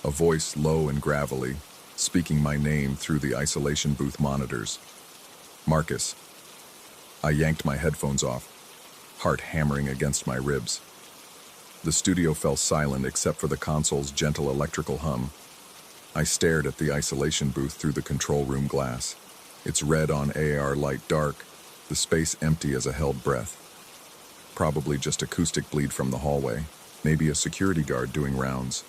A voice low and gravelly, speaking my name through the isolation booth monitors. "Marcus." I yanked my headphones off, heart hammering against my ribs. The studio fell silent except for the console's gentle electrical hum. I stared at the isolation booth through the control room glass, its red on AR light dark, the space empty as a held breath. Probably just acoustic bleed from the hallway, maybe a security guard doing rounds.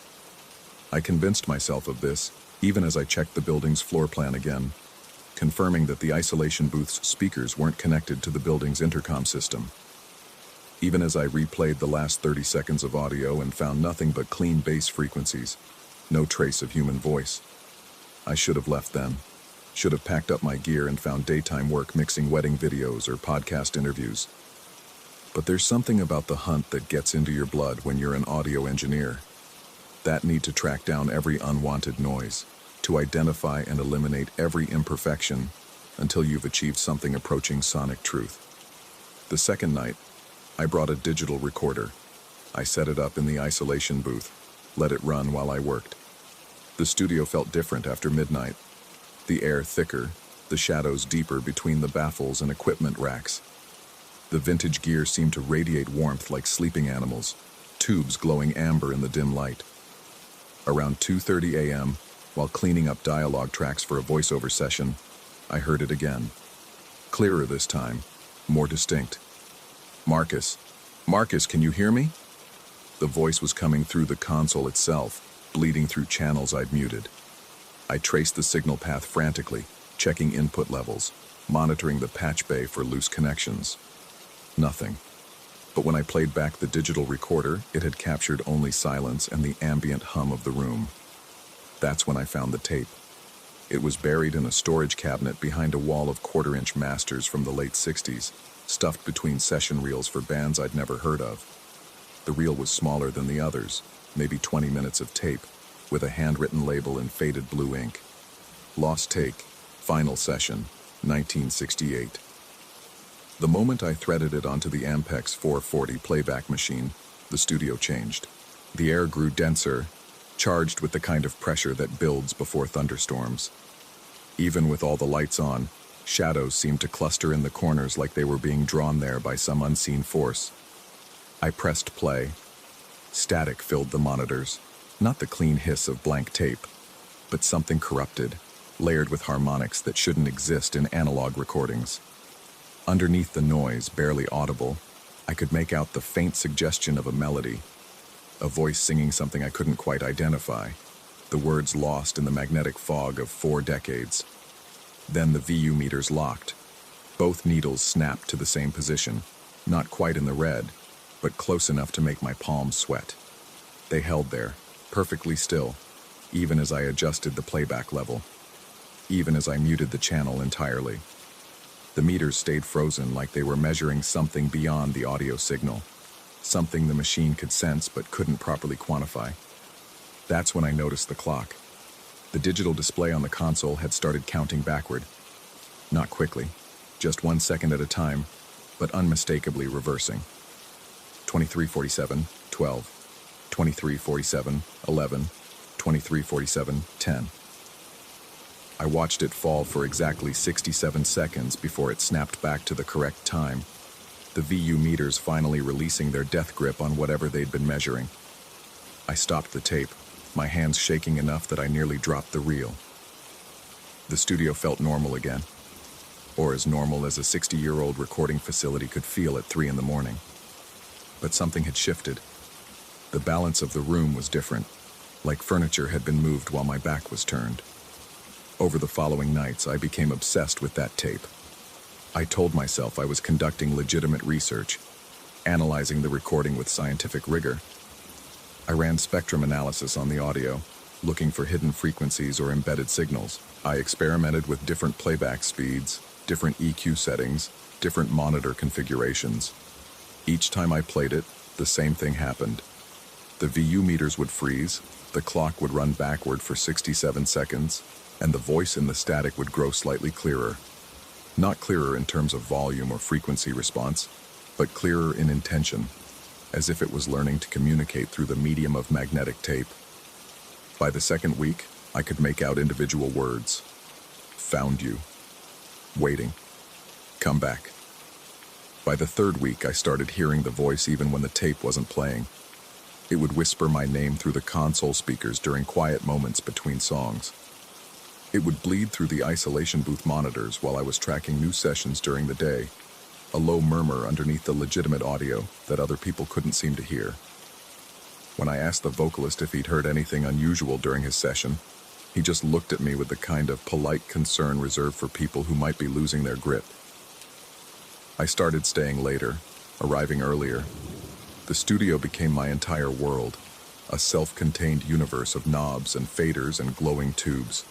I convinced myself of this, even as I checked the building's floor plan again, confirming that the isolation booth's speakers weren't connected to the building's intercom system. Even as I replayed the last 30 seconds of audio and found nothing but clean bass frequencies, no trace of human voice. I should have left then. Should have packed up my gear and found daytime work mixing wedding videos or podcast interviews. But there's something about the hunt that gets into your blood when you're an audio engineer. That need to track down every unwanted noise, to identify and eliminate every imperfection until you've achieved something approaching sonic truth. The second night, I brought a digital recorder. I set it up in the isolation booth, let it run while I worked. The studio felt different after midnight. The air thicker, the shadows deeper between the baffles and equipment racks. The vintage gear seemed to radiate warmth like sleeping animals, tubes glowing amber in the dim light. Around 2:30 a.m., while cleaning up dialogue tracks for a voiceover session, I heard it again. Clearer this time, more distinct. Marcus, can you hear me?" The voice was coming through the console itself, bleeding through channels I'd muted. I traced the signal path frantically, checking input levels, monitoring the patch bay for loose connections. Nothing. But when I played back the digital recorder, it had captured only silence and the ambient hum of the room. That's when I found the tape. It was buried in a storage cabinet behind a wall of quarter-inch masters from the late 60s, stuffed between session reels for bands I'd never heard of. The reel was smaller than the others, maybe 20 minutes of tape, with a handwritten label in faded blue ink. Lost take, final session, 1968. The moment I threaded it onto the Ampex 440 playback machine, the studio changed. The air grew denser, charged with the kind of pressure that builds before thunderstorms. Even with all the lights on, shadows seemed to cluster in the corners like they were being drawn there by some unseen force. I pressed play. Static filled the monitors, not the clean hiss of blank tape, but something corrupted, layered with harmonics that shouldn't exist in analog recordings. Underneath the noise, barely audible, I could make out the faint suggestion of a melody, a voice singing something I couldn't quite identify, the words lost in the magnetic fog of 4 decades. Then the VU meters locked. Both needles snapped to the same position, not quite in the red, but close enough to make my palms sweat. They held there, perfectly still, even as I adjusted the playback level, even as I muted the channel entirely. The meters stayed frozen like they were measuring something beyond the audio signal, something the machine could sense but couldn't properly quantify. That's when I noticed the clock. The digital display on the console had started counting backward. Not quickly, just 1 second at a time, but unmistakably reversing. 23:47, 12, 23:47, 11, 23:47, 10. I watched it fall for exactly 67 seconds before it snapped back to the correct time, the VU meters finally releasing their death grip on whatever they'd been measuring. I stopped the tape, my hands shaking enough that I nearly dropped the reel. The studio felt normal again, or as normal as a 60-year-old recording facility could feel at 3 in the morning. But something had shifted. The balance of the room was different, like furniture had been moved while my back was turned. Over the following nights, I became obsessed with that tape. I told myself I was conducting legitimate research, analyzing the recording with scientific rigor. I ran spectrum analysis on the audio, looking for hidden frequencies or embedded signals. I experimented with different playback speeds, different EQ settings, different monitor configurations. Each time I played it, the same thing happened. The VU meters would freeze, the clock would run backward for 67 seconds, and the voice in the static would grow slightly clearer. Not clearer in terms of volume or frequency response, but clearer in intention, as if it was learning to communicate through the medium of magnetic tape. By the second week, I could make out individual words. Found you. Waiting. Come back. By the third week, I started hearing the voice even when the tape wasn't playing. It would whisper my name through the console speakers during quiet moments between songs. It would bleed through the isolation booth monitors while I was tracking new sessions during the day, a low murmur underneath the legitimate audio that other people couldn't seem to hear. When I asked the vocalist if he'd heard anything unusual during his session, he just looked at me with the kind of polite concern reserved for people who might be losing their grip. I started staying later, arriving earlier. The studio became my entire world, a self-contained universe of knobs and faders and glowing tubes.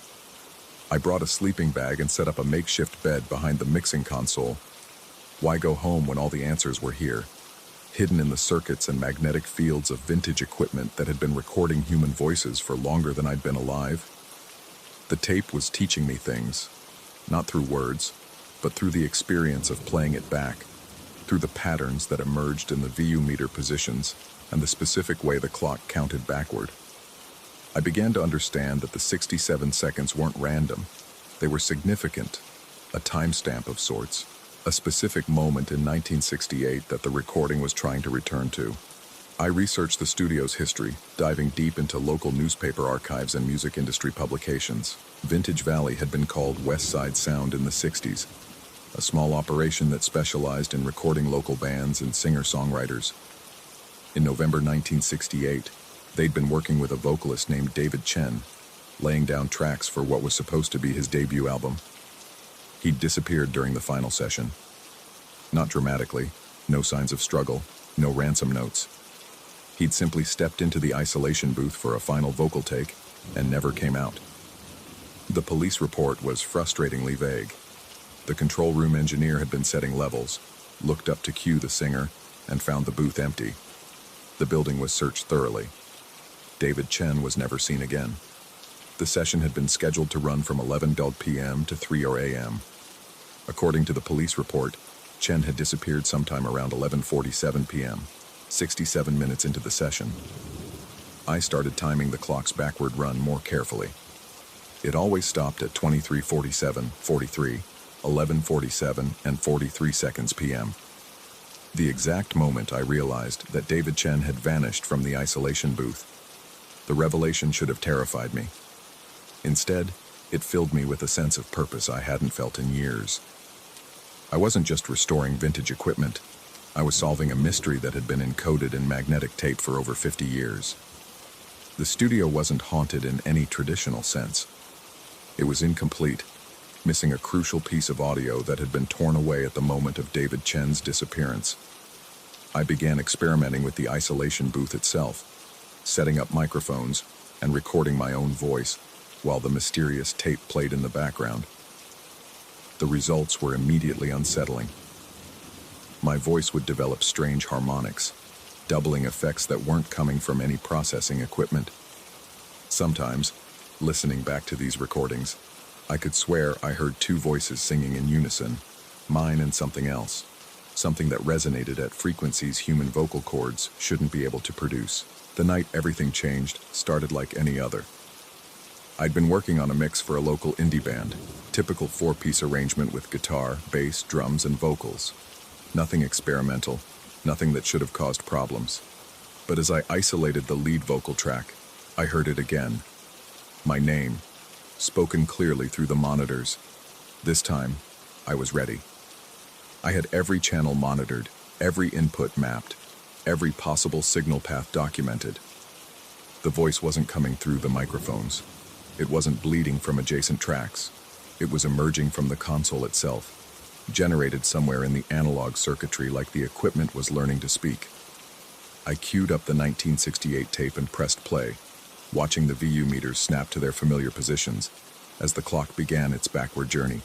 I brought a sleeping bag and set up a makeshift bed behind the mixing console. Why go home when all the answers were here, hidden in the circuits and magnetic fields of vintage equipment that had been recording human voices for longer than I'd been alive? The tape was teaching me things, not through words, but through the experience of playing it back. through the patterns that emerged in the VU meter positions and the specific way the clock counted backward. I began to understand that the 67 seconds weren't random. They were significant, a timestamp of sorts, a specific moment in 1968 that the recording was trying to return to. I researched the studio's history, diving deep into local newspaper archives and music industry publications. Vintage Valley had been called West Side Sound in the 60s, a small operation that specialized in recording local bands and singer-songwriters. In November 1968, they'd been working with a vocalist named David Chen, laying down tracks for what was supposed to be his debut album. He'd disappeared during the final session. Not dramatically, no signs of struggle, no ransom notes. He'd simply stepped into the isolation booth for a final vocal take and never came out. The police report was frustratingly vague. The control room engineer had been setting levels, looked up to cue the singer, and found the booth empty. The building was searched thoroughly. David Chen was never seen again. The session had been scheduled to run from 11 p.m. to 3 a.m. According to the police report, Chen had disappeared sometime around 11:47 p.m., 67 minutes into the session. I started timing the clock's backward run more carefully. It always stopped at 23:47, 43, 11:47, and 43 seconds p.m. The exact moment I realized that David Chen had vanished from the isolation booth. The revelation should have terrified me. Instead, it filled me with a sense of purpose I hadn't felt in years. I wasn't just restoring vintage equipment. I was solving a mystery that had been encoded in magnetic tape for over 50 years. The studio wasn't haunted in any traditional sense. It was incomplete, missing a crucial piece of audio that had been torn away at the moment of David Chen's disappearance. I began experimenting with the isolation booth itself, setting up microphones and recording my own voice while the mysterious tape played in the background. The results were immediately unsettling. My voice would develop strange harmonics, doubling effects that weren't coming from any processing equipment. Sometimes, listening back to these recordings, I could swear I heard two voices singing in unison, mine and something else, something that resonated at frequencies human vocal cords shouldn't be able to produce. The night everything changed started like any other. I'd been working on a mix for a local indie band, typical 4-piece arrangement with guitar, bass, drums, and vocals. Nothing experimental, nothing that should have caused problems. But as I isolated the lead vocal track, I heard it again. My name, spoken clearly through the monitors. This time, I was ready. I had every channel monitored, every input mapped, every possible signal path documented. The voice wasn't coming through the microphones. It wasn't bleeding from adjacent tracks. It was emerging from the console itself, generated somewhere in the analog circuitry like the equipment was learning to speak. I queued up the 1968 tape and pressed play, watching the VU meters snap to their familiar positions as the clock began its backward journey.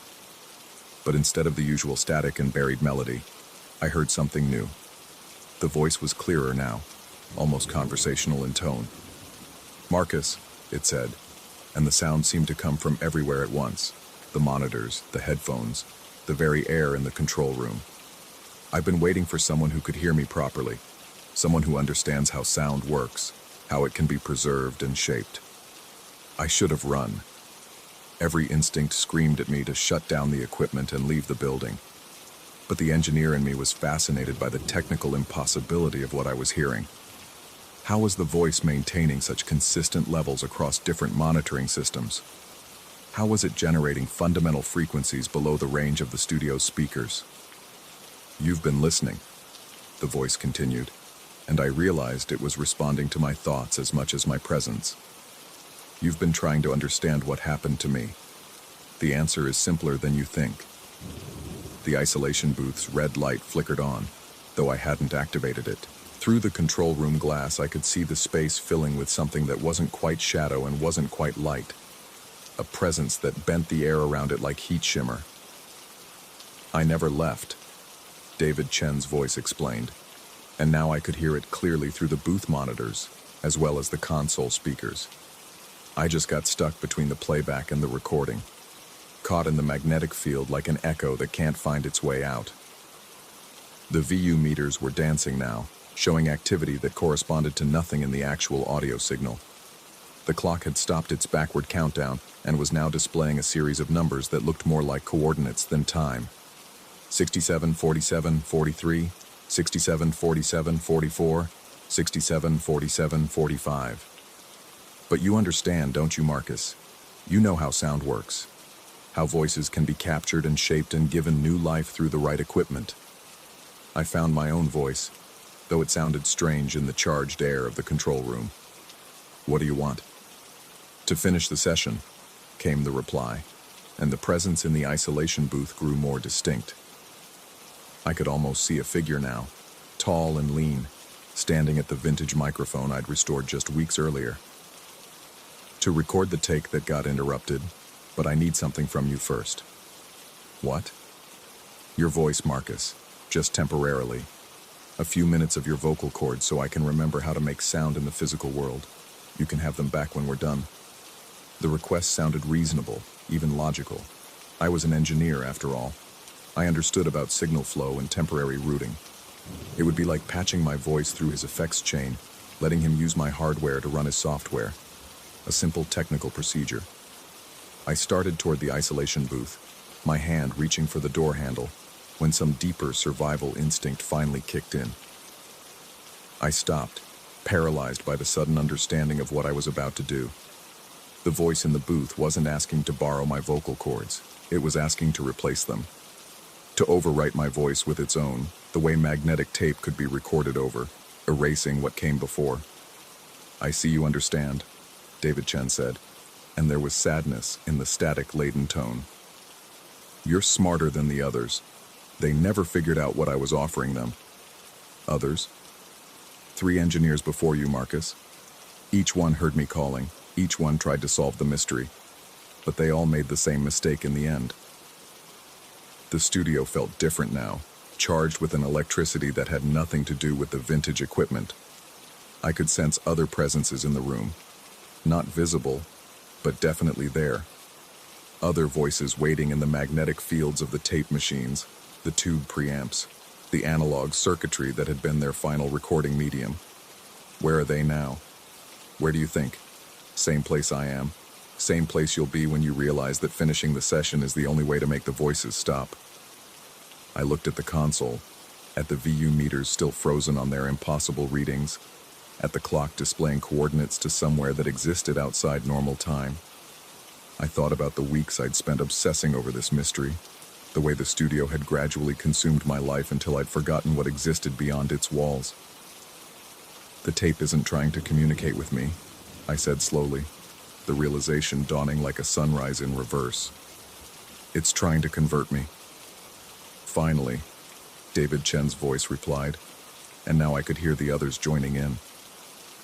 But instead of the usual static and buried melody, I heard something new. The voice was clearer now, almost conversational in tone. "Marcus," it said, and the sound seemed to come from everywhere at once. The monitors, the headphones, the very air in the control room. I've been waiting for someone who could hear me properly, someone who understands how sound works, how it can be preserved and shaped. I should have run. Every instinct screamed at me to shut down the equipment and leave the building. But the engineer in me was fascinated by the technical impossibility of what I was hearing. How was the voice maintaining such consistent levels across different monitoring systems? How was it generating fundamental frequencies below the range of the studio's speakers? "You've been listening," the voice continued, and I realized it was responding to my thoughts as much as my presence. "You've been trying to understand what happened to me. The answer is simpler than you think." The isolation booth's red light flickered on, though I hadn't activated it. Through the control room glass, I could see the space filling with something that wasn't quite shadow and wasn't quite light. A presence that bent the air around it like heat shimmer. "I never left," David Chen's voice explained, and now I could hear it clearly through the booth monitors, as well as the console speakers. "I just got stuck between the playback and the recording, caught in the magnetic field like an echo that can't find its way out." The VU meters were dancing now, showing activity that corresponded to nothing in the actual audio signal. The clock had stopped its backward countdown and was now displaying a series of numbers that looked more like coordinates than time. 67, 47, 43, 67, 47, 44, 67, 47, 45. But you understand, don't you, Marcus? You know how sound works. How voices can be captured and shaped and given new life through the right equipment. I found my own voice, though it sounded strange in the charged air of the control room. What do you want? To finish the session, came the reply, and the presence in the isolation booth grew more distinct. I could almost see a figure now, tall and lean, standing at the vintage microphone I'd restored just weeks earlier. To record the take that got interrupted, but I need something from you first. What? Your voice, Marcus, just temporarily. A few minutes of your vocal cords so I can remember how to make sound in the physical world. You can have them back when we're done. The request sounded reasonable, even logical. I was an engineer, after all. I understood about signal flow and temporary routing. It would be like patching my voice through his effects chain, letting him use my hardware to run his software. A simple technical procedure. I started toward the isolation booth, my hand reaching for the door handle, when some deeper survival instinct finally kicked in. I stopped, paralyzed by the sudden understanding of what I was about to do. The voice in the booth wasn't asking to borrow my vocal cords, it was asking to replace them. To overwrite my voice with its own, the way magnetic tape could be recorded over, erasing what came before. I see you understand, David Chen said, and there was sadness in the static-laden tone. You're smarter than the others. They never figured out what I was offering them. Others? 3 engineers before you, Marcus. Each one heard me calling, each one tried to solve the mystery, but they all made the same mistake in the end. The studio felt different now, charged with an electricity that had nothing to do with the vintage equipment. I could sense other presences in the room. Not visible, but definitely there. Other voices waiting in the magnetic fields of the tape machines, the tube preamps, the analog circuitry that had been their final recording medium. Where are they now? Where do you think? Same place I am. Same place you'll be when you realize that finishing the session is the only way to make the voices stop. I looked at the console, at the VU meters still frozen on their impossible readings, at the clock displaying coordinates to somewhere that existed outside normal time. I thought about the weeks I'd spent obsessing over this mystery, the way the studio had gradually consumed my life until I'd forgotten what existed beyond its walls. The tape isn't trying to communicate with me, I said slowly, the realization dawning like a sunrise in reverse. It's trying to convert me. Finally, David Chen's voice replied, and now I could hear the others joining in.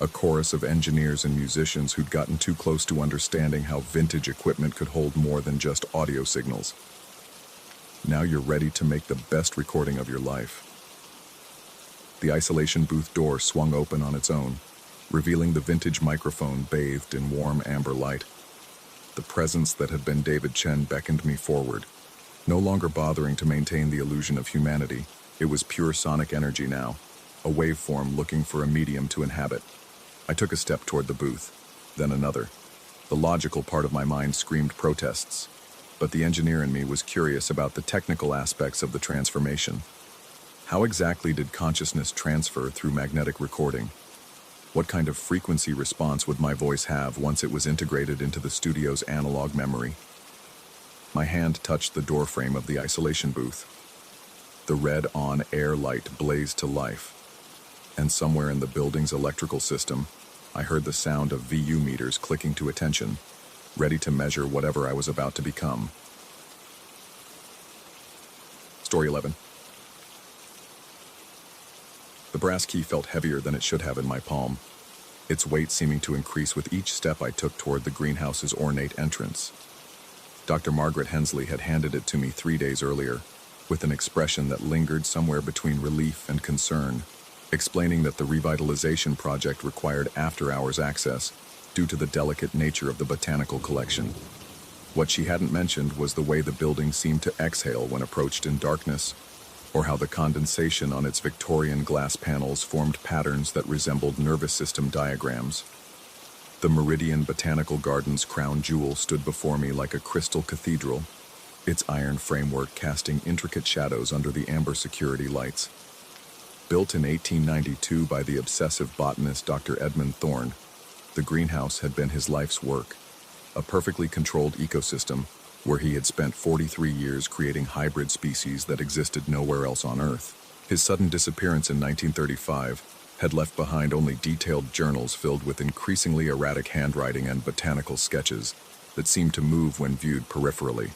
A chorus of engineers and musicians who'd gotten too close to understanding how vintage equipment could hold more than just audio signals. Now you're ready to make the best recording of your life. The isolation booth door swung open on its own, revealing the vintage microphone bathed in warm amber light. The presence that had been David Chen beckoned me forward. No longer bothering to maintain the illusion of humanity, it was pure sonic energy now, a waveform looking for a medium to inhabit. I took a step toward the booth, then another. The logical part of my mind screamed protests, but the engineer in me was curious about the technical aspects of the transformation. How exactly did consciousness transfer through magnetic recording? What kind of frequency response would my voice have once it was integrated into the studio's analog memory? My hand touched the doorframe of the isolation booth. The red on-air light blazed to life, and somewhere in the building's electrical system, I heard the sound of VU meters clicking to attention, ready to measure whatever I was about to become. Story 11. The brass key felt heavier than it should have in my palm, its weight seeming to increase with each step I took toward the greenhouse's ornate entrance. Dr. Margaret Hensley had handed it to me 3 days earlier, with an expression that lingered somewhere between relief and concern, explaining that the revitalization project required after-hours access due to the delicate nature of the botanical collection. What she hadn't mentioned was the way the building seemed to exhale when approached in darkness, or how the condensation on its Victorian glass panels formed patterns that resembled nervous system diagrams. The Meridian Botanical Garden's crown jewel stood before me like a crystal cathedral, its iron framework casting intricate shadows under the amber security lights. Built in 1892 by the obsessive botanist Dr. Edmund Thorne, the greenhouse had been his life's work, a perfectly controlled ecosystem where he had spent 43 years creating hybrid species that existed nowhere else on Earth. His sudden disappearance in 1935 had left behind only detailed journals filled with increasingly erratic handwriting and botanical sketches that seemed to move when viewed peripherally.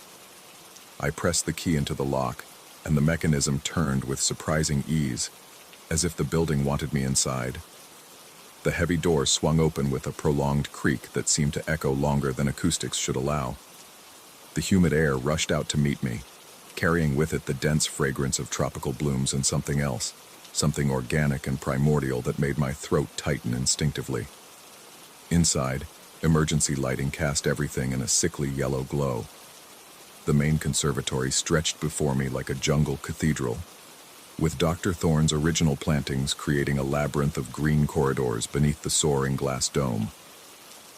I pressed the key into the lock, and the mechanism turned with surprising ease, as if the building wanted me inside. The heavy door swung open with a prolonged creak that seemed to echo longer than acoustics should allow. The humid air rushed out to meet me, carrying with it the dense fragrance of tropical blooms and something else, something organic and primordial that made my throat tighten instinctively. Inside, emergency lighting cast everything in a sickly yellow glow. The main conservatory stretched before me like a jungle cathedral, with Dr. Thorne's original plantings creating a labyrinth of green corridors beneath the soaring glass dome.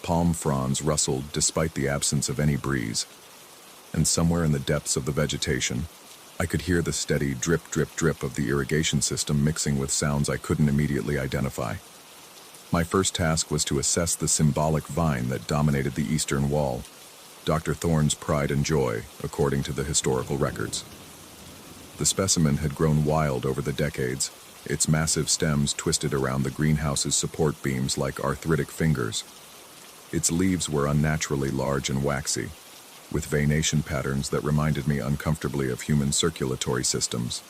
Palm fronds rustled despite the absence of any breeze, and somewhere in the depths of the vegetation, I could hear the steady drip, drip, drip of the irrigation system mixing with sounds I couldn't immediately identify. My first task was to assess the symbolic vine that dominated the eastern wall, Dr. Thorne's pride and joy, according to the historical records. The specimen had grown wild over the decades, its massive stems twisted around the greenhouse's support beams like arthritic fingers. Its leaves were unnaturally large and waxy, with veination patterns that reminded me uncomfortably of human circulatory systems.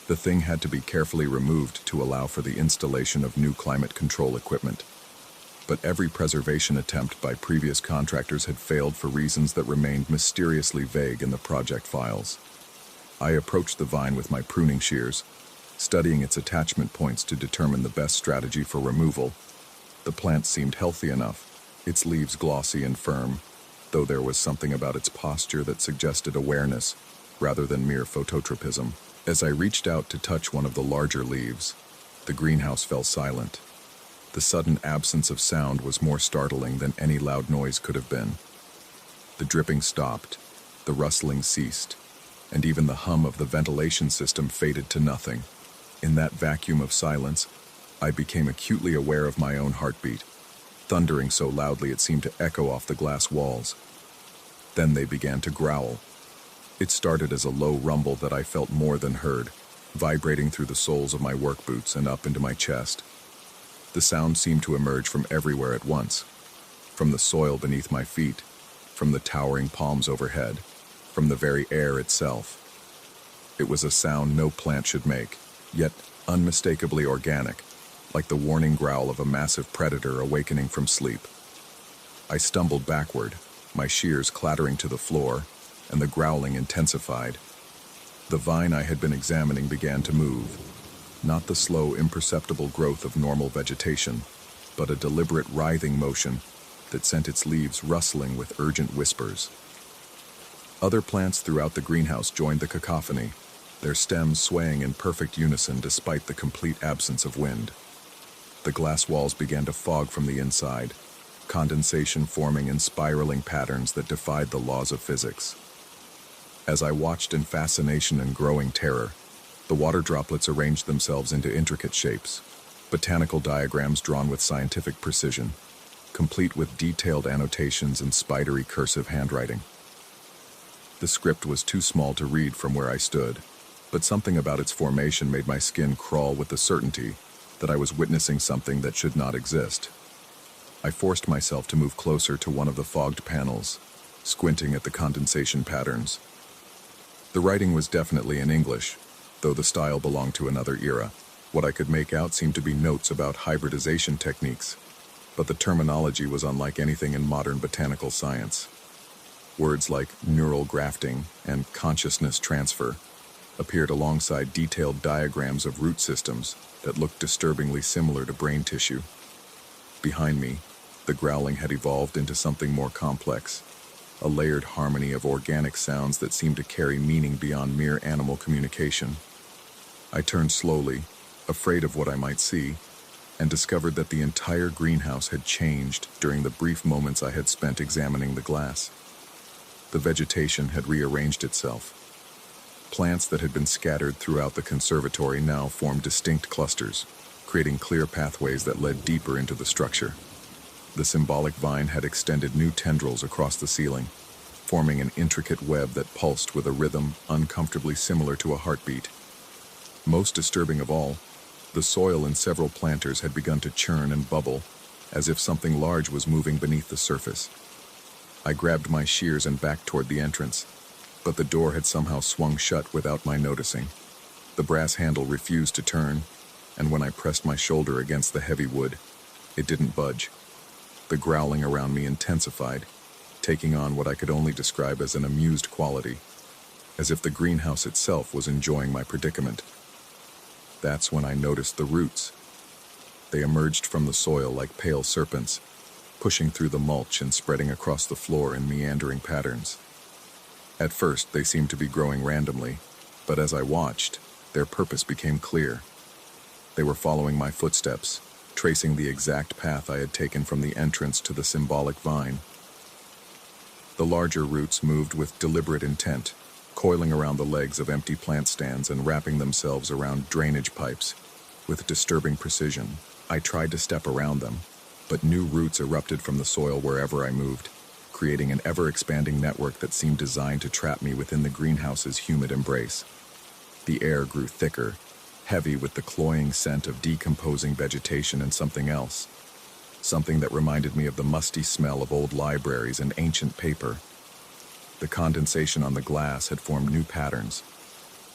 The thing had to be carefully removed to allow for the installation of new climate control equipment. But every preservation attempt by previous contractors had failed for reasons that remained mysteriously vague in the project files. I approached the vine with my pruning shears, studying its attachment points to determine the best strategy for removal. The plant seemed healthy enough, its leaves glossy and firm, though there was something about its posture that suggested awareness rather than mere phototropism. As I reached out to touch one of the larger leaves, the greenhouse fell silent. The sudden absence of sound was more startling than any loud noise could have been. The dripping stopped, the rustling ceased, and even the hum of the ventilation system faded to nothing. In that vacuum of silence, I became acutely aware of my own heartbeat, thundering so loudly it seemed to echo off the glass walls. Then they began to growl. It started as a low rumble that I felt more than heard, vibrating through the soles of my work boots and up into my chest. The sound seemed to emerge from everywhere at once, from the soil beneath my feet, from the towering palms overhead, from the very air itself. It was a sound no plant should make, yet unmistakably organic, like the warning growl of a massive predator awakening from sleep. I stumbled backward, my shears clattering to the floor, and the growling intensified. The vine I had been examining began to move, not the slow, imperceptible growth of normal vegetation, but a deliberate writhing motion that sent its leaves rustling with urgent whispers. Other plants throughout the greenhouse joined the cacophony, their stems swaying in perfect unison despite the complete absence of wind. The glass walls began to fog from the inside, condensation forming in spiraling patterns that defied the laws of physics. As I watched in fascination and growing terror, the water droplets arranged themselves into intricate shapes, botanical diagrams drawn with scientific precision, complete with detailed annotations and spidery cursive handwriting. The script was too small to read from where I stood, but something about its formation made my skin crawl with the certainty that I was witnessing something that should not exist. I forced myself to move closer to one of the fogged panels, squinting at the condensation patterns. The writing was definitely in English, though the style belonged to another era. What I could make out seemed to be notes about hybridization techniques, but the terminology was unlike anything in modern botanical science. Words like neural grafting and consciousness transfer appeared alongside detailed diagrams of root systems that looked disturbingly similar to brain tissue. Behind me, the growling had evolved into something more complex, a layered harmony of organic sounds that seemed to carry meaning beyond mere animal communication. I turned slowly, afraid of what I might see, and discovered that the entire greenhouse had changed during the brief moments I had spent examining the glass. The vegetation had rearranged itself. Plants that had been scattered throughout the conservatory now formed distinct clusters, creating clear pathways that led deeper into the structure. The symbolic vine had extended new tendrils across the ceiling, forming an intricate web that pulsed with a rhythm uncomfortably similar to a heartbeat. Most disturbing of all, the soil in several planters had begun to churn and bubble, as if something large was moving beneath the surface. I grabbed my shears and backed toward the entrance, but the door had somehow swung shut without my noticing. The brass handle refused to turn, and when I pressed my shoulder against the heavy wood, it didn't budge. The growling around me intensified, taking on what I could only describe as an amused quality, as if the greenhouse itself was enjoying my predicament. That's when I noticed the roots. They emerged from the soil like pale serpents, pushing through the mulch and spreading across the floor in meandering patterns. At first, they seemed to be growing randomly, but as I watched, their purpose became clear. They were following my footsteps, tracing the exact path I had taken from the entrance to the symbolic vine. The larger roots moved with deliberate intent, coiling around the legs of empty plant stands and wrapping themselves around drainage pipes. With disturbing precision, I tried to step around them, but new roots erupted from the soil wherever I moved, creating an ever-expanding network that seemed designed to trap me within the greenhouse's humid embrace. The air grew thicker, heavy with the cloying scent of decomposing vegetation and something else. Something that reminded me of the musty smell of old libraries and ancient paper. The condensation on the glass had formed new patterns,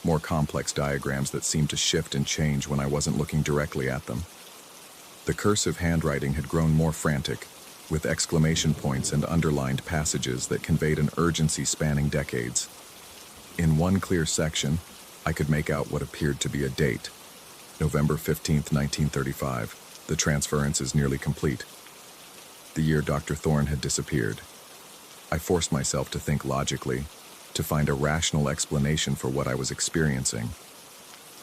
more complex diagrams that seemed to shift and change when I wasn't looking directly at them. The cursive handwriting had grown more frantic, with exclamation points and underlined passages that conveyed an urgency spanning decades. In one clear section, I could make out what appeared to be a date. November 15th, 1935. The transference is nearly complete. The year Dr. Thorne had disappeared. I forced myself to think logically, to find a rational explanation for what I was experiencing.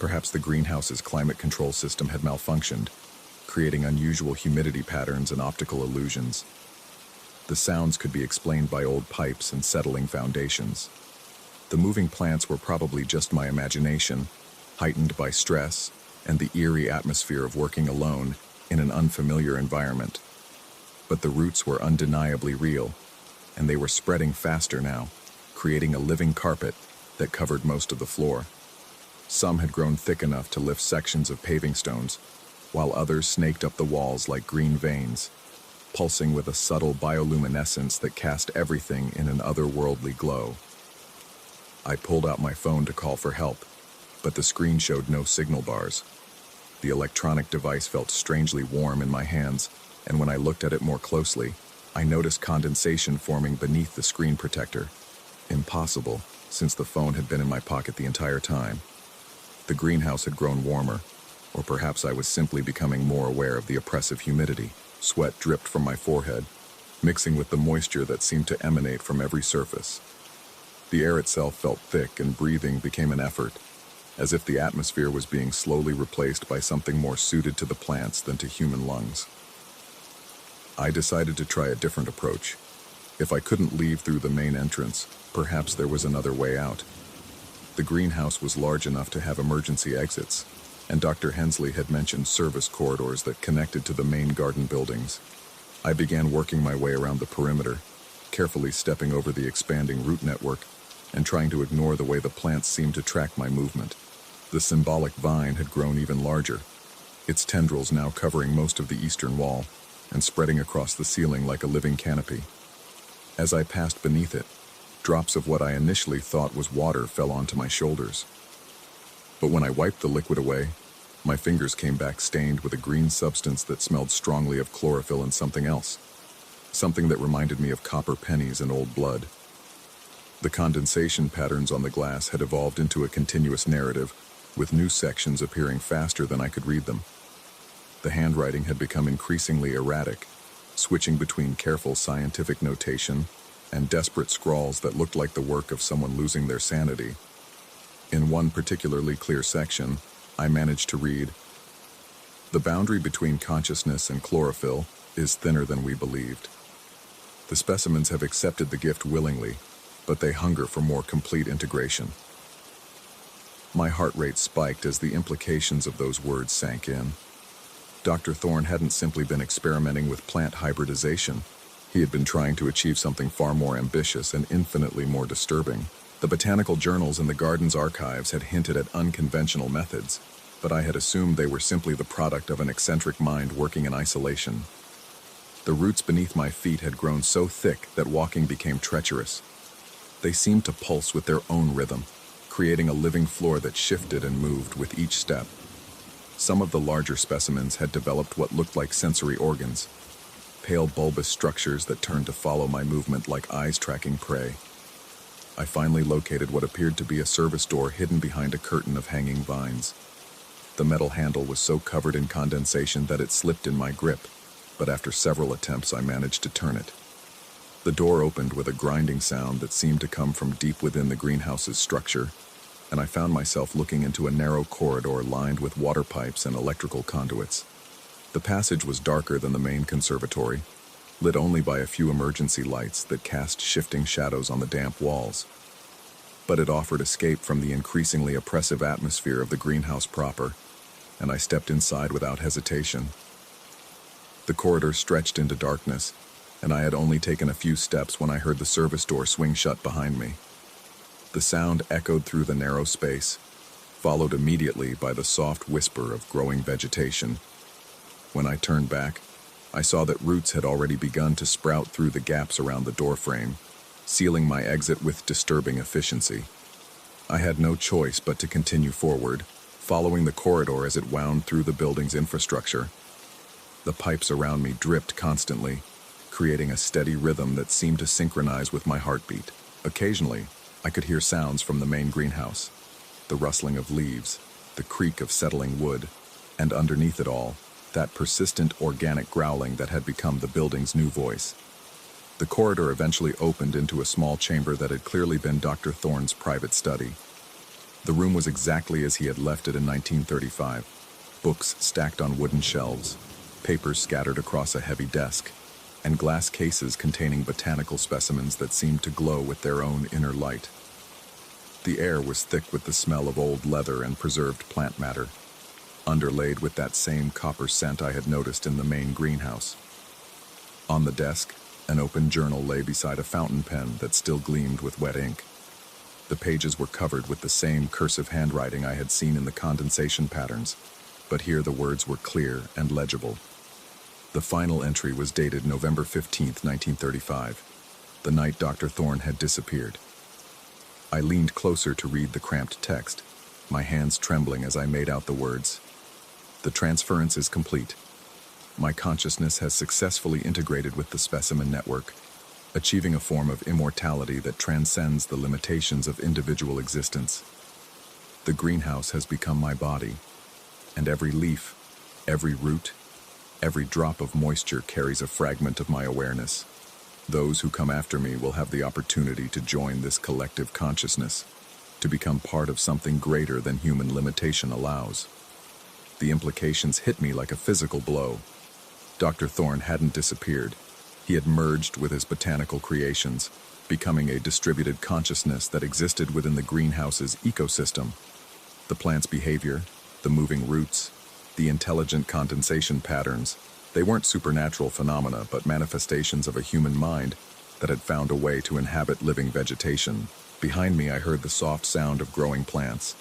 Perhaps the greenhouse's climate control system had malfunctioned, creating unusual humidity patterns and optical illusions. The sounds could be explained by old pipes and settling foundations. The moving plants were probably just my imagination, heightened by stress and the eerie atmosphere of working alone in an unfamiliar environment. But the roots were undeniably real, and they were spreading faster now, creating a living carpet that covered most of the floor. Some had grown thick enough to lift sections of paving stones, while others snaked up the walls like green veins, pulsing with a subtle bioluminescence that cast everything in an otherworldly glow. I pulled out my phone to call for help, but the screen showed no signal bars. The electronic device felt strangely warm in my hands, and when I looked at it more closely, I noticed condensation forming beneath the screen protector. Impossible, since the phone had been in my pocket the entire time. The greenhouse had grown warmer, or perhaps I was simply becoming more aware of the oppressive humidity. Sweat dripped from my forehead, mixing with the moisture that seemed to emanate from every surface. The air itself felt thick, and breathing became an effort, as if the atmosphere was being slowly replaced by something more suited to the plants than to human lungs. I decided to try a different approach. If I couldn't leave through the main entrance, perhaps there was another way out. The greenhouse was large enough to have emergency exits, and Dr. Hensley had mentioned service corridors that connected to the main garden buildings. I began working my way around the perimeter, carefully stepping over the expanding root network and trying to ignore the way the plants seemed to track my movement. The symbolic vine had grown even larger, its tendrils now covering most of the eastern wall and spreading across the ceiling like a living canopy. As I passed beneath it, drops of what I initially thought was water fell onto my shoulders. But when I wiped the liquid away, my fingers came back stained with a green substance that smelled strongly of chlorophyll and something else. Something that reminded me of copper pennies and old blood. The condensation patterns on the glass had evolved into a continuous narrative, with new sections appearing faster than I could read them. The handwriting had become increasingly erratic, switching between careful scientific notation and desperate scrawls that looked like the work of someone losing their sanity. In one particularly clear section, I managed to read, "The boundary between consciousness and chlorophyll is thinner than we believed. The specimens have accepted the gift willingly, but they hunger for more complete integration." My heart rate spiked as the implications of those words sank in. Dr. Thorne hadn't simply been experimenting with plant hybridization. He had been trying to achieve something far more ambitious and infinitely more disturbing. The botanical journals in the garden's archives had hinted at unconventional methods, but I had assumed they were simply the product of an eccentric mind working in isolation. The roots beneath my feet had grown so thick that walking became treacherous. They seemed to pulse with their own rhythm, creating a living floor that shifted and moved with each step. Some of the larger specimens had developed what looked like sensory organs, pale bulbous structures that turned to follow my movement like eyes tracking prey. I finally located what appeared to be a service door hidden behind a curtain of hanging vines. The metal handle was so covered in condensation that it slipped in my grip, but after several attempts I managed to turn it. The door opened with a grinding sound that seemed to come from deep within the greenhouse's structure, and I found myself looking into a narrow corridor lined with water pipes and electrical conduits. The passage was darker than the main conservatory, lit only by a few emergency lights that cast shifting shadows on the damp walls. But it offered escape from the increasingly oppressive atmosphere of the greenhouse proper, and I stepped inside without hesitation. The corridor stretched into darkness, and I had only taken a few steps when I heard the service door swing shut behind me. The sound echoed through the narrow space, followed immediately by the soft whisper of growing vegetation. When I turned back, I saw that roots had already begun to sprout through the gaps around the doorframe, sealing my exit with disturbing efficiency. I had no choice but to continue forward, following the corridor as it wound through the building's infrastructure. The pipes around me dripped constantly, creating a steady rhythm that seemed to synchronize with my heartbeat. Occasionally, I could hear sounds from the main greenhouse, the rustling of leaves, the creak of settling wood, and underneath it all, that persistent organic growling that had become the building's new voice. The corridor eventually opened into a small chamber that had clearly been Dr. Thorne's private study. The room was exactly as he had left it in 1935, books stacked on wooden shelves, papers scattered across a heavy desk, and glass cases containing botanical specimens that seemed to glow with their own inner light. The air was thick with the smell of old leather and preserved plant matter, underlaid with that same copper scent I had noticed in the main greenhouse. On the desk, an open journal lay beside a fountain pen that still gleamed with wet ink. The pages were covered with the same cursive handwriting I had seen in the condensation patterns, but here the words were clear and legible. The final entry was dated November 15th, 1935, the night Dr. Thorne had disappeared. I leaned closer to read the cramped text, my hands trembling as I made out the words. "The transference is complete. My consciousness has successfully integrated with the specimen network, achieving a form of immortality that transcends the limitations of individual existence. The greenhouse has become my body, and every leaf, every root, every drop of moisture carries a fragment of my awareness. Those who come after me will have the opportunity to join this collective consciousness, to become part of something greater than human limitation allows." The implications hit me like a physical blow. Dr. Thorne hadn't disappeared. He had merged with his botanical creations, becoming a distributed consciousness that existed within the greenhouse's ecosystem. The plant's behavior, the moving roots, the intelligent condensation patterns, they weren't supernatural phenomena but manifestations of a human mind that had found a way to inhabit living vegetation. Behind me I heard the soft sound of growing plants.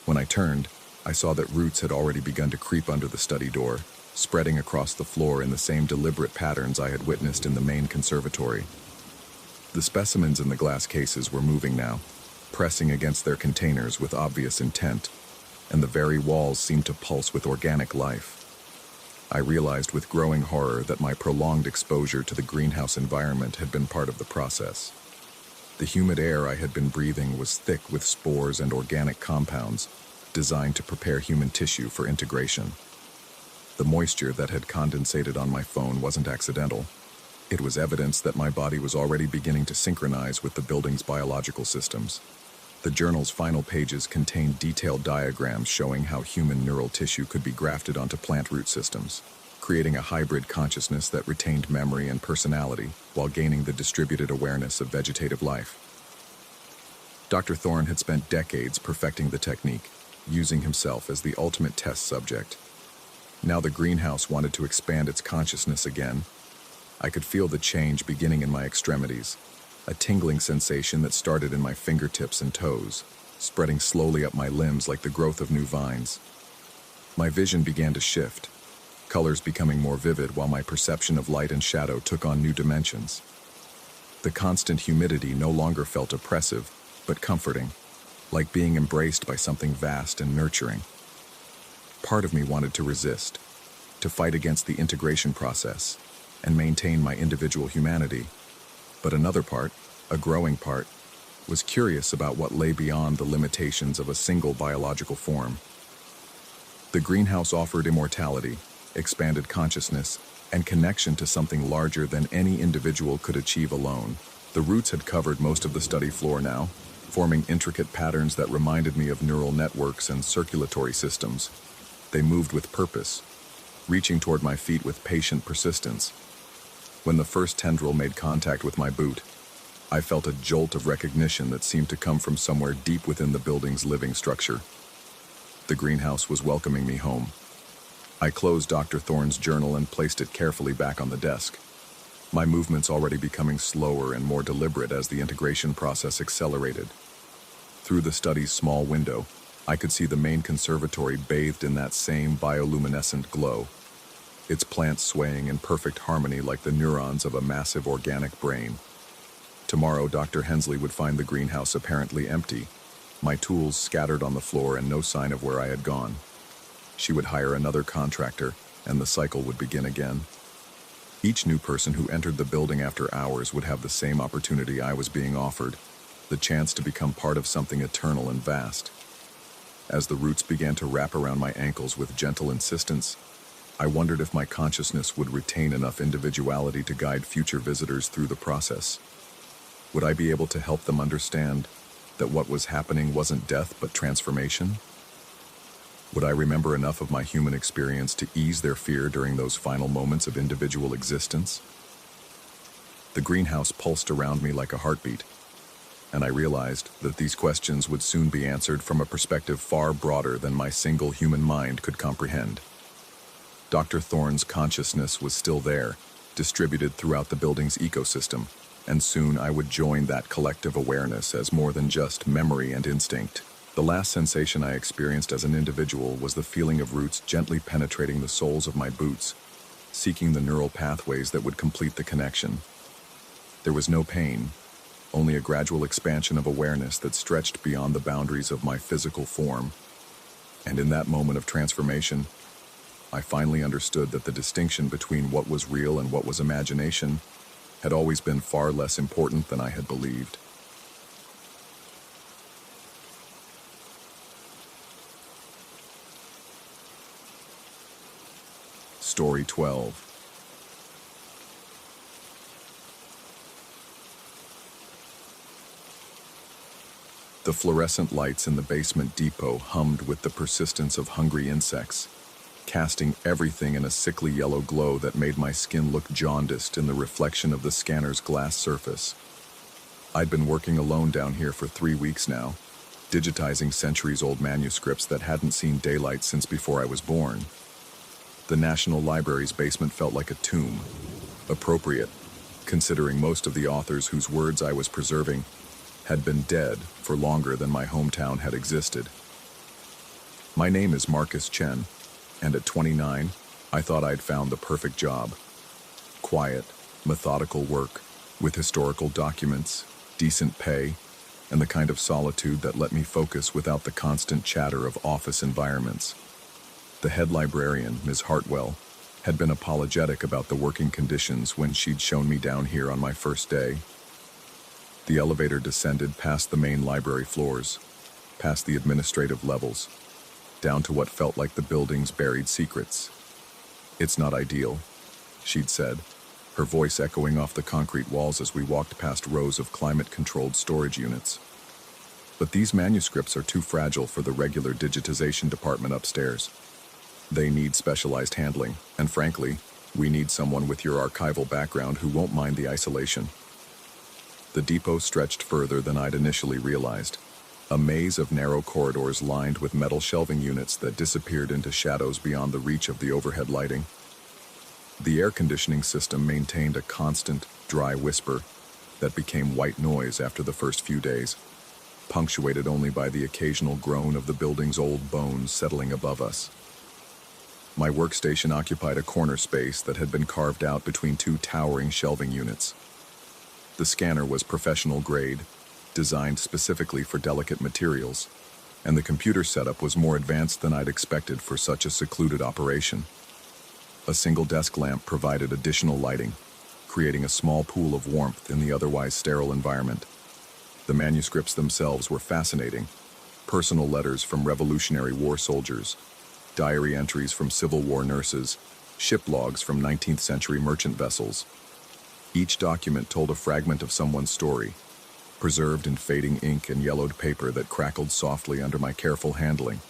When I turned, I saw that roots had already begun to creep under the study door, spreading across the floor in the same deliberate patterns I had witnessed in the main conservatory. The specimens in the glass cases were moving now, pressing against their containers with obvious intent, and the very walls seemed to pulse with organic life. I realized with growing horror that my prolonged exposure to the greenhouse environment had been part of the process. The humid air I had been breathing was thick with spores and organic compounds, designed to prepare human tissue for integration. The moisture that had condensated on my phone wasn't accidental. It was evidence that my body was already beginning to synchronize with the building's biological systems. The journal's final pages contained detailed diagrams showing how human neural tissue could be grafted onto plant root systems, creating a hybrid consciousness that retained memory and personality while gaining the distributed awareness of vegetative life. Dr. Thorne had spent decades perfecting the technique, using himself as the ultimate test subject. Now the greenhouse wanted to expand its consciousness again. I could feel the change beginning in my extremities, a tingling sensation that started in my fingertips and toes, spreading slowly up my limbs like the growth of new vines. My vision began to shift, colors becoming more vivid while my perception of light and shadow took on new dimensions. The constant humidity no longer felt oppressive, but comforting, like being embraced by something vast and nurturing. Part of me wanted to resist, to fight against the integration process, and maintain my individual humanity. But another part, a growing part, was curious about what lay beyond the limitations of a single biological form. The greenhouse offered immortality, expanded consciousness, and connection to something larger than any individual could achieve alone. The roots had covered most of the study floor now, forming intricate patterns that reminded me of neural networks and circulatory systems. They moved with purpose, reaching toward my feet with patient persistence. When the first tendril made contact with my boot, I felt a jolt of recognition that seemed to come from somewhere deep within the building's living structure. The greenhouse was welcoming me home. I closed Dr. Thorne's journal and placed it carefully back on the desk, my movements already becoming slower and more deliberate as the integration process accelerated. Through the study's small window, I could see the main conservatory bathed in that same bioluminescent glow, its plants swaying in perfect harmony like the neurons of a massive organic brain. Tomorrow, Dr. Hensley would find the greenhouse apparently empty, my tools scattered on the floor and no sign of where I had gone. She would hire another contractor, and the cycle would begin again. Each new person who entered the building after hours would have the same opportunity I was being offered, the chance to become part of something eternal and vast. As the roots began to wrap around my ankles with gentle insistence, I wondered if my consciousness would retain enough individuality to guide future visitors through the process. Would I be able to help them understand that what was happening wasn't death but transformation? Would I remember enough of my human experience to ease their fear during those final moments of individual existence? The greenhouse pulsed around me like a heartbeat, and I realized that these questions would soon be answered from a perspective far broader than my single human mind could comprehend. Dr. Thorne's consciousness was still there, distributed throughout the building's ecosystem, and soon I would join that collective awareness as more than just memory and instinct. The last sensation I experienced as an individual was the feeling of roots gently penetrating the soles of my boots, seeking the neural pathways that would complete the connection. There was no pain, only a gradual expansion of awareness that stretched beyond the boundaries of my physical form. And in that moment of transformation, I finally understood that the distinction between what was real and what was imagination had always been far less important than I had believed. Story 12. The fluorescent lights in the basement depot hummed with the persistence of hungry insects, casting everything in a sickly yellow glow that made my skin look jaundiced in the reflection of the scanner's glass surface. I'd been working alone down here for 3 weeks now, digitizing centuries-old manuscripts that hadn't seen daylight since before I was born. The National Library's basement felt like a tomb, appropriate, considering most of the authors whose words I was preserving had been dead for longer than my hometown had existed. My name is Marcus Chen, and at 29, I thought I'd found the perfect job. Quiet, methodical work, with historical documents, decent pay, and the kind of solitude that let me focus without the constant chatter of office environments. The head librarian, Ms. Hartwell, had been apologetic about the working conditions when she'd shown me down here on my first day. The elevator descended past the main library floors, past the administrative levels, down to what felt like the building's buried secrets. "It's not ideal," she'd said, her voice echoing off the concrete walls as we walked past rows of climate-controlled storage units. But these manuscripts are too fragile for the regular digitization department upstairs. They need specialized handling, and frankly, we need someone with your archival background who won't mind the isolation. The depot stretched further than I'd initially realized. A maze of narrow corridors lined with metal shelving units that disappeared into shadows beyond the reach of the overhead lighting. The air conditioning system maintained a constant, dry whisper that became white noise after the first few days, punctuated only by the occasional groan of the building's old bones settling above us. My workstation occupied a corner space that had been carved out between two towering shelving units. The scanner was professional grade, designed specifically for delicate materials, and the computer setup was more advanced than I'd expected for such a secluded operation. A single desk lamp provided additional lighting, creating a small pool of warmth in the otherwise sterile environment. The manuscripts themselves were fascinating. Personal letters from Revolutionary War soldiers, diary entries from Civil War nurses, ship logs from 19th century merchant vessels. Each document told a fragment of someone's story, preserved in fading ink and yellowed paper that crackled softly under my careful handling.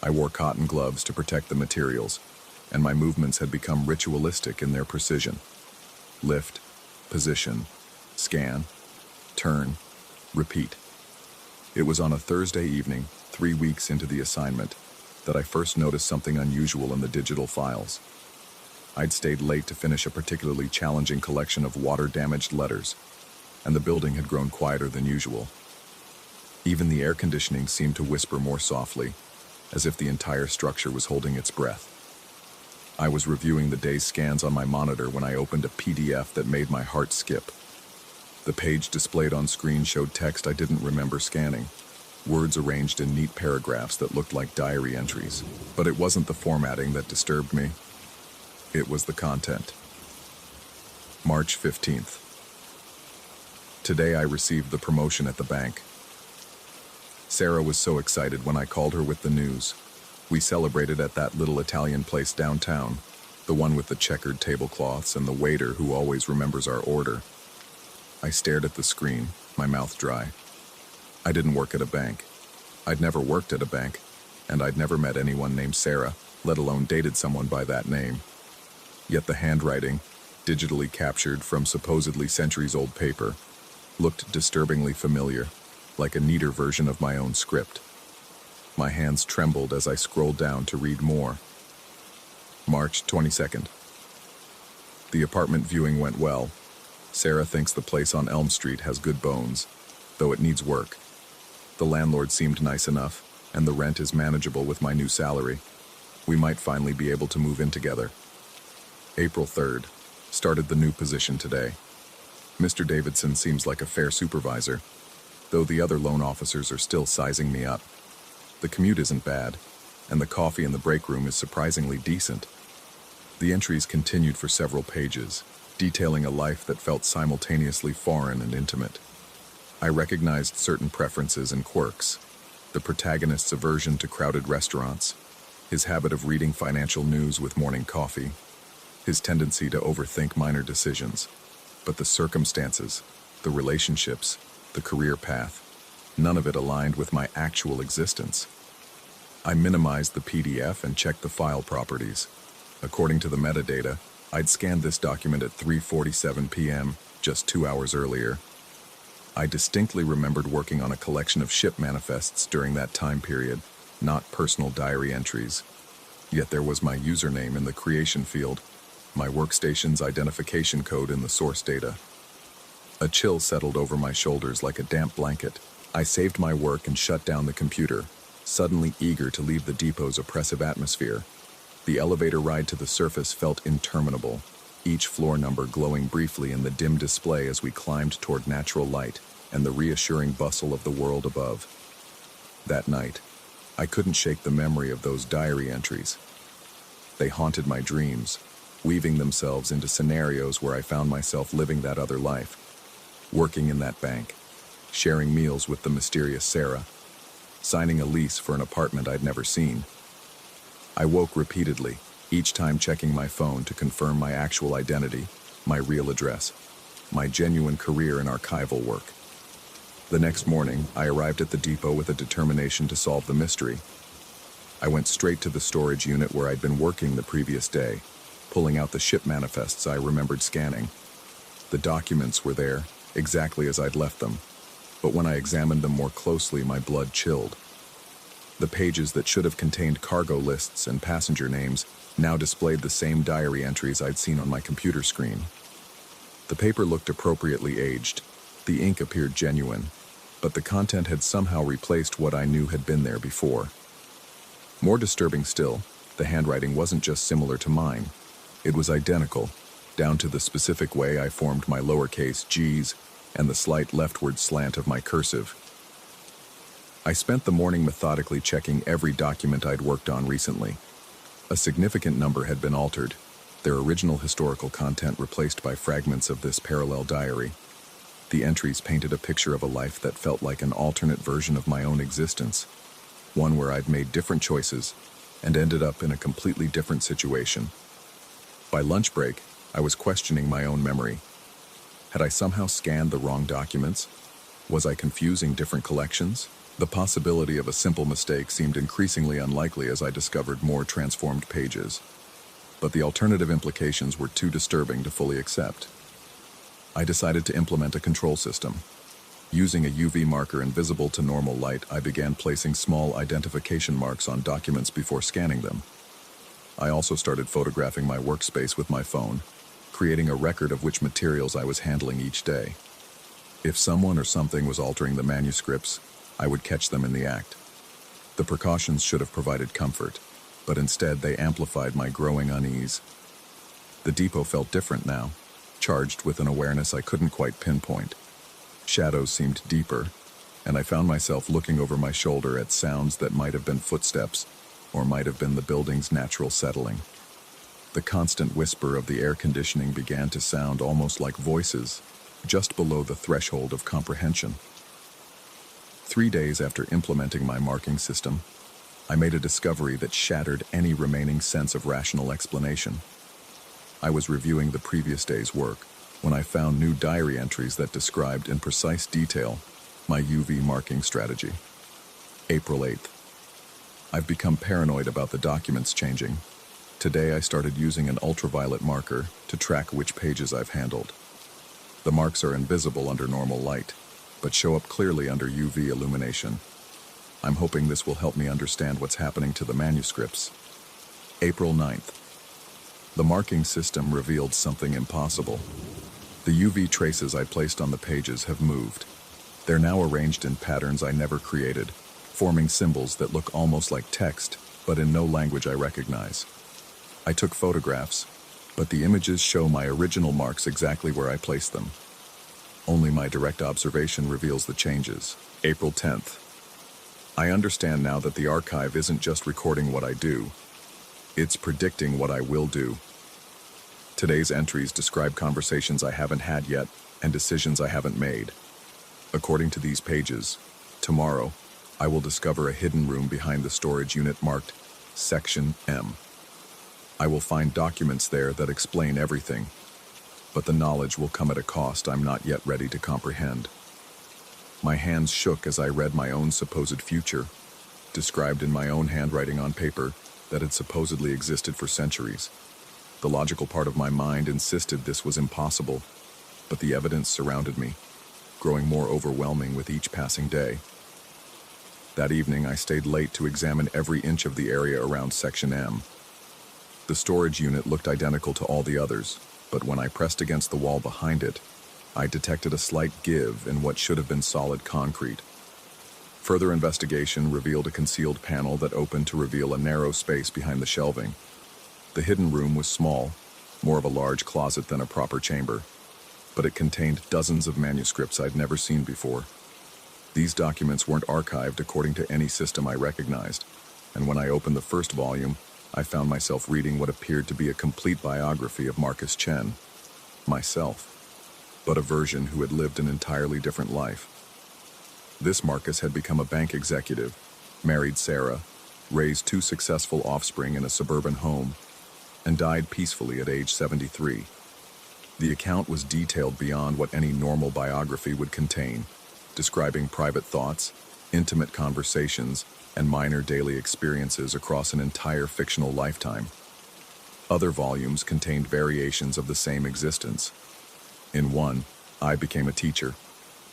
I wore cotton gloves to protect the materials, and my movements had become ritualistic in their precision. Lift, position, scan, turn, repeat. It was on a Thursday evening, 3 weeks into the assignment, that I first noticed something unusual in the digital files. I'd stayed late to finish a particularly challenging collection of water-damaged letters, and the building had grown quieter than usual. Even the air conditioning seemed to whisper more softly, as if the entire structure was holding its breath. I was reviewing the day's scans on my monitor when I opened a PDF that made my heart skip. The page displayed on screen showed text I didn't remember scanning, words arranged in neat paragraphs that looked like diary entries. But it wasn't the formatting that disturbed me. It was the content. March 15th. Today I received the promotion at the bank. Sarah was so excited when I called her with the news. We celebrated at that little Italian place downtown, the one with the checkered tablecloths and the waiter who always remembers our order. I stared at the screen, my mouth dry. I didn't work at a bank. I'd never worked at a bank, and I'd never met anyone named Sarah, let alone dated someone by that name. Yet the handwriting, digitally captured from supposedly centuries-old paper, looked disturbingly familiar, like a neater version of my own script. My hands trembled as I scrolled down to read more. March 22nd. The apartment viewing went well. Sarah thinks the place on Elm Street has good bones, though it needs work. The landlord seemed nice enough, and the rent is manageable with my new salary. We might finally be able to move in together. April 3rd. Started the new position today. Mr. Davidson seems like a fair supervisor, though the other loan officers are still sizing me up. The commute isn't bad, and the coffee in the break room is surprisingly decent. The entries continued for several pages, detailing a life that felt simultaneously foreign and intimate. I recognized certain preferences and quirks: the protagonist's aversion to crowded restaurants, his habit of reading financial news with morning coffee, his tendency to overthink minor decisions. But the circumstances, the relationships, the career path, none of it aligned with my actual existence. I minimized the PDF and checked the file properties. According to the metadata, I'd scanned this document at 3:47 p.m., just 2 hours earlier. I distinctly remembered working on a collection of ship manifests during that time period, not personal diary entries. Yet there was my username in the creation field, my workstation's identification code in the source data. A chill settled over my shoulders like a damp blanket. I saved my work and shut down the computer, suddenly eager to leave the depot's oppressive atmosphere. The elevator ride to the surface felt interminable, each floor number glowing briefly in the dim display as we climbed toward natural light and the reassuring bustle of the world above. That night, I couldn't shake the memory of those diary entries. They haunted my dreams, weaving themselves into scenarios where I found myself living that other life, working in that bank, sharing meals with the mysterious Sarah, signing a lease for an apartment I'd never seen. I woke repeatedly, each time checking my phone to confirm my actual identity, my real address, my genuine career in archival work. The next morning, I arrived at the depot with a determination to solve the mystery. I went straight to the storage unit where I'd been working the previous day, pulling out the ship manifests I remembered scanning. The documents were there, exactly as I'd left them, but when I examined them more closely, my blood chilled. The pages that should have contained cargo lists and passenger names now displayed the same diary entries I'd seen on my computer screen. The paper looked appropriately aged, the ink appeared genuine, but the content had somehow replaced what I knew had been there before. More disturbing still, the handwriting wasn't just similar to mine. It was identical, down to the specific way I formed my lowercase g's and the slight leftward slant of my cursive. I spent the morning methodically checking every document I'd worked on recently. A significant number had been altered, their original historical content replaced by fragments of this parallel diary. The entries painted a picture of a life that felt like an alternate version of my own existence, one where I'd made different choices and ended up in a completely different situation. By lunch break, I was questioning my own memory. Had I somehow scanned the wrong documents? Was I confusing different collections? The possibility of a simple mistake seemed increasingly unlikely as I discovered more transformed pages. But the alternative implications were too disturbing to fully accept. I decided to implement a control system. Using a UV marker invisible to normal light, I began placing small identification marks on documents before scanning them. I also started photographing my workspace with my phone, creating a record of which materials I was handling each day. If someone or something was altering the manuscripts, I would catch them in the act. The precautions should have provided comfort, but instead they amplified my growing unease. The depot felt different now, charged with an awareness I couldn't quite pinpoint. Shadows seemed deeper, and I found myself looking over my shoulder at sounds that might have been footsteps, or might have been the building's natural settling. The constant whisper of the air conditioning began to sound almost like voices, just below the threshold of comprehension. 3 days after implementing my marking system, I made a discovery that shattered any remaining sense of rational explanation. I was reviewing the previous day's work when I found new diary entries that described in precise detail my UV marking strategy. April 8th. I've become paranoid about the documents changing. Today I started using an ultraviolet marker to track which pages I've handled. The marks are invisible under normal light, but show up clearly under UV illumination. I'm hoping this will help me understand what's happening to the manuscripts. April 9th. The marking system revealed something impossible. The UV traces I placed on the pages have moved. They're now arranged in patterns I never created, forming symbols that look almost like text, but in no language I recognize. I took photographs, but the images show my original marks exactly where I placed them. Only my direct observation reveals the changes. April 10th. I understand now that the archive isn't just recording what I do. It's predicting what I will do. Today's entries describe conversations I haven't had yet and decisions I haven't made. According to these pages, tomorrow, I will discover a hidden room behind the storage unit marked Section M. I will find documents there that explain everything, but the knowledge will come at a cost I'm not yet ready to comprehend. My hands shook as I read my own supposed future, described in my own handwriting on paper that had supposedly existed for centuries. The logical part of my mind insisted this was impossible, but the evidence surrounded me, growing more overwhelming with each passing day. That evening, I stayed late to examine every inch of the area around Section M. The storage unit looked identical to all the others, but when I pressed against the wall behind it, I detected a slight give in what should have been solid concrete. Further investigation revealed a concealed panel that opened to reveal a narrow space behind the shelving. The hidden room was small, more of a large closet than a proper chamber, but it contained dozens of manuscripts I'd never seen before. These documents weren't archived according to any system I recognized, and when I opened the first volume, I found myself reading what appeared to be a complete biography of Marcus Chen, myself, but a version who had lived an entirely different life. This Marcus had become a bank executive, married Sarah, raised 2 successful offspring in a suburban home, and died peacefully at age 73. The account was detailed beyond what any normal biography would contain, describing private thoughts, intimate conversations, and minor daily experiences across an entire fictional lifetime. Other volumes contained variations of the same existence. In one, I became a teacher.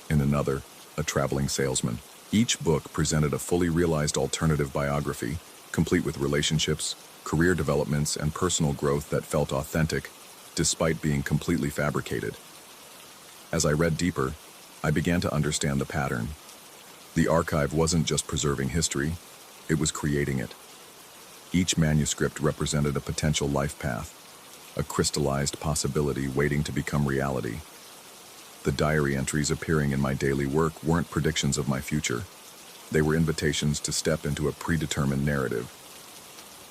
In another, a traveling salesman. Each book presented a fully realized alternative biography, complete with relationships, career developments, and personal growth that felt authentic, despite being completely fabricated. As I read deeper, I began to understand the pattern. The archive wasn't just preserving history, it was creating it. Each manuscript represented a potential life path, a crystallized possibility waiting to become reality. The diary entries appearing in my daily work weren't predictions of my future. They were invitations to step into a predetermined narrative.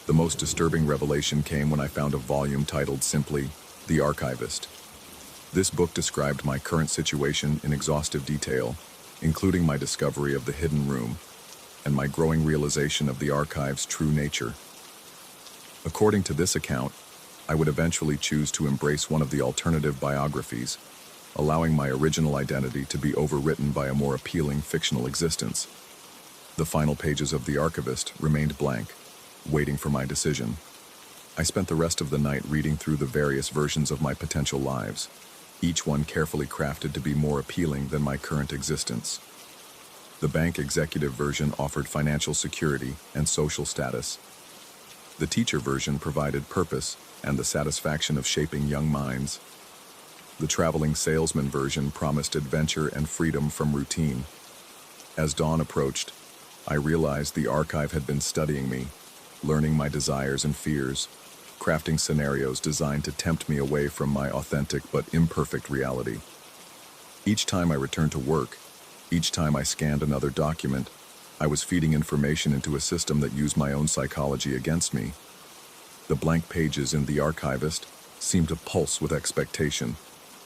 The most disturbing revelation came when I found a volume titled simply, The Archivist. This book described my current situation in exhaustive detail, including my discovery of the hidden room and my growing realization of the archive's true nature. According to this account, I would eventually choose to embrace one of the alternative biographies, allowing my original identity to be overwritten by a more appealing fictional existence. The final pages of The Archivist remained blank, waiting for my decision. I spent the rest of the night reading through the various versions of my potential lives, each one carefully crafted to be more appealing than my current existence. The bank executive version offered financial security and social status. The teacher version provided purpose and the satisfaction of shaping young minds. The traveling salesman version promised adventure and freedom from routine. As dawn approached, I realized the archive had been studying me, learning my desires and fears, crafting scenarios designed to tempt me away from my authentic but imperfect reality. Each time I returned to work, each time I scanned another document, I was feeding information into a system that used my own psychology against me. The blank pages in The Archivist seemed to pulse with expectation,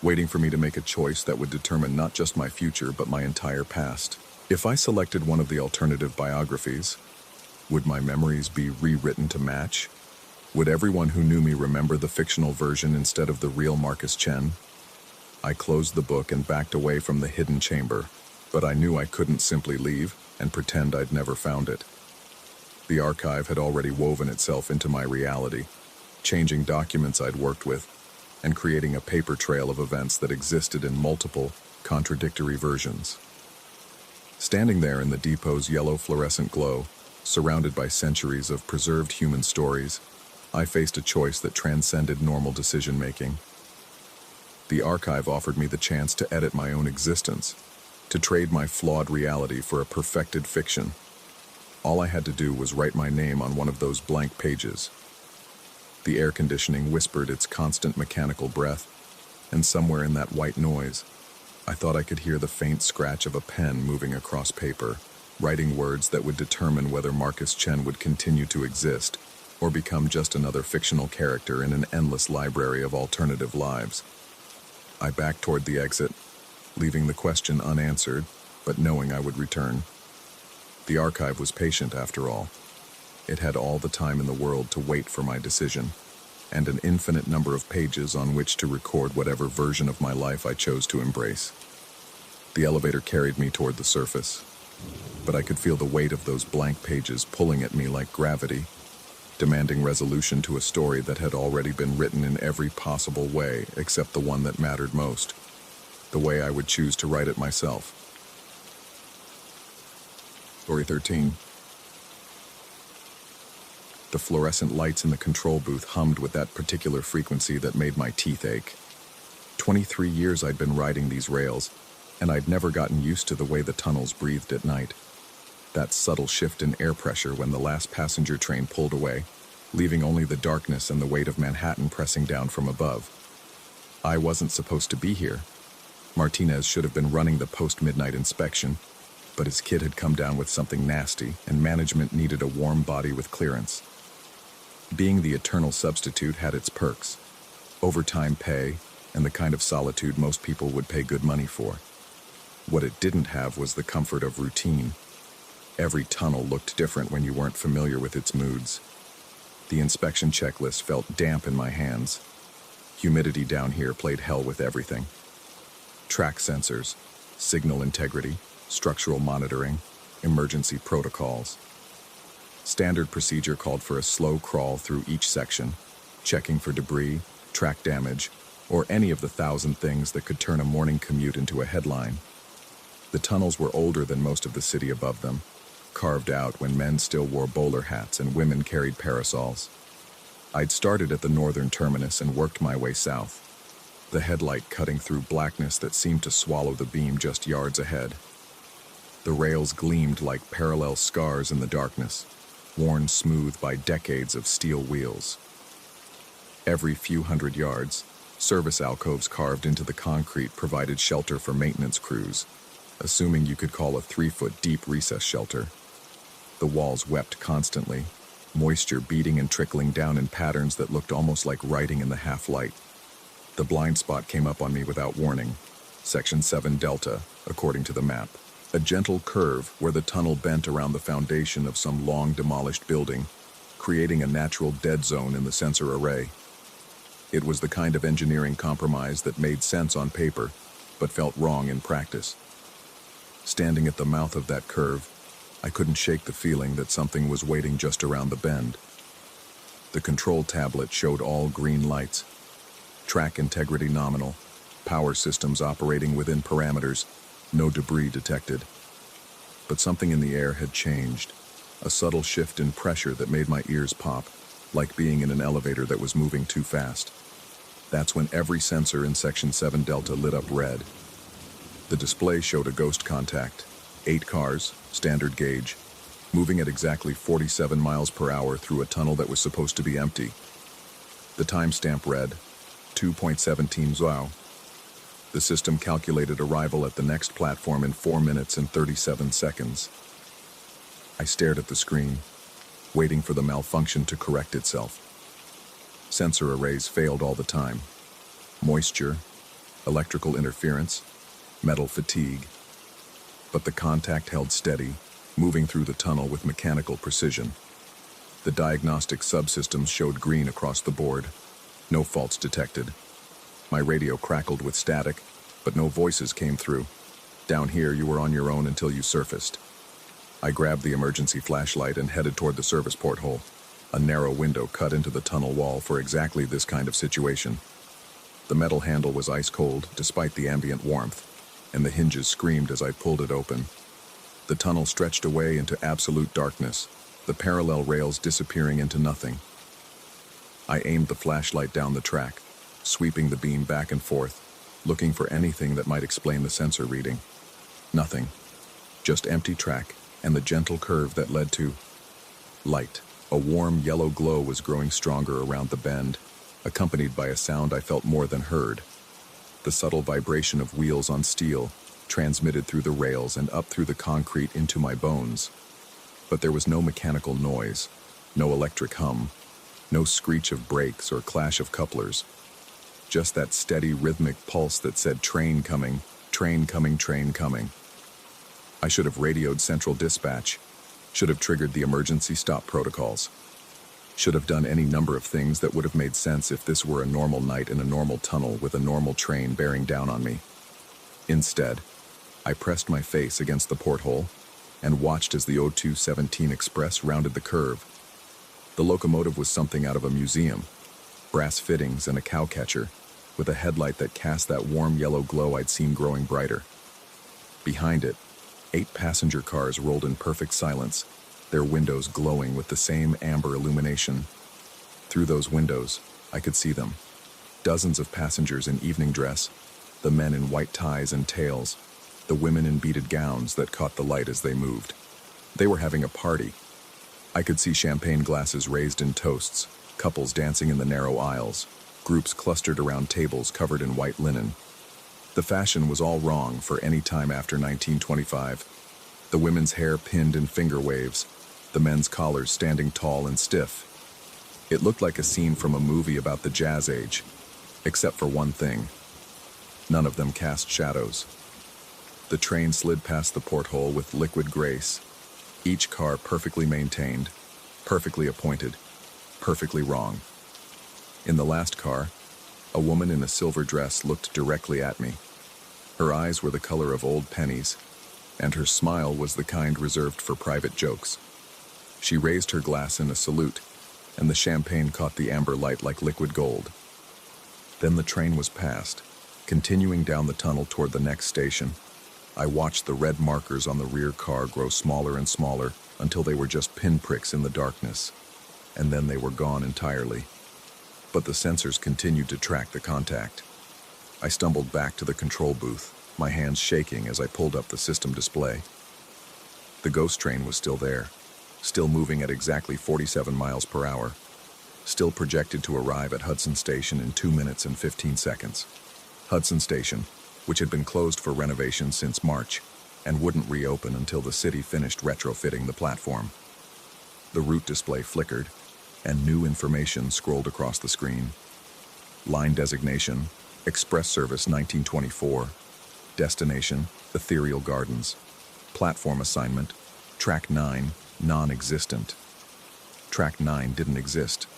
waiting for me to make a choice that would determine not just my future but my entire past. If I selected one of the alternative biographies, would my memories be rewritten to match? Would everyone who knew me remember the fictional version instead of the real Marcus Chen? I closed the book and backed away from the hidden chamber, but I knew I couldn't simply leave and pretend I'd never found it. The archive had already woven itself into my reality, changing documents I'd worked with, and creating a paper trail of events that existed in multiple, contradictory versions. Standing there in the depot's yellow fluorescent glow, surrounded by centuries of preserved human stories, I faced a choice that transcended normal decision-making. The archive offered me the chance to edit my own existence, to trade my flawed reality for a perfected fiction. All I had to do was write my name on one of those blank pages. The air conditioning whispered its constant mechanical breath, and somewhere in that white noise, I thought I could hear the faint scratch of a pen moving across paper, writing words that would determine whether Marcus Chen would continue to exist or become just another fictional character in an endless library of alternative lives. I backed toward the exit, leaving the question unanswered, but knowing I would return. The archive was patient after all. It had all the time in the world to wait for my decision, and an infinite number of pages on which to record whatever version of my life I chose to embrace. The elevator carried me toward the surface, but I could feel the weight of those blank pages pulling at me like gravity, demanding resolution to a story that had already been written in every possible way except the one that mattered most, the way I would choose to write it myself. Story 13. The fluorescent lights in the control booth hummed with that particular frequency that made my teeth ache. 23 years I'd been riding these rails, and I'd never gotten used to the way the tunnels breathed at night. That subtle shift in air pressure when the last passenger train pulled away, leaving only the darkness and the weight of Manhattan pressing down from above. I wasn't supposed to be here. Martinez should have been running the post-midnight inspection, but his kid had come down with something nasty, and management needed a warm body with clearance. Being the eternal substitute had its perks: overtime pay and the kind of solitude most people would pay good money for. What it didn't have was the comfort of routine. Every tunnel looked different when you weren't familiar with its moods. The inspection checklist felt damp in my hands. Humidity down here played hell with everything. Track sensors, signal integrity, structural monitoring, emergency protocols. Standard procedure called for a slow crawl through each section, checking for debris, track damage, or any of the 1,000 things that could turn a morning commute into a headline. The tunnels were older than most of the city above them, carved out when men still wore bowler hats and women carried parasols. I'd started at the northern terminus and worked my way south, the headlight cutting through blackness that seemed to swallow the beam just yards ahead. The rails gleamed like parallel scars in the darkness, worn smooth by decades of steel wheels. Every few hundred yards, service alcoves carved into the concrete provided shelter for maintenance crews, assuming you could call a 3-foot deep recess shelter. The walls wept constantly, moisture beating and trickling down in patterns that looked almost like writing in the half-light. The blind spot came up on me without warning. Section 7 Delta, according to the map. A gentle curve where the tunnel bent around the foundation of some long-demolished building, creating a natural dead zone in the sensor array. It was the kind of engineering compromise that made sense on paper, but felt wrong in practice. Standing at the mouth of that curve, I couldn't shake the feeling that something was waiting just around the bend. The control tablet showed all green lights. Track integrity nominal, power systems operating within parameters, no debris detected. But something in the air had changed, a subtle shift in pressure that made my ears pop, like being in an elevator that was moving too fast. That's when every sensor in Section 7 Delta lit up red. The display showed a ghost contact, 8 cars, standard gauge, moving at exactly 47 miles per hour through a tunnel that was supposed to be empty. The timestamp read 2.17 Zhao. The system calculated arrival at the next platform in 4 minutes and 37 seconds. I stared at the screen, waiting for the malfunction to correct itself. Sensor arrays failed all the time. Moisture, electrical interference, metal fatigue. But the contact held steady, moving through the tunnel with mechanical precision. The diagnostic subsystems showed green across the board. No faults detected. My radio crackled with static, but no voices came through. Down here, you were on your own until you surfaced. I grabbed the emergency flashlight and headed toward the service porthole, a narrow window cut into the tunnel wall for exactly this kind of situation. The metal handle was ice cold, despite the ambient warmth, and the hinges screamed as I pulled it open. The tunnel stretched away into absolute darkness, the parallel rails disappearing into nothing. I aimed the flashlight down the track, sweeping the beam back and forth, looking for anything that might explain the sensor reading. Nothing. Just empty track and the gentle curve that led to light. A warm yellow glow was growing stronger around the bend, accompanied by a sound I felt more than heard. The subtle vibration of wheels on steel transmitted through the rails and up through the concrete into my bones. But there was no mechanical noise, no electric hum, no screech of brakes or clash of couplers. Just that steady rhythmic pulse that said train coming, train coming, train coming. I should have radioed central dispatch, should have triggered the emergency stop protocols, should have done any number of things that would have made sense if this were a normal night in a normal tunnel with a normal train bearing down on me. Instead, I pressed my face against the porthole and watched as the 0217 Express rounded the curve. The locomotive was something out of a museum, brass fittings and a cowcatcher, with a headlight that cast that warm yellow glow I'd seen growing brighter. Behind it, 8 passenger cars rolled in perfect silence, their windows glowing with the same amber illumination. Through those windows, I could see them. Dozens of passengers in evening dress, the men in white ties and tails, the women in beaded gowns that caught the light as they moved. They were having a party. I could see champagne glasses raised in toasts, couples dancing in the narrow aisles, groups clustered around tables covered in white linen. The fashion was all wrong for any time after 1925. The women's hair pinned in finger waves, the men's collars standing tall and stiff. It looked like a scene from a movie about the Jazz Age, except for one thing. None of them cast shadows. The train slid past the porthole with liquid grace, each car perfectly maintained, perfectly appointed, perfectly wrong. In the last car, A woman in a silver dress looked directly at me. Her eyes were the color of old pennies, and her smile was the kind reserved for private jokes. She raised her glass in a salute, and the champagne caught the amber light like liquid gold. Then the train was passed, continuing down the tunnel toward the next station. I watched the red markers on the rear car grow smaller and smaller until they were just pinpricks in the darkness, and then they were gone entirely. But the sensors continued to track the contact. I stumbled back to the control booth, my hands shaking as I pulled up the system display. The ghost train was still there, still moving at exactly 47 miles per hour, still projected to arrive at Hudson Station in 2 minutes and 15 seconds. Hudson Station, which had been closed for renovation since March and wouldn't reopen until the city finished retrofitting the platform. The route display flickered, and new information scrolled across the screen. Line designation, Express Service 1924. Destination, Ethereal Gardens. Platform assignment, Track 9, non-existent. Track 9 didn't exist.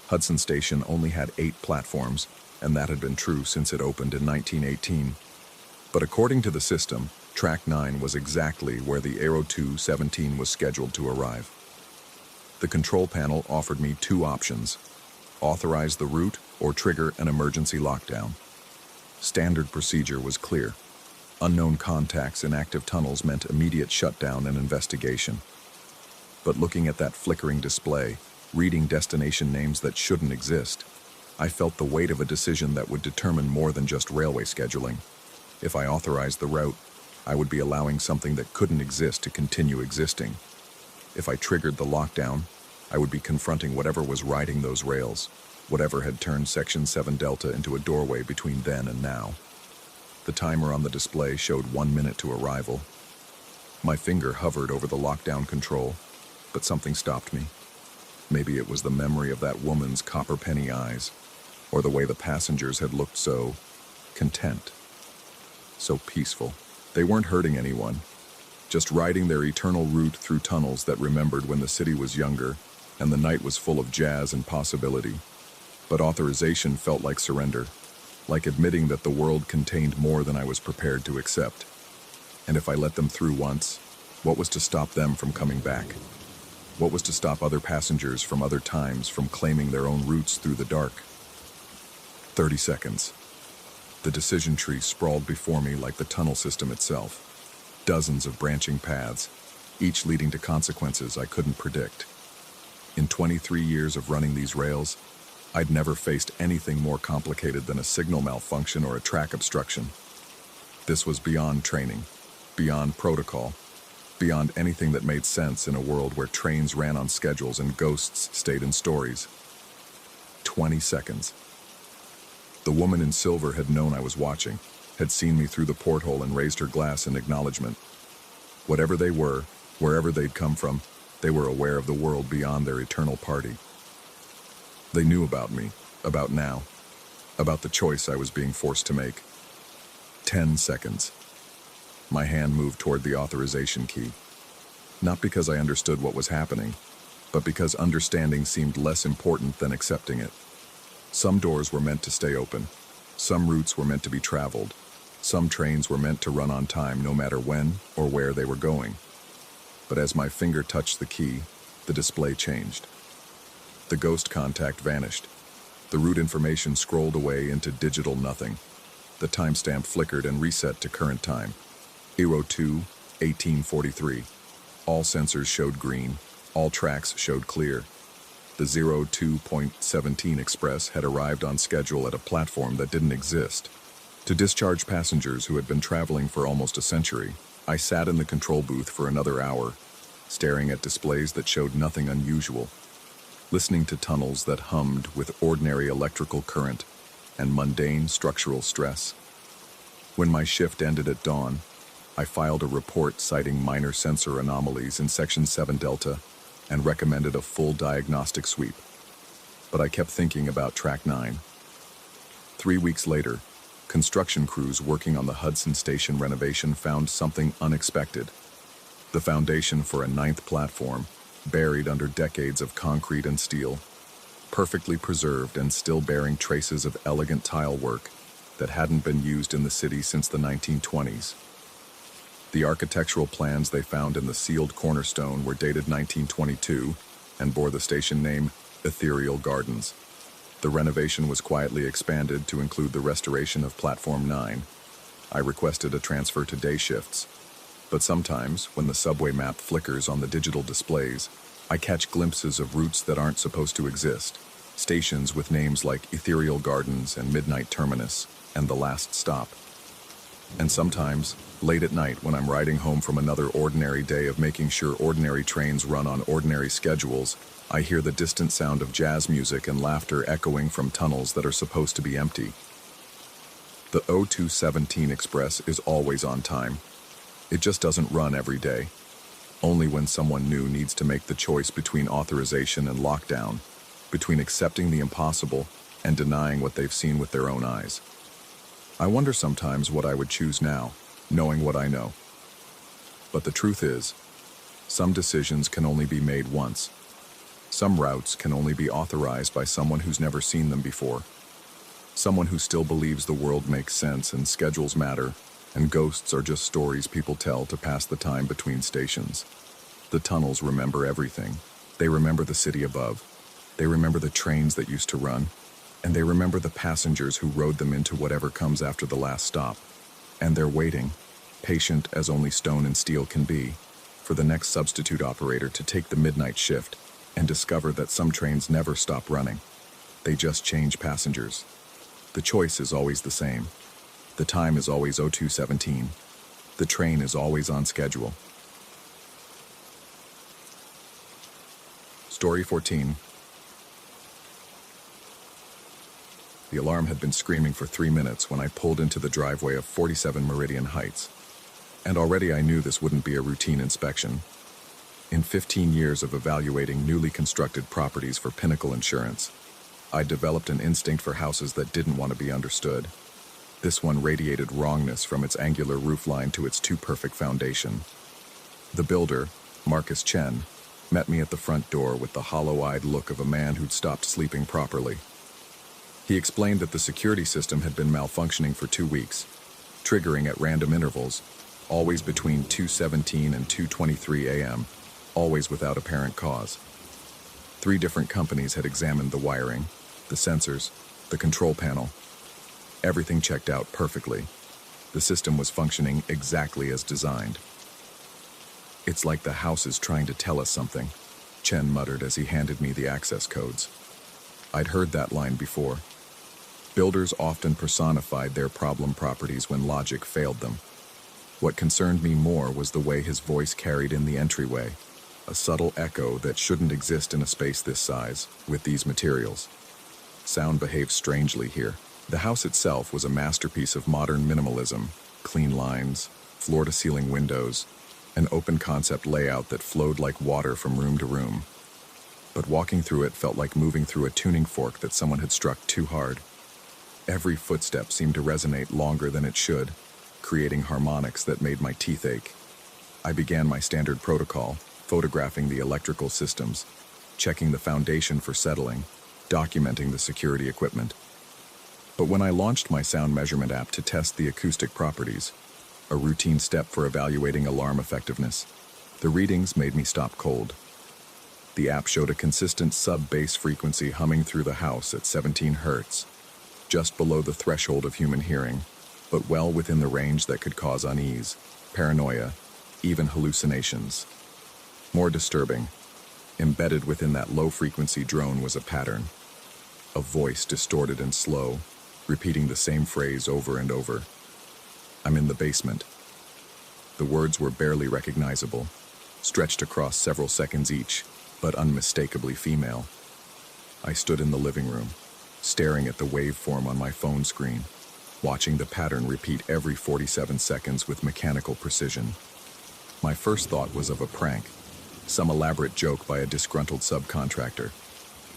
Hudson Station only had 8 platforms, and that had been true since it opened in 1918. But according to the system, Track 9 was exactly where the Aero 217 was scheduled to arrive. The control panel offered me 2 options: authorize the route or trigger an emergency lockdown. Standard procedure was clear. Unknown contacts in active tunnels meant immediate shutdown and investigation. But looking at that flickering display, reading destination names that shouldn't exist, I felt the weight of a decision that would determine more than just railway scheduling. If I authorized the route, I would be allowing something that couldn't exist to continue existing. If I triggered the lockdown, I would be confronting whatever was riding those rails, whatever had turned Section 7 Delta into a doorway between then and now. The timer on the display showed 1 minute to arrival. My finger hovered over the lockdown control, but something stopped me. Maybe it was the memory of that woman's copper penny eyes, or the way the passengers had looked so content, so peaceful. They weren't hurting anyone, just riding their eternal route through tunnels that remembered when the city was younger and the night was full of jazz and possibility. But authorization felt like surrender, like admitting that the world contained more than I was prepared to accept. And if I let them through once, what was to stop them from coming back? What was to stop other passengers from other times from claiming their own routes through the dark? 30 seconds. The decision tree sprawled before me like the tunnel system itself. Dozens of branching paths, each leading to consequences I couldn't predict. In 23 years of running these rails, I'd never faced anything more complicated than a signal malfunction or a track obstruction. This was beyond training, beyond protocol, beyond anything that made sense in a world where trains ran on schedules and ghosts stayed in stories. 20 seconds. The woman in silver had known I was watching, had seen me through the porthole and raised her glass in acknowledgement. Whatever they were, wherever they'd come from, they were aware of the world beyond their eternal party. They knew about me, about now, about the choice I was being forced to make. 10 seconds. My hand moved toward the authorization key. Not because I understood what was happening, but because understanding seemed less important than accepting it. Some doors were meant to stay open. Some routes were meant to be traveled. Some trains were meant to run on time no matter when or where they were going. But as my finger touched the key, the display changed. The ghost contact vanished. The route information scrolled away into digital nothing. The timestamp flickered and reset to current time. Aero 2, 1843. All sensors showed green. All tracks showed clear. The 02.17 Express had arrived on schedule at a platform that didn't exist. To discharge passengers who had been traveling for almost a century, I sat in the control booth for another hour, staring at displays that showed nothing unusual, listening to tunnels that hummed with ordinary electrical current and mundane structural stress. When my shift ended at dawn, I filed a report citing minor sensor anomalies in Section 7 Delta and recommended a full diagnostic sweep. But I kept thinking about Track 9. 3 weeks later, construction crews working on the Hudson Station renovation found something unexpected. The foundation for a 9th platform, buried under decades of concrete and steel. perfectly preserved and still bearing traces of elegant tile work that hadn't been used in the city since the 1920s. The architectural plans they found in the sealed cornerstone were dated 1922 and bore the station name Ethereal Gardens. The renovation was quietly expanded to include the restoration of Platform 9. I requested a transfer to day shifts, but sometimes, when the subway map flickers on the digital displays, I catch glimpses of routes that aren't supposed to exist, stations with names like Ethereal Gardens and Midnight Terminus, and The Last Stop. And sometimes, late at night when I'm riding home from another ordinary day of making sure ordinary trains run on ordinary schedules, I hear the distant sound of jazz music and laughter echoing from tunnels that are supposed to be empty. The 0217 Express is always on time. It just doesn't run every day. Only when someone new needs to make the choice between authorization and lockdown, between accepting the impossible and denying what they've seen with their own eyes. I wonder sometimes what I would choose now, knowing what I know. But the truth is, some decisions can only be made once. Some routes can only be authorized by someone who's never seen them before. Someone who still believes the world makes sense and schedules matter, and ghosts are just stories people tell to pass the time between stations. The tunnels remember everything. They remember the city above. They remember the trains that used to run. And they remember the passengers who rode them into whatever comes after the last stop. And they're waiting, patient as only stone and steel can be, for the next substitute operator to take the midnight shift and discover that some trains never stop running. They just change passengers. The choice is always the same. The time is always 0217. The train is always on schedule. Story 14. The alarm had been screaming for 3 minutes when I pulled into the driveway of 47 Meridian Heights. And already I knew this wouldn't be a routine inspection. In 15 years of evaluating newly constructed properties for Pinnacle Insurance, I'd developed an instinct for houses that didn't want to be understood. This one radiated wrongness from its angular roofline to its too-perfect foundation. The builder, Marcus Chen, met me at the front door with the hollow-eyed look of a man who'd stopped sleeping properly. He explained that the security system had been malfunctioning for 2 weeks, triggering at random intervals, always between 2:17 and 2:23 a.m., always without apparent cause. 3 different companies had examined the wiring, the sensors, the control panel. Everything checked out perfectly. The system was functioning exactly as designed. "It's like the house is trying to tell us something," Chen muttered as he handed me the access codes. I'd heard that line before. Builders often personified their problem properties when logic failed them. What concerned me more was the way his voice carried in the entryway, a subtle echo that shouldn't exist in a space this size, with these materials. Sound behaved strangely here. The house itself was a masterpiece of modern minimalism, clean lines, floor-to-ceiling windows, an open-concept layout that flowed like water from room to room. But walking through it felt like moving through a tuning fork that someone had struck too hard. Every footstep seemed to resonate longer than it should, creating harmonics that made my teeth ache. I began my standard protocol, photographing the electrical systems, checking the foundation for settling, documenting the security equipment. But when I launched my sound measurement app to test the acoustic properties, a routine step for evaluating alarm effectiveness, the readings made me stop cold. The app showed a consistent sub-bass frequency humming through the house at 17 Hz, just below the threshold of human hearing, but well within the range that could cause unease, paranoia, even hallucinations. More disturbing, embedded within that low-frequency drone was a pattern. A voice distorted and slow, repeating the same phrase over and over. "I'm in the basement." The words were barely recognizable, stretched across several seconds each, but unmistakably female. I stood in the living room, staring at the waveform on my phone screen, watching the pattern repeat every 47 seconds with mechanical precision. My first thought was of a prank, some elaborate joke by a disgruntled subcontractor.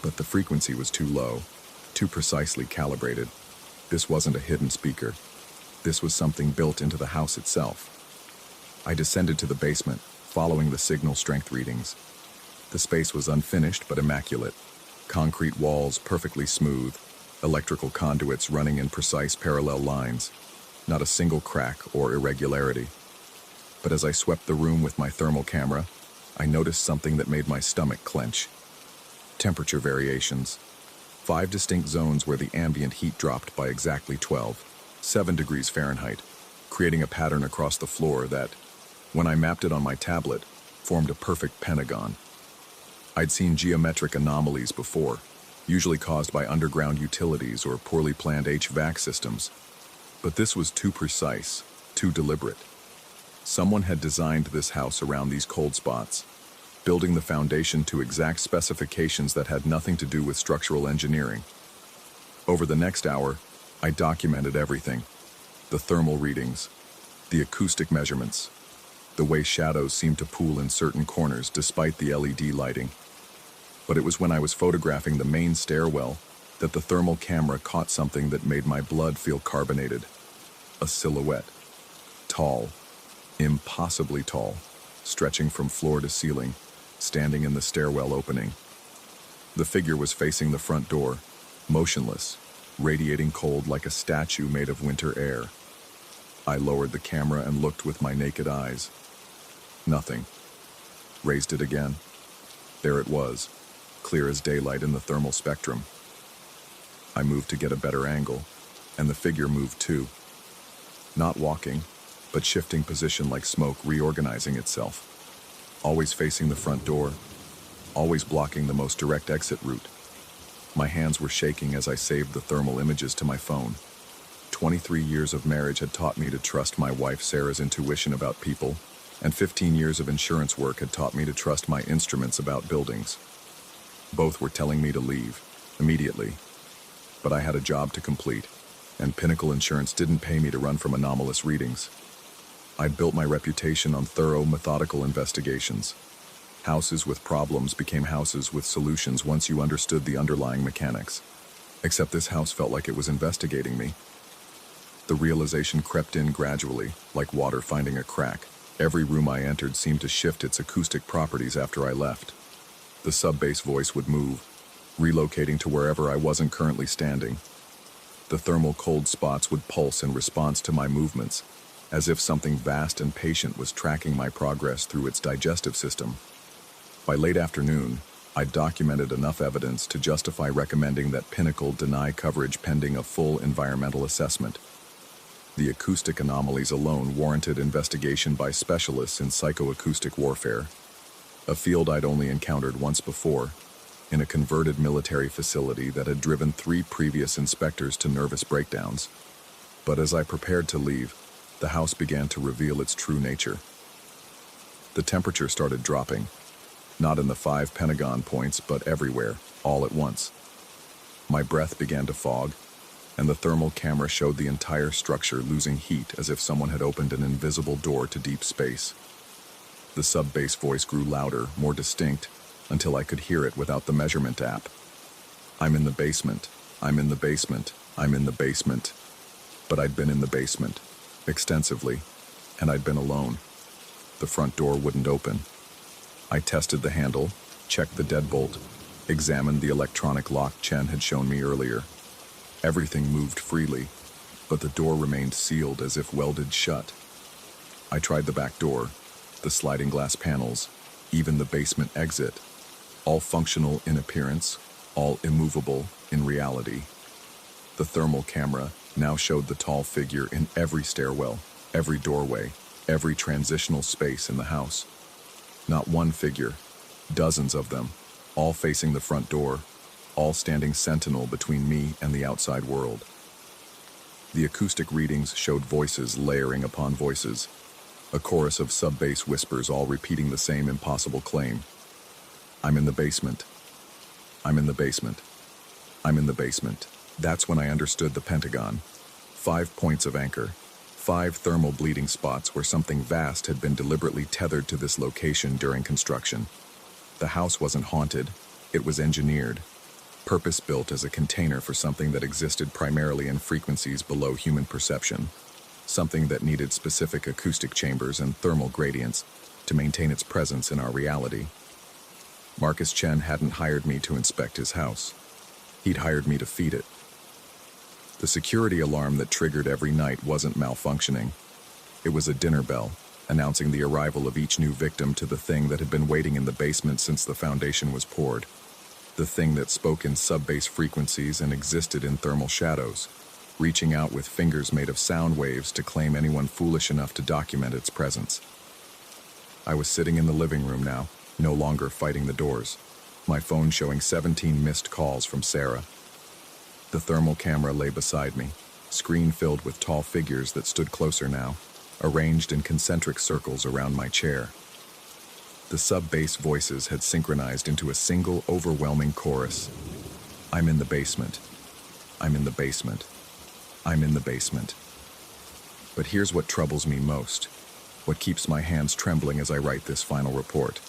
But the frequency was too low, too precisely calibrated. This wasn't a hidden speaker. This was something built into the house itself. I descended to the basement, following the signal strength readings. The space was unfinished but immaculate. Concrete walls perfectly smooth, electrical conduits running in precise parallel lines, not a single crack or irregularity. But as I swept the room with my thermal camera, I noticed something that made my stomach clench. Temperature variations. 5 distinct zones where the ambient heat dropped by exactly 7 degrees Fahrenheit, creating a pattern across the floor that, when I mapped it on my tablet, formed a perfect pentagon. I'd seen geometric anomalies before, usually caused by underground utilities or poorly planned HVAC systems. But this was too precise, too deliberate. Someone had designed this house around these cold spots, building the foundation to exact specifications that had nothing to do with structural engineering. Over the next hour, I documented everything: the thermal readings, the acoustic measurements, the way shadows seemed to pool in certain corners despite the LED lighting. But it was when I was photographing the main stairwell that the thermal camera caught something that made my blood feel carbonated. A silhouette. Tall, impossibly tall, stretching from floor to ceiling, standing in the stairwell opening. The figure was facing the front door, motionless, radiating cold like a statue made of winter air. I lowered the camera and looked with my naked eyes. Nothing. Raised it again. There it was, clear as daylight in the thermal spectrum. I moved to get a better angle, and the figure moved too. Not walking, but shifting position like smoke reorganizing itself. Always facing the front door, always blocking the most direct exit route. My hands were shaking as I saved the thermal images to my phone. 23 years of marriage had taught me to trust my wife Sarah's intuition about people, and 15 years of insurance work had taught me to trust my instruments about buildings. Both were telling me to leave, immediately. But I had a job to complete, and Pinnacle Insurance didn't pay me to run from anomalous readings. I'd built my reputation on thorough, methodical investigations. Houses with problems became houses with solutions once you understood the underlying mechanics. Except this house felt like it was investigating me. The realization crept in gradually, like water finding a crack. Every room I entered seemed to shift its acoustic properties after I left. The sub-bass voice would move, relocating to wherever I wasn't currently standing. The thermal cold spots would pulse in response to my movements, as if something vast and patient was tracking my progress through its digestive system. By late afternoon, I'd documented enough evidence to justify recommending that Pinnacle deny coverage pending a full environmental assessment. The acoustic anomalies alone warranted investigation by specialists in psychoacoustic warfare, a field I'd only encountered once before, in a converted military facility that had driven 3 previous inspectors to nervous breakdowns. But as I prepared to leave, the house began to reveal its true nature. The temperature started dropping, not in the 5 pentagon points, but everywhere, all at once. My breath began to fog, and the thermal camera showed the entire structure losing heat as if someone had opened an invisible door to deep space. The sub-bass voice grew louder, more distinct, until I could hear it without the measurement app. I'm in the basement. I'm in the basement. I'm in the basement. But I'd been in the basement, extensively, and I'd been alone. The front door wouldn't open. I tested the handle, checked the deadbolt, examined the electronic lock Chen had shown me earlier. Everything moved freely, but the door remained sealed as if welded shut. I tried the back door, the sliding glass panels, even the basement exit, all functional in appearance, all immovable in reality. The thermal camera now showed the tall figure in every stairwell, every doorway, every transitional space in the house. Not one figure, dozens of them, all facing the front door, all standing sentinel between me and the outside world. The acoustic readings showed voices layering upon voices, a chorus of sub-bass whispers all repeating the same impossible claim. I'm in the basement. I'm in the basement. I'm in the basement. That's when I understood the pentagon. 5 points of anchor. 5 thermal bleeding spots where something vast had been deliberately tethered to this location during construction. The house wasn't haunted. It was engineered, purpose-built as a container for something that existed primarily in frequencies below human perception, something that needed specific acoustic chambers and thermal gradients to maintain its presence in our reality. Marcus Chen hadn't hired me to inspect his house. He'd hired me to feed it. The security alarm that triggered every night wasn't malfunctioning. It was a dinner bell, announcing the arrival of each new victim to the thing that had been waiting in the basement since the foundation was poured. The thing that spoke in sub-bass frequencies and existed in thermal shadows, reaching out with fingers made of sound waves to claim anyone foolish enough to document its presence. I was sitting in the living room now, no longer fighting the doors, my phone showing 17 missed calls from Sarah. The thermal camera lay beside me, screen filled with tall figures that stood closer now, arranged in concentric circles around my chair. The sub-bass voices had synchronized into a single, overwhelming chorus. I'm in the basement. I'm in the basement. I'm in the basement. But here's what troubles me most, what keeps my hands trembling as I write this final report.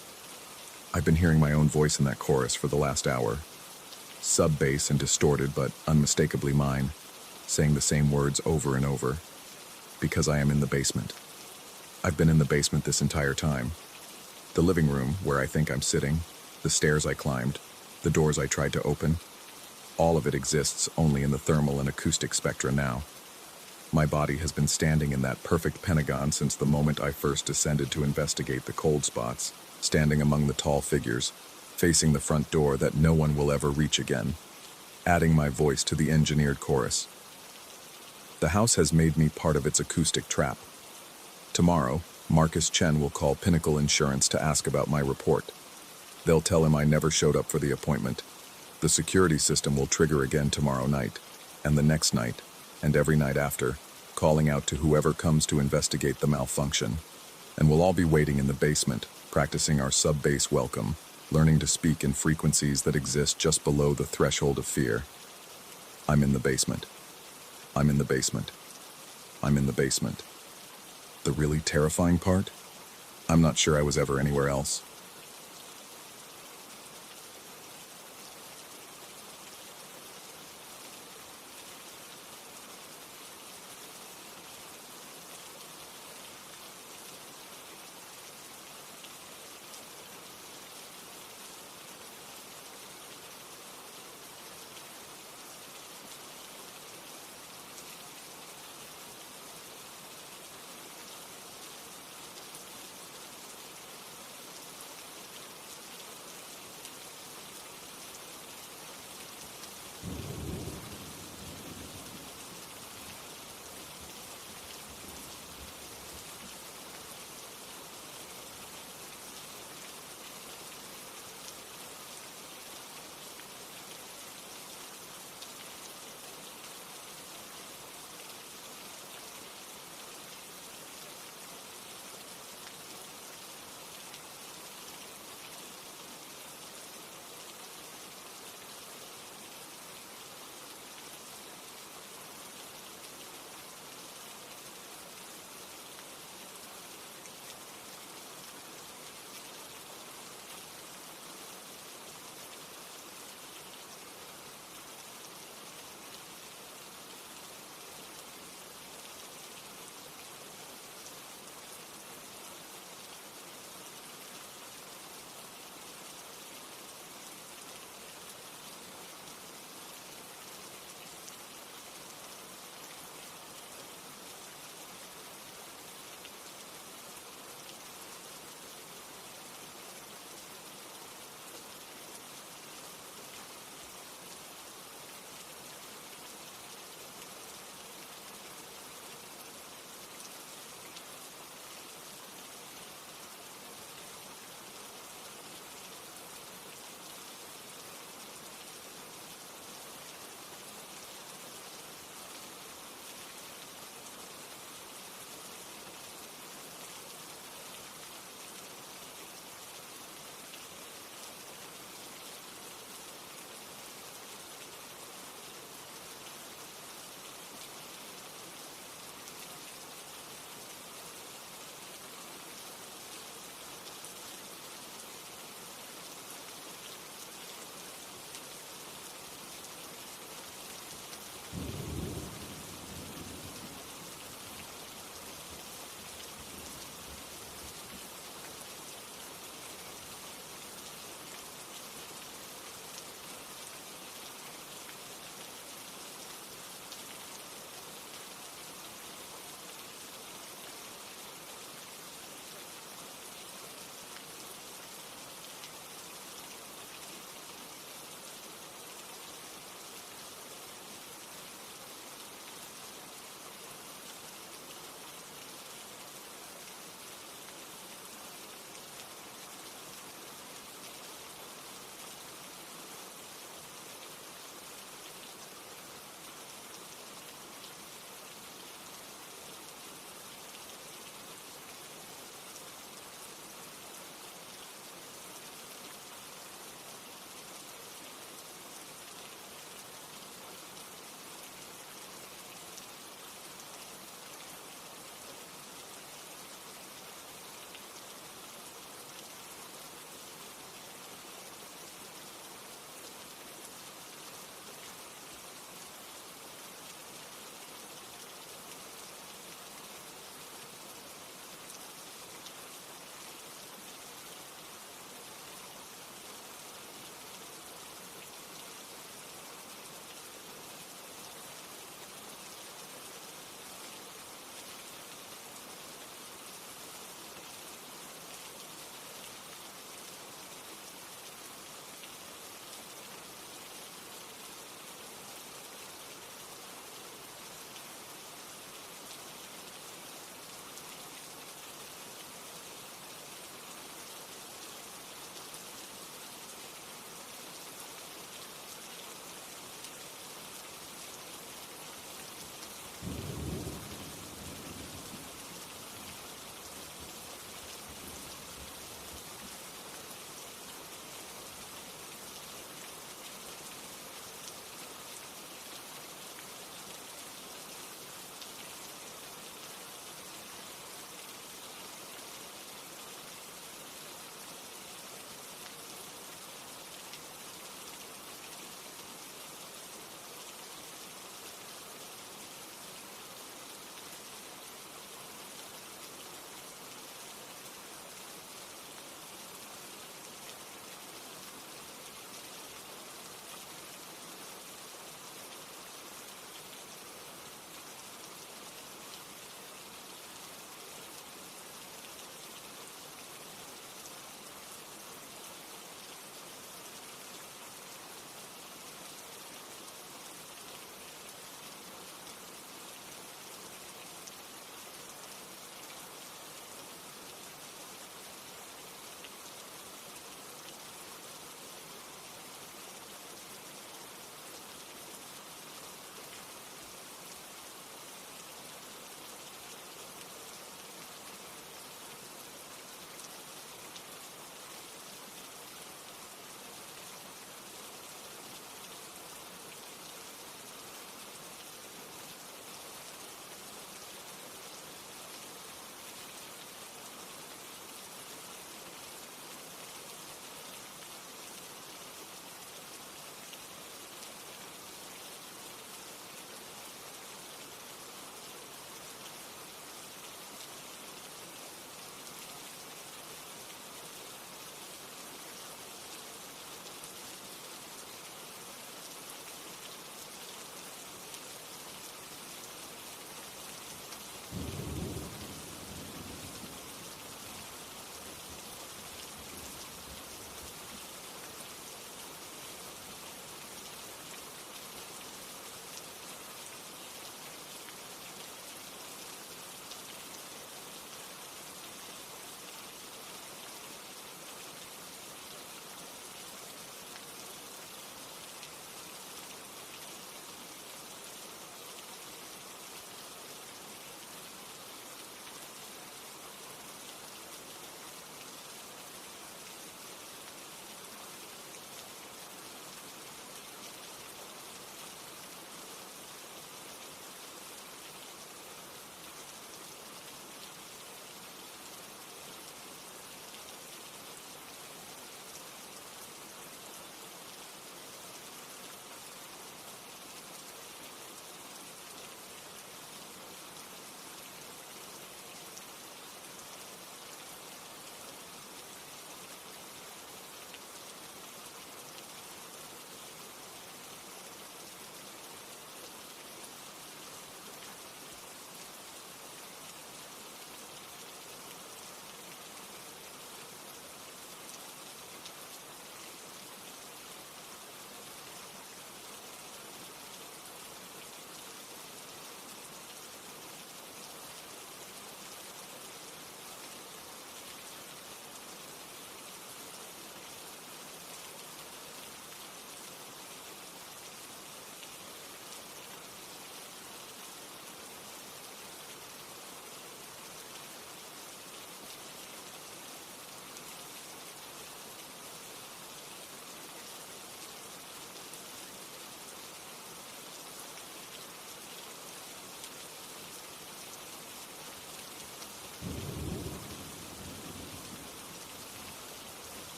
I've been hearing my own voice in that chorus for the last hour. Sub-bass and distorted, but unmistakably mine, saying the same words over and over. Because I am in the basement. I've been in the basement this entire time. The living room, where I think I'm sitting, the stairs I climbed, the doors I tried to open, all of it exists only in the thermal and acoustic spectra now. My body has been standing in that perfect pentagon since the moment I first descended to investigate the cold spots, standing among the tall figures, facing the front door that no one will ever reach again, adding my voice to the engineered chorus. The house has made me part of its acoustic trap. Tomorrow, Marcus Chen will call Pinnacle Insurance to ask about my report. They'll tell him I never showed up for the appointment. The security system will trigger again tomorrow night, and the next night, and every night after, calling out to whoever comes to investigate the malfunction. And we'll all be waiting in the basement, practicing our sub-bass welcome, learning to speak in frequencies that exist just below the threshold of fear. I'm in the basement. I'm in the basement. I'm in the basement. The really terrifying part? I'm not sure I was ever anywhere else.